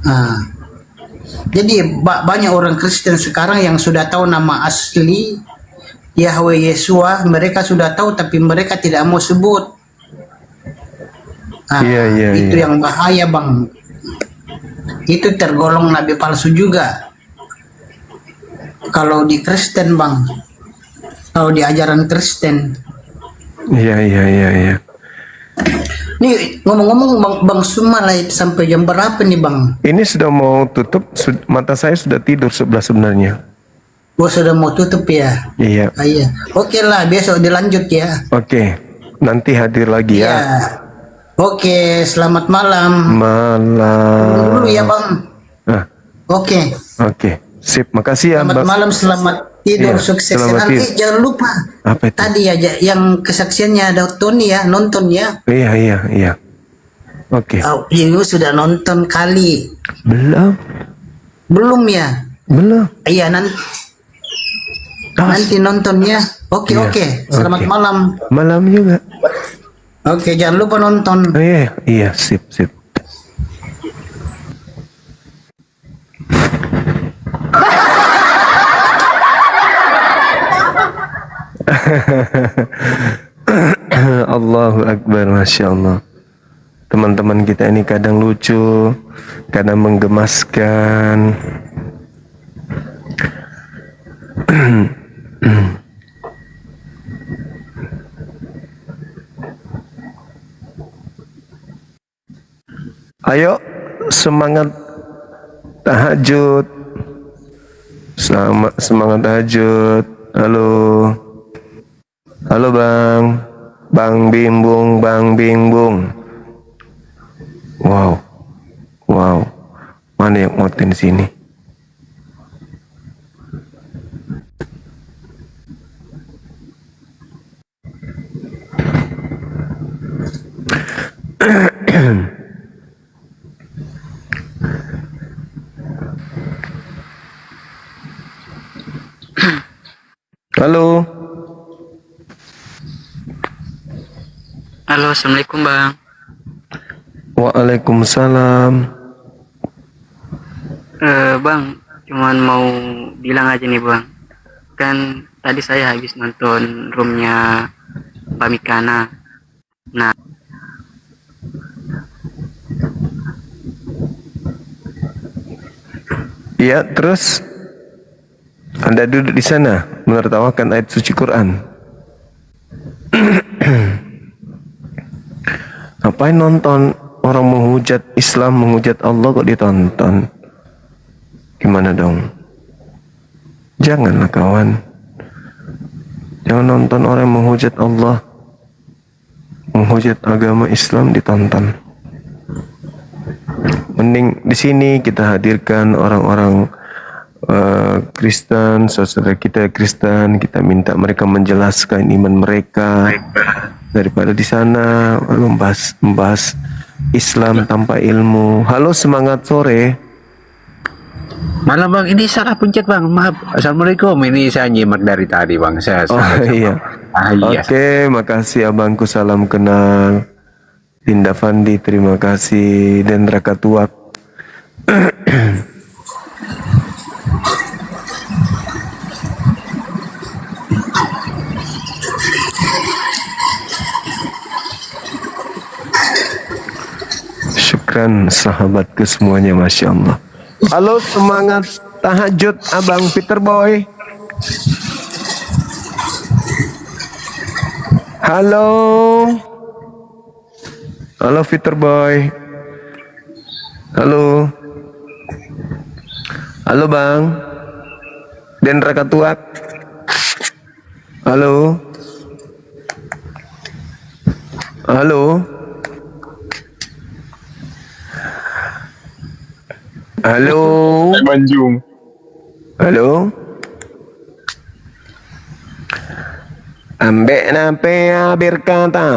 Nah, jadi banyak orang Kristen sekarang yang sudah tahu nama asli Yahweh Yesua, mereka sudah tahu tapi mereka tidak mau sebut. Nah, Iya, itu iya. yang bahaya Bang. Itu tergolong nabi palsu juga. Kalau di Kristen Bang, kalau di ajaran Kristen. Iya, iya, iya, iya. Nih ngomong-ngomong Bang Suma live sampai jam berapa nih Bang? Ini sudah mau tutup, mata saya sudah tidur sebelah sebenarnya. Gua sudah mau tutup ya. Iya. Ah, iya. Oke lah, besok dilanjut ya. Oke, nanti hadir lagi Iya. ya. Oke, selamat malam. Malam. Dulu ya Bang. Ah, Oke. oke, sip. Makasih ya, Selamat Bang. malam, selamat tidur, Iya, sukses. selamat Nanti tidur. jangan lupa. Apa itu? Tadi ya yang kesaksiannya ada Tony ya, nonton ya. Iya, iya, iya. Oke. Oh, you sudah nonton kali. Belum, Belum ya? belum. Iya nanti nontonnya. Oke, Iya, oke. Selamat oke. malam. Malam juga. Oke, jangan lupa nonton. Oh, iya, iya, sip, sip. Allahu Akbar, Masya Allah. Teman-teman kita ini kadang lucu, kadang menggemaskan. Ayo, semangat tahajud. Semangat tahajud. Halo. Halo Bang. Bang Bimbung, Bang Bimbung. Wow. Wow. Mana yang ngotin sini? Halo. Halo, assalamualaikum bang. Waalaikumsalam. Bang, cuman mau bilang aja nih bang. Kan tadi saya habis nonton roomnya Pamikana. Nah, Iya, terus Anda duduk di sana menertawakan ayat suci Quran. Ngapain nonton orang menghujat Islam, menghujat Allah kok ditonton? Gimana dong? Janganlah kawan. Jangan nonton orang yang menghujat Allah, menghujat agama Islam ditonton. Mending di sini kita hadirkan orang-orang Kristen, saudara kita Kristen, kita minta mereka menjelaskan iman mereka daripada di sana membahas Islam tanpa ilmu. Halo, semangat sore. Malam bang, ini salah pencet bang, maaf. Assalamualaikum, ini saya nyimak dari tadi bang. Saya Oh iya. iya. Oke, makasih abangku, salam kenal. Dinda Fandi, terima kasih. Dan Rakatuak. Syukran sahabatku semuanya, Masya Allah. Halo, semangat tahajud abang Peter Boy. Halo. Halo Peter Boy. Halo. Halo Bang. Den Rakatuak. Halo. Halo. Halo. Banjung. Halo. Ambek nape berkata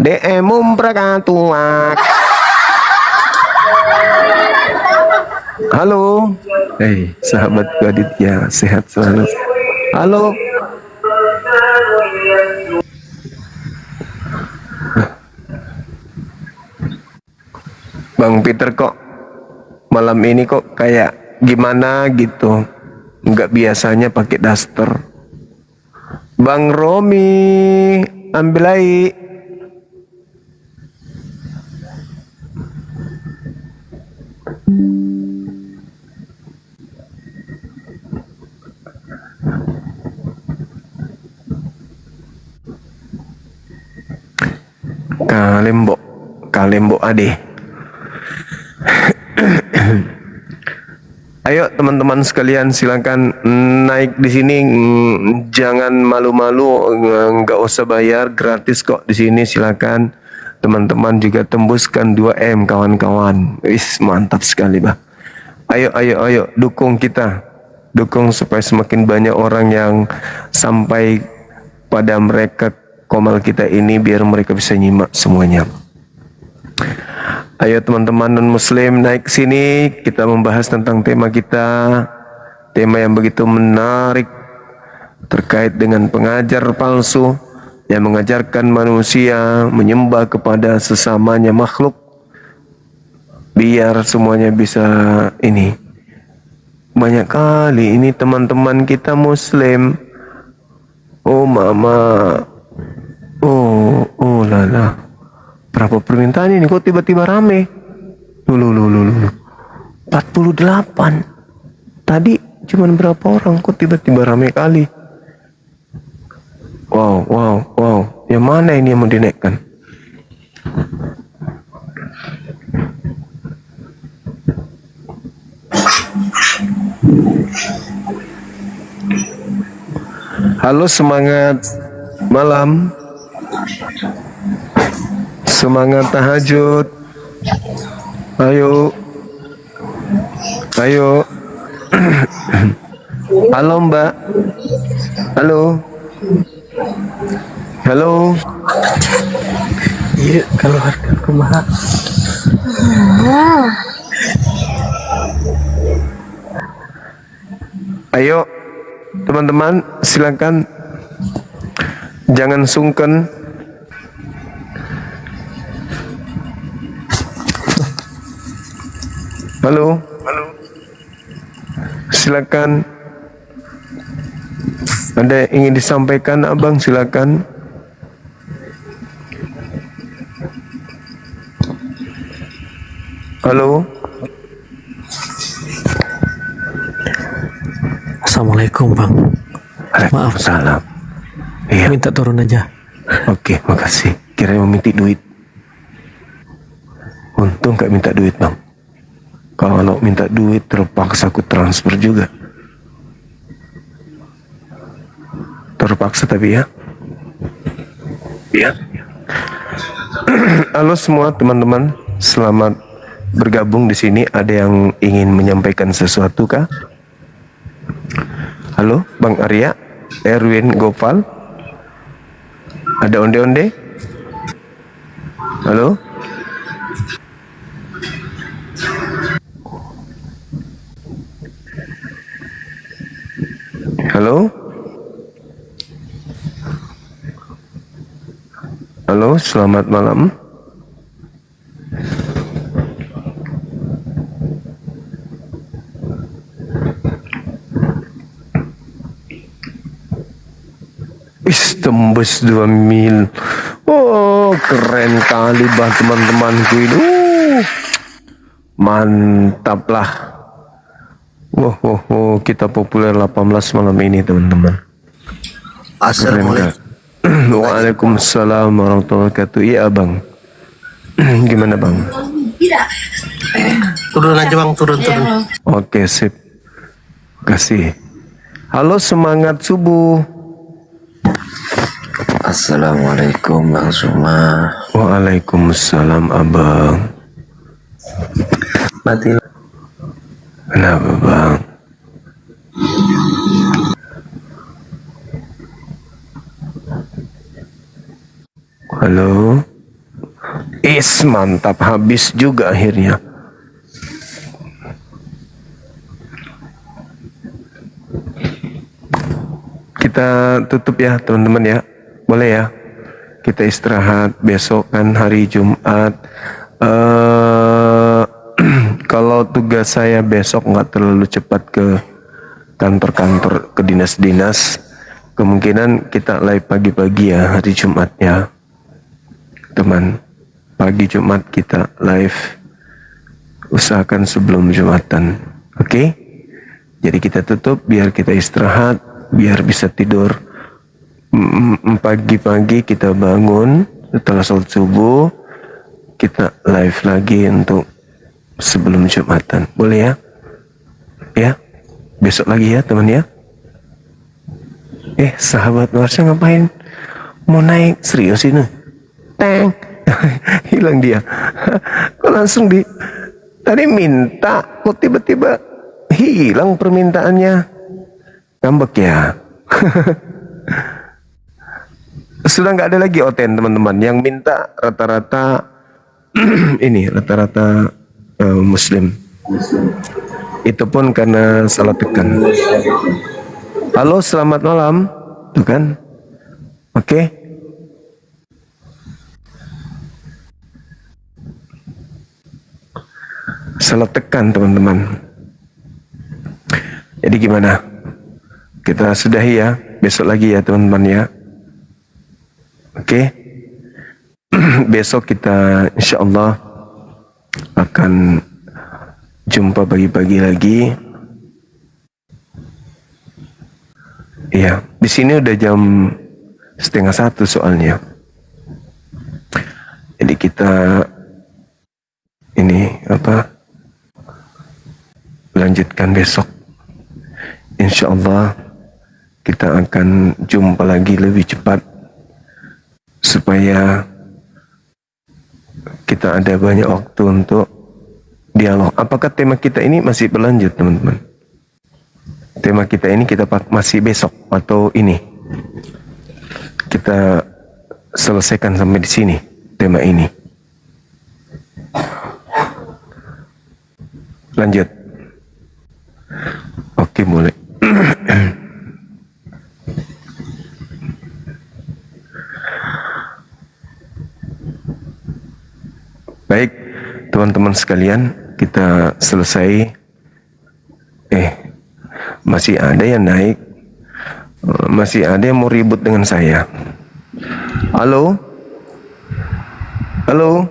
DM prakatuak. Halo. Hei, sahabatku Aditya, sehat selalu. Halo. Bang Peter kok malam ini kok kayak gimana gitu, nggak biasanya pakai daster. Bang Romi, ambilai. Lembo Ade. Ayo teman-teman sekalian, silakan naik di sini, jangan malu-malu, nggak usah bayar, gratis kok di sini. Silakan teman-teman juga tembuskan 2M kawan-kawan. Wis mantap sekali bah. Ayo dukung kita, dukung supaya semakin banyak orang yang sampai pada mereka komal kita ini, biar mereka bisa nyimak semuanya. Ayo teman-teman non-muslim naik sini, kita membahas tentang tema kita, tema yang begitu menarik terkait dengan pengajar palsu yang mengajarkan manusia menyembah kepada sesamanya makhluk, biar semuanya bisa ini. Banyak kali ini teman-teman kita muslim, oh mama, oh lala, berapa permintaan ini kok tiba-tiba rame? Lulu 48. Tadi cuman berapa orang kok tiba-tiba rame kali? Wow. Yang mana ini yang mau dinaikkan? Halo, semangat malam. Semangat tahajud. Ayo. Halo Mbak. Halo. Iya, kalau harga kumaha. Ayo teman-teman, silakan jangan sungkan. Halo. Silakan. Ada yang ingin disampaikan abang, silakan. Halo. Assalamualaikum bang. Maaf. Waalaikumsalam. Iya. Minta turun aja. Oke, makasih. Kira mau minta duit. Untung gak minta duit bang. Kalau minta duit terpaksa aku transfer juga. Terpaksa tapi ya. Iya. Halo semua teman-teman, selamat bergabung di sini. Ada yang ingin menyampaikan sesuatu kah? Halo, Bang Arya, Erwin Gopal. Ada onde-onde? Halo? Halo? Halo, selamat malam. Tembus 2 mil. Oh, keren kali bah teman-temanku ini. Mantap lah. Wow, kita populer 18 malam ini teman-teman. Assalamualaikum. Waalaikumsalam warahmatullahi wabarakatuh. Iya abang. Gimana bang? Turun aja bang, turun. Oke, sip. Kasih. Halo, semangat subuh. Assalamualaikum Bang Suma. Waalaikumsalam abang. Mati. Kenapa bang? Halo. Mantap, habis juga akhirnya. Kita tutup ya teman-teman ya. Boleh ya? Kita istirahat, besok kan hari Jumat. Kalau tugas saya besok nggak terlalu cepat ke kantor-kantor, ke dinas-dinas, kemungkinan kita live pagi-pagi ya hari Jumatnya, teman. Pagi Jumat kita live, usahakan sebelum Jumatan, oke? Jadi kita tutup biar kita istirahat, biar bisa tidur. Pagi-pagi kita bangun setelah sholat subuh, kita live lagi untuk sebelum Jumatan. Boleh ya? Ya, besok lagi ya teman ya. Sahabat Marsha ngapain? Mau naik serius ini? Teng, hilang dia. Kok langsung tadi minta, kok tiba-tiba hilang permintaannya? Ngambek ya. Sudah nggak ada lagi Oten teman-teman. Yang minta rata-rata ini rata-rata Muslim. Itu pun karena salah tekan. Halo, selamat malam. Tuh kan? Oke. Salah tekan teman-teman. Jadi gimana? Kita sudahi ya. Besok lagi ya teman-teman ya. Oke. Besok kita insya Allah akan jumpa pagi-pagi lagi. Iya, di sini udah jam 12:30 soalnya. Jadi kita ini lanjutkan besok. Insya Allah kita akan jumpa lagi lebih cepat supaya kita ada banyak waktu untuk dialog. Apakah tema kita ini masih berlanjut teman-teman? Tema kita ini kita masih besok atau ini? Kita selesaikan sampai di sini tema ini. Lanjut. Oke, boleh. Baik, teman-teman sekalian, kita selesai. Masih ada yang naik. Masih ada yang mau ribut dengan saya. Halo? Halo?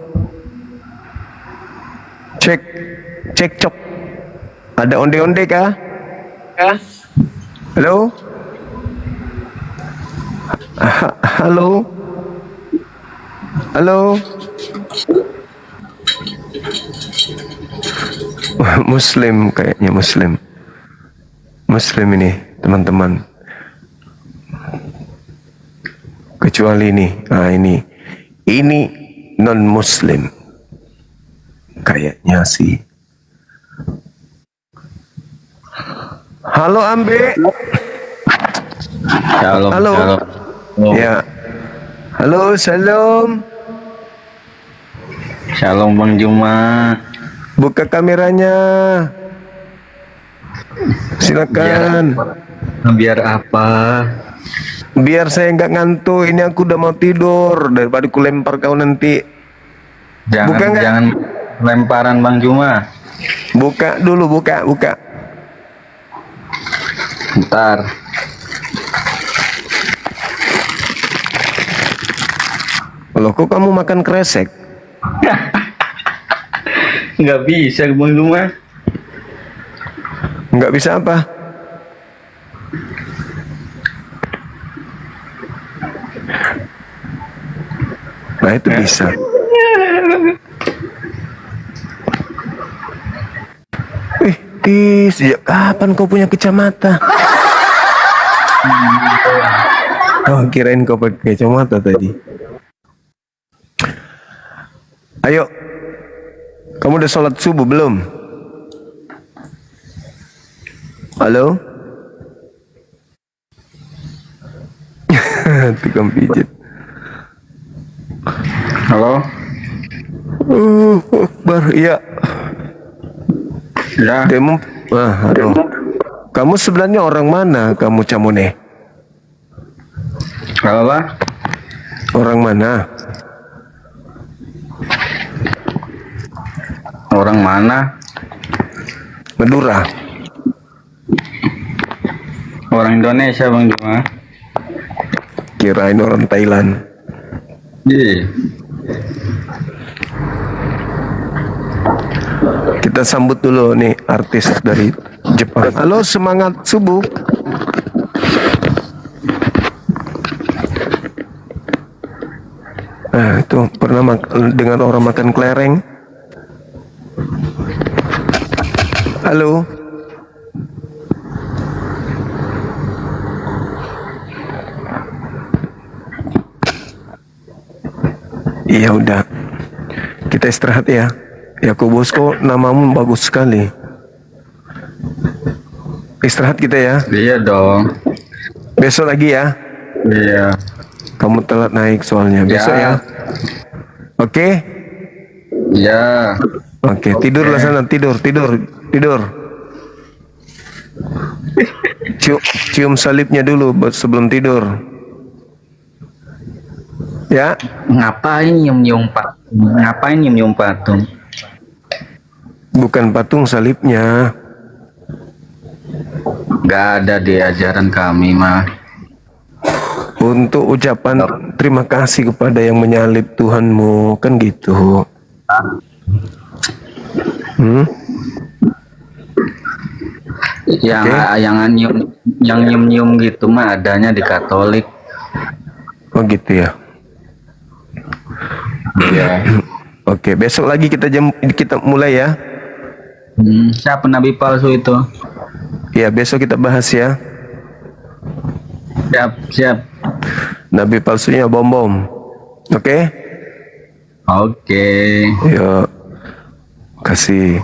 Cek cok. Ada onde-onde kah? Halo? Halo? Halo? Muslim kayaknya Muslim ini teman-teman, kecuali ini non Muslim kayaknya sih. Halo Ambe. Shalom. Halo. Shalom. Ya. Halo, shalom. Shalom Bang Juma. Buka kameranya. Silakan. Biar apa? Biar saya nggak ngantuk. Ini aku udah mau tidur daripada ku lempar kau nanti. Jangan lemparan Bang Juma. Buka dulu, buka. Ntar. Loh, kok kamu makan kresek? Nggak bisa Bang Juma. Nggak bisa apa? Nah, itu bisa. Sejak kapan kau punya kacamata? Oh, kirain kau pakai kacamata tadi. Ayo, kamu udah sholat subuh belum? Halo? Tukang pijit. Halo? Akbar, iya. Ya. Aduh. Kamu sebenarnya orang mana, kamu Camone? Apa? Orang mana? Orang mana? Madura. Orang Indonesia Bang Juma. Kirain orang Thailand. Iya. Kita sambut dulu nih artis dari Jepang. Halo, semangat subuh. Nah, itu pernah dengan orang makan kelereng? Halo? Iya udah, kita istirahat ya. Yakobus, kok namamu bagus sekali. Istirahat kita ya. Iya dong. Besok lagi ya. Iya. Kamu telat naik soalnya. Besok ya. Oke? Iya. Oke, tidurlah sana, tidur. Cium salibnya dulu sebelum tidur. Ya. Ngapain nyium-nyium patung? Ngapain nyium-nyium patung? Bukan patung, salibnya. Gak ada di ajaran kami mah. Untuk ucapan terima kasih kepada yang menyalib Tuhanmu, kan gitu. Yang nyium-nyium gitu mah adanya di Katolik. Oh gitu ya. Iya. Oke, besok lagi kita mulai ya. Siapa nabi palsu itu? Ya, besok kita bahas ya. Siap. Nabi palsunya bom-bom. Oke? Oke. Ya. Kasih.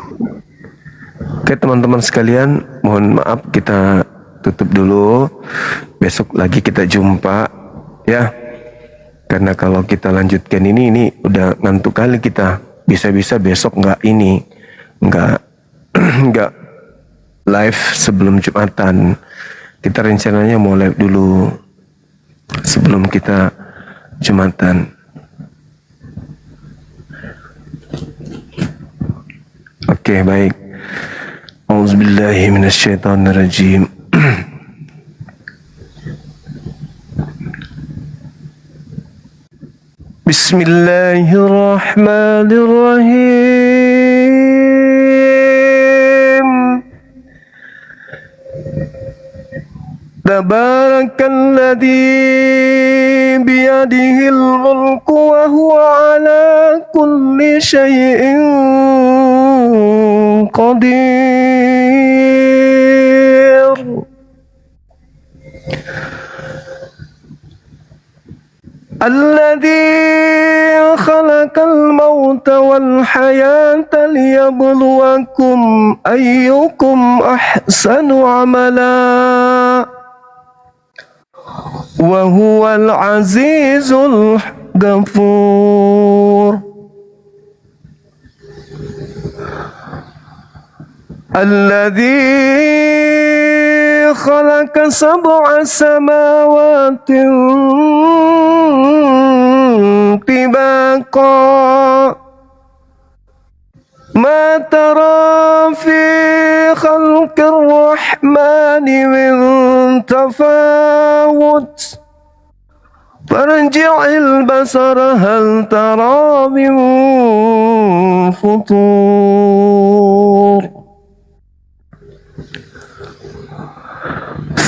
Oke, teman-teman sekalian, mohon maaf kita tutup dulu. Besok lagi kita jumpa ya. Karena kalau kita lanjutkan ini udah ngantuk kali kita. Bisa-bisa besok nggak live sebelum Jumatan. Kita rencananya mau live dulu sebelum kita Jumatan. Oke, baik. Auzubillahi minasyaitonirrajim. Bismillahirrahmanirrahim. Tabarakalladzi biyadihil mulku wa huwa ala kulli syai'in qadir. Alladzi khalaqal mauta wal hayata liyabluwakum ayyukum ahsanu amala. Wa huwal azizul ghafur. Alladzi khalaqa sab'a samawatin tibaqa. Ma tara fi khalqir rahmani min tafawut. Farji'il basara hal tara min futur.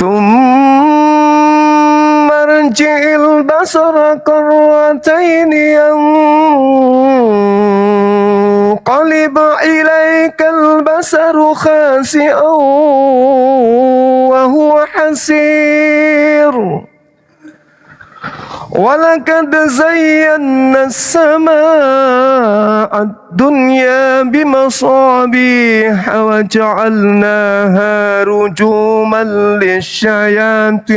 ثم ارجع البصر كرتين ينقلب إليك البصر خاسئا وهو حسير. ولقد زينا السماء الدنيا بمصابيح وجعلناها رجوما للشياطين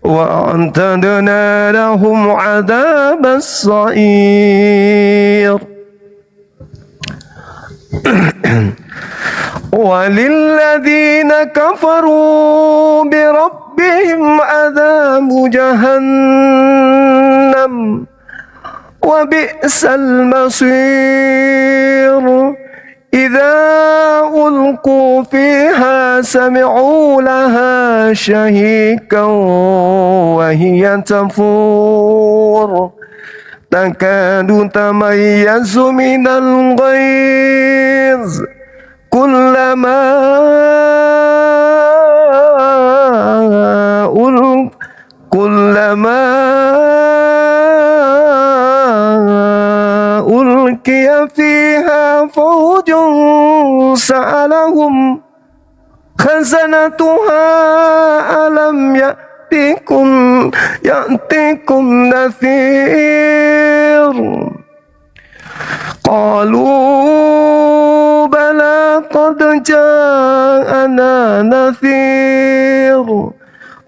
وأعتدنا لهم عذاب السعير. وللذين كفروا بربهم عذاب جهنم وبئس المصير. إذا ألقوا فيها سمعوا لها شهيقا وهي تفور تكاد تميز من الغيظ كلما فيها فوج سألهم خزنتها ألم يأتكم نذير قالوا بلى قد جاءنا نذير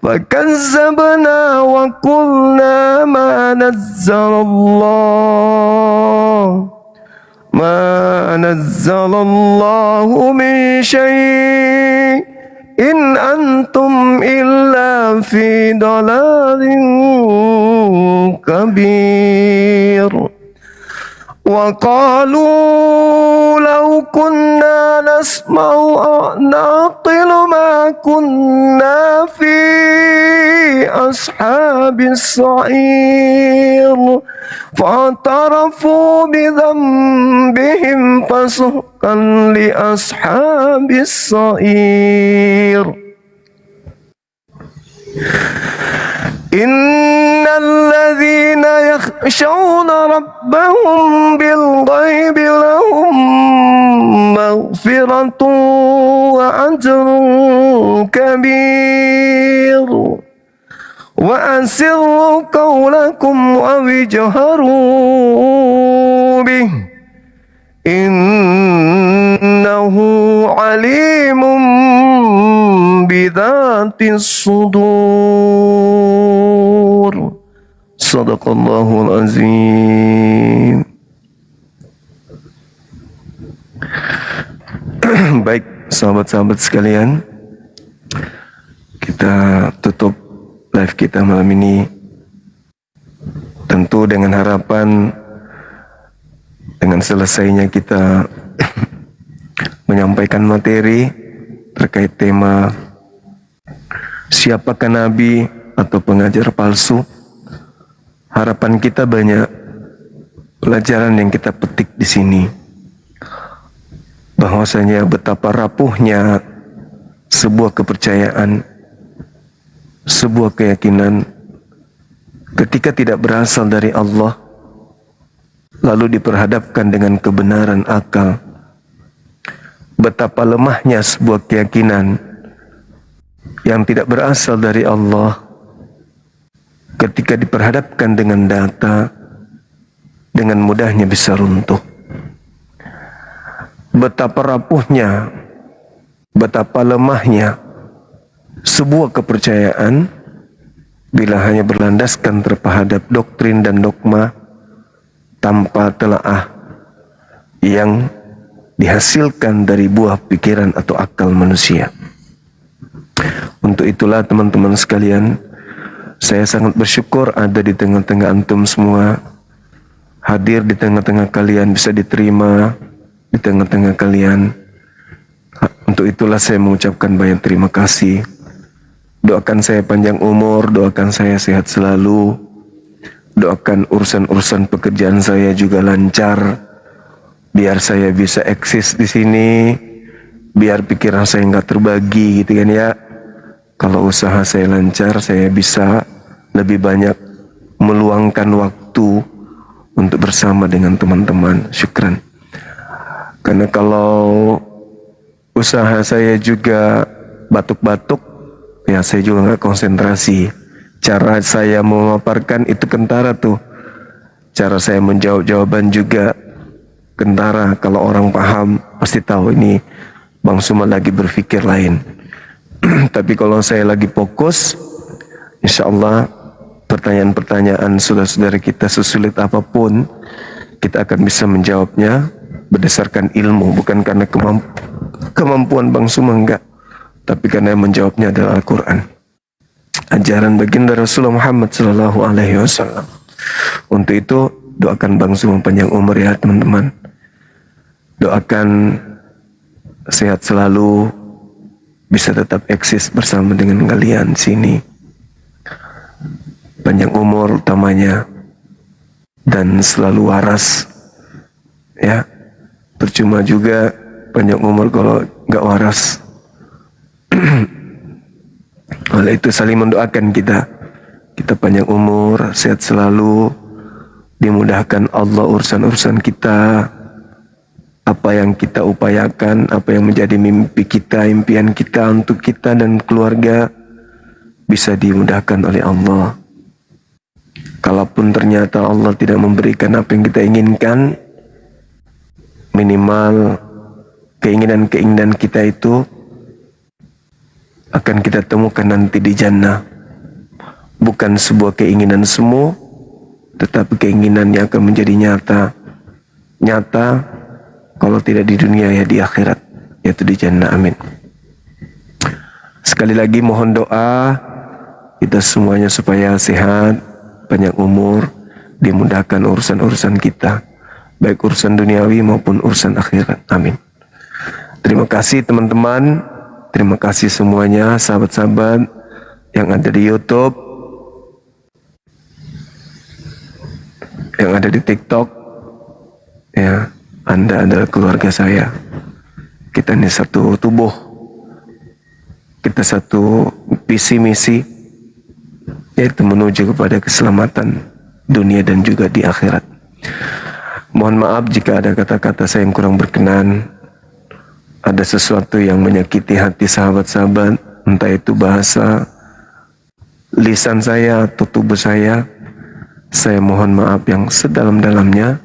فكذبنا وقلنا ما نزل الله من شيء إن أنتم إلا في ضلال كبير وقالوا لو كنا نسمع أو نعقل ما كنا في أصحاب السعير فاعترفوا بذنبهم فسحقا لأصحاب السعير إن الذين يخشون ربهم بالغيب لهم مغفرة وأجر كبير وأسروا قولكم أو اجهروا به إنه عليم بذات الصدور صدق الله العظيم. Baik sahabat-sahabat sekalian, kita tutup live kita malam ini tentu dengan harapan dengan selesainya kita menyampaikan materi terkait tema siapakah Nabi atau pengajar palsu. Harapan kita banyak pelajaran yang kita petik di sini, bahwasanya betapa rapuhnya sebuah kepercayaan, sebuah keyakinan ketika tidak berasal dari Allah lalu diperhadapkan dengan kebenaran akal. Betapa lemahnya sebuah keyakinan yang tidak berasal dari Allah ketika diperhadapkan dengan data, dengan mudahnya bisa runtuh. Betapa rapuhnya, betapa lemahnya sebuah kepercayaan bila hanya berlandaskan terhadap doktrin dan dogma tanpa telaah yang dihasilkan dari buah pikiran atau akal manusia. Untuk itulah teman-teman sekalian, saya sangat bersyukur ada di tengah-tengah antum semua, hadir di tengah-tengah kalian, bisa diterima di tengah-tengah kalian. Untuk itulah saya mengucapkan banyak terima kasih. Doakan saya panjang umur, doakan saya sehat selalu, doakan urusan-urusan pekerjaan saya juga lancar, biar saya bisa eksis di sini, biar pikiran saya nggak terbagi gitu kan ya. Kalau usaha saya lancar, saya bisa lebih banyak meluangkan waktu untuk bersama dengan teman-teman. Syukran. Karena kalau usaha saya juga batuk-batuk, ya saya juga nggak konsentrasi. Cara saya memaparkan itu kentara tuh. Cara saya menjawab jawaban juga kentara. Kalau orang paham pasti tahu ini Bang Suma lagi berpikir lain. Tapi kalau saya lagi fokus, insya Allah pertanyaan-pertanyaan saudara-saudara kita sesulit apapun, kita akan bisa menjawabnya berdasarkan ilmu, bukan karena kemampuan Bang Suma, enggak, tapi karena yang menjawabnya adalah Al-Quran, ajaran baginda Rasulullah Muhammad SAW. Untuk itu doakan Bang Suma panjang umur ya teman-teman, doakan sehat selalu, bisa tetap eksis bersama dengan kalian sini, panjang umur utamanya, dan selalu waras ya. Percuma juga panjang umur kalau nggak waras. Oleh itu saling mendoakan kita panjang umur, sehat selalu, dimudahkan Allah urusan-urusan kita, apa yang kita upayakan, apa yang menjadi mimpi kita, impian kita untuk kita dan keluarga bisa dimudahkan oleh Allah. Kalaupun ternyata Allah tidak memberikan apa yang kita inginkan, minimal keinginan-keinginan kita itu akan kita temukan nanti di jannah. Bukan sebuah keinginan semu, tetapi keinginan yang akan menjadi nyata. Nyata kalau tidak di dunia ya di akhirat, yaitu di jannah. Amin. Sekali lagi mohon doa kita semuanya supaya sehat, panjang umur, dimudahkan urusan-urusan kita, baik urusan duniawi maupun urusan akhirat. Amin. Terima kasih teman-teman, terima kasih semuanya sahabat-sahabat yang ada di YouTube, yang ada di TikTok. Ya, Anda adalah keluarga saya. Kita ini satu tubuh, kita satu visi misi, yaitu menuju kepada keselamatan dunia dan juga di akhirat. Mohon maaf jika ada kata-kata saya yang kurang berkenan, ada sesuatu yang menyakiti hati sahabat-sahabat, entah itu bahasa lisan saya atau tubuh saya mohon maaf yang sedalam-dalamnya.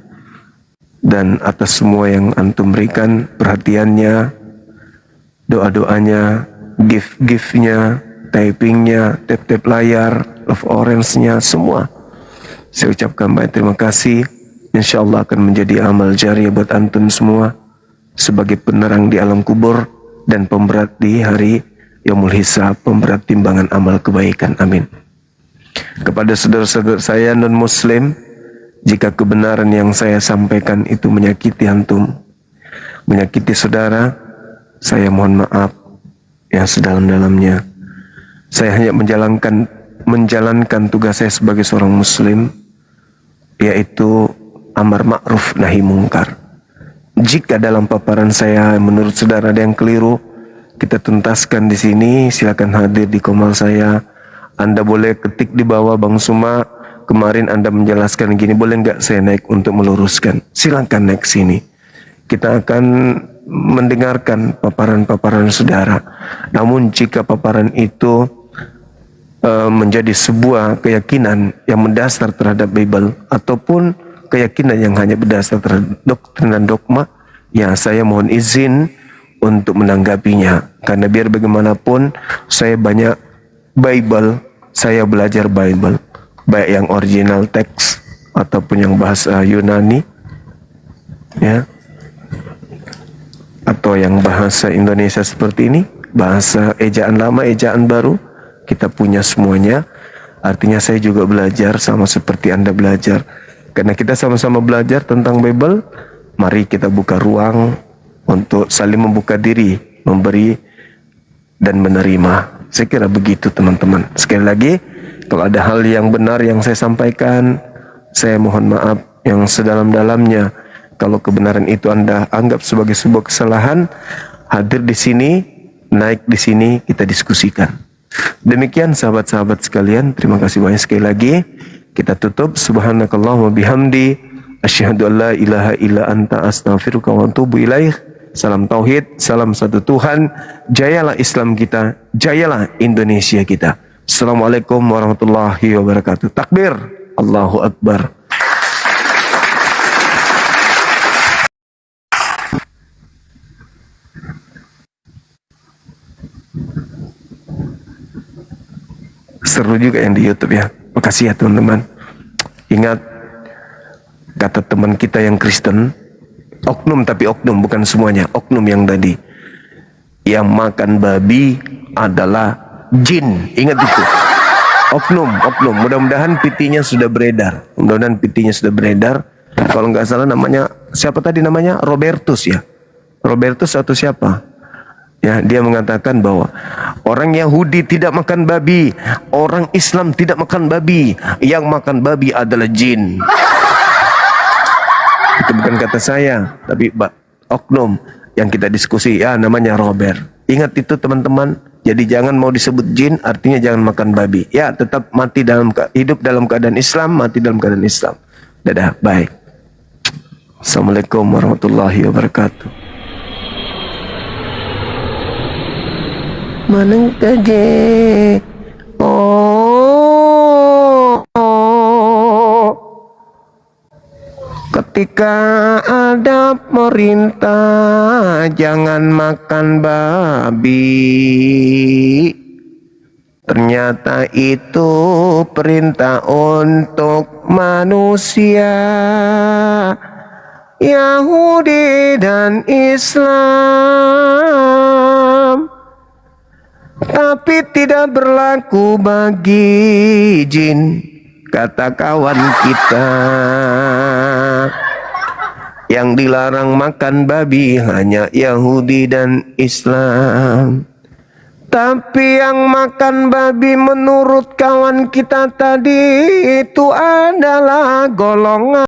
Dan atas semua yang antum berikan, perhatiannya, doa-doanya, gift-giftnya, typingnya, tap-tap layar, love orange-nya, semua saya ucapkan banyak terima kasih. Insya Allah akan menjadi amal jariah buat antum semua, sebagai penerang di alam kubur dan pemberat di hari Yaumul Hisab, pemberat timbangan amal kebaikan. Amin. Kepada saudara-saudara saya non-muslim, jika kebenaran yang saya sampaikan itu menyakiti antum, menyakiti saudara, saya mohon maaf yang sedalam-dalamnya. Saya hanya menjalankan tugas saya sebagai seorang muslim, yaitu amar ma'ruf nahi mungkar. Jika dalam paparan saya menurut saudara ada yang keliru, kita tuntaskan di sini. Silakan hadir di komal saya. Anda boleh ketik di bawah, Bang Suma, kemarin Anda menjelaskan gini, boleh nggak saya naik untuk meluruskan? Silakan naik sini. Kita akan mendengarkan paparan-paparan saudara. Namun jika paparan itu menjadi sebuah keyakinan yang mendasar terhadap Bible, ataupun keyakinan yang hanya berdasar terhadap doktrin dan dogma, ya saya mohon izin untuk menanggapinya. Karena biar bagaimanapun saya banyak Bible, saya belajar Bible, baik yang original teks ataupun yang bahasa Yunani, ya, atau yang bahasa Indonesia seperti ini, bahasa ejaan lama, ejaan baru, kita punya semuanya. Artinya saya juga belajar sama seperti Anda belajar. Karena kita sama-sama belajar tentang Bible, mari kita buka ruang untuk saling membuka diri, memberi dan menerima. Saya kira begitu teman-teman. Sekali lagi, kalau ada hal yang benar yang saya sampaikan, saya mohon maaf yang sedalam-dalamnya. Kalau kebenaran itu Anda anggap sebagai sebuah kesalahan, hadir di sini, naik di sini, kita diskusikan. Demikian sahabat-sahabat sekalian, terima kasih banyak sekali lagi. Kita tutup. Subhanakallahumma bihamdi, asyhadu an la ilaha illa anta, astaghfiruka wa atubu ilaih. Salam tauhid, salam satu Tuhan. Jayalah Islam kita, jayalah Indonesia kita. Assalamualaikum warahmatullahi wabarakatuh. Takbir, Allahu Akbar. Seru juga yang di YouTube ya. Makasih ya teman-teman. Ingat kata teman kita yang Kristen, oknum, tapi oknum, bukan semuanya, oknum yang tadi, yang makan babi adalah jin. Ingat itu. Oknum. Mudah-mudahan PT-nya sudah beredar. Kalau nggak salah namanya, siapa tadi namanya? Robertus ya. Robertus atau siapa? Ya, dia mengatakan bahwa orang Yahudi tidak makan babi, orang Islam tidak makan babi, yang makan babi adalah jin. Itu bukan kata saya, tapi oknum yang kita diskusi, ya namanya Robert. Ingat itu teman-teman. Jadi jangan mau disebut jin, artinya jangan makan babi. Ya, tetap hidup dalam keadaan Islam, mati dalam keadaan Islam. Dadah, bye. Assalamualaikum warahmatullahi wabarakatuh. Maneng kaje. Ketika ada perintah jangan makan babi, ternyata itu perintah untuk manusia Yahudi dan Islam, tapi tidak berlaku bagi jin, kata kawan kita. Yang dilarang makan babi hanya Yahudi dan Islam. Tapi yang makan babi menurut kawan kita tadi itu adalah golongan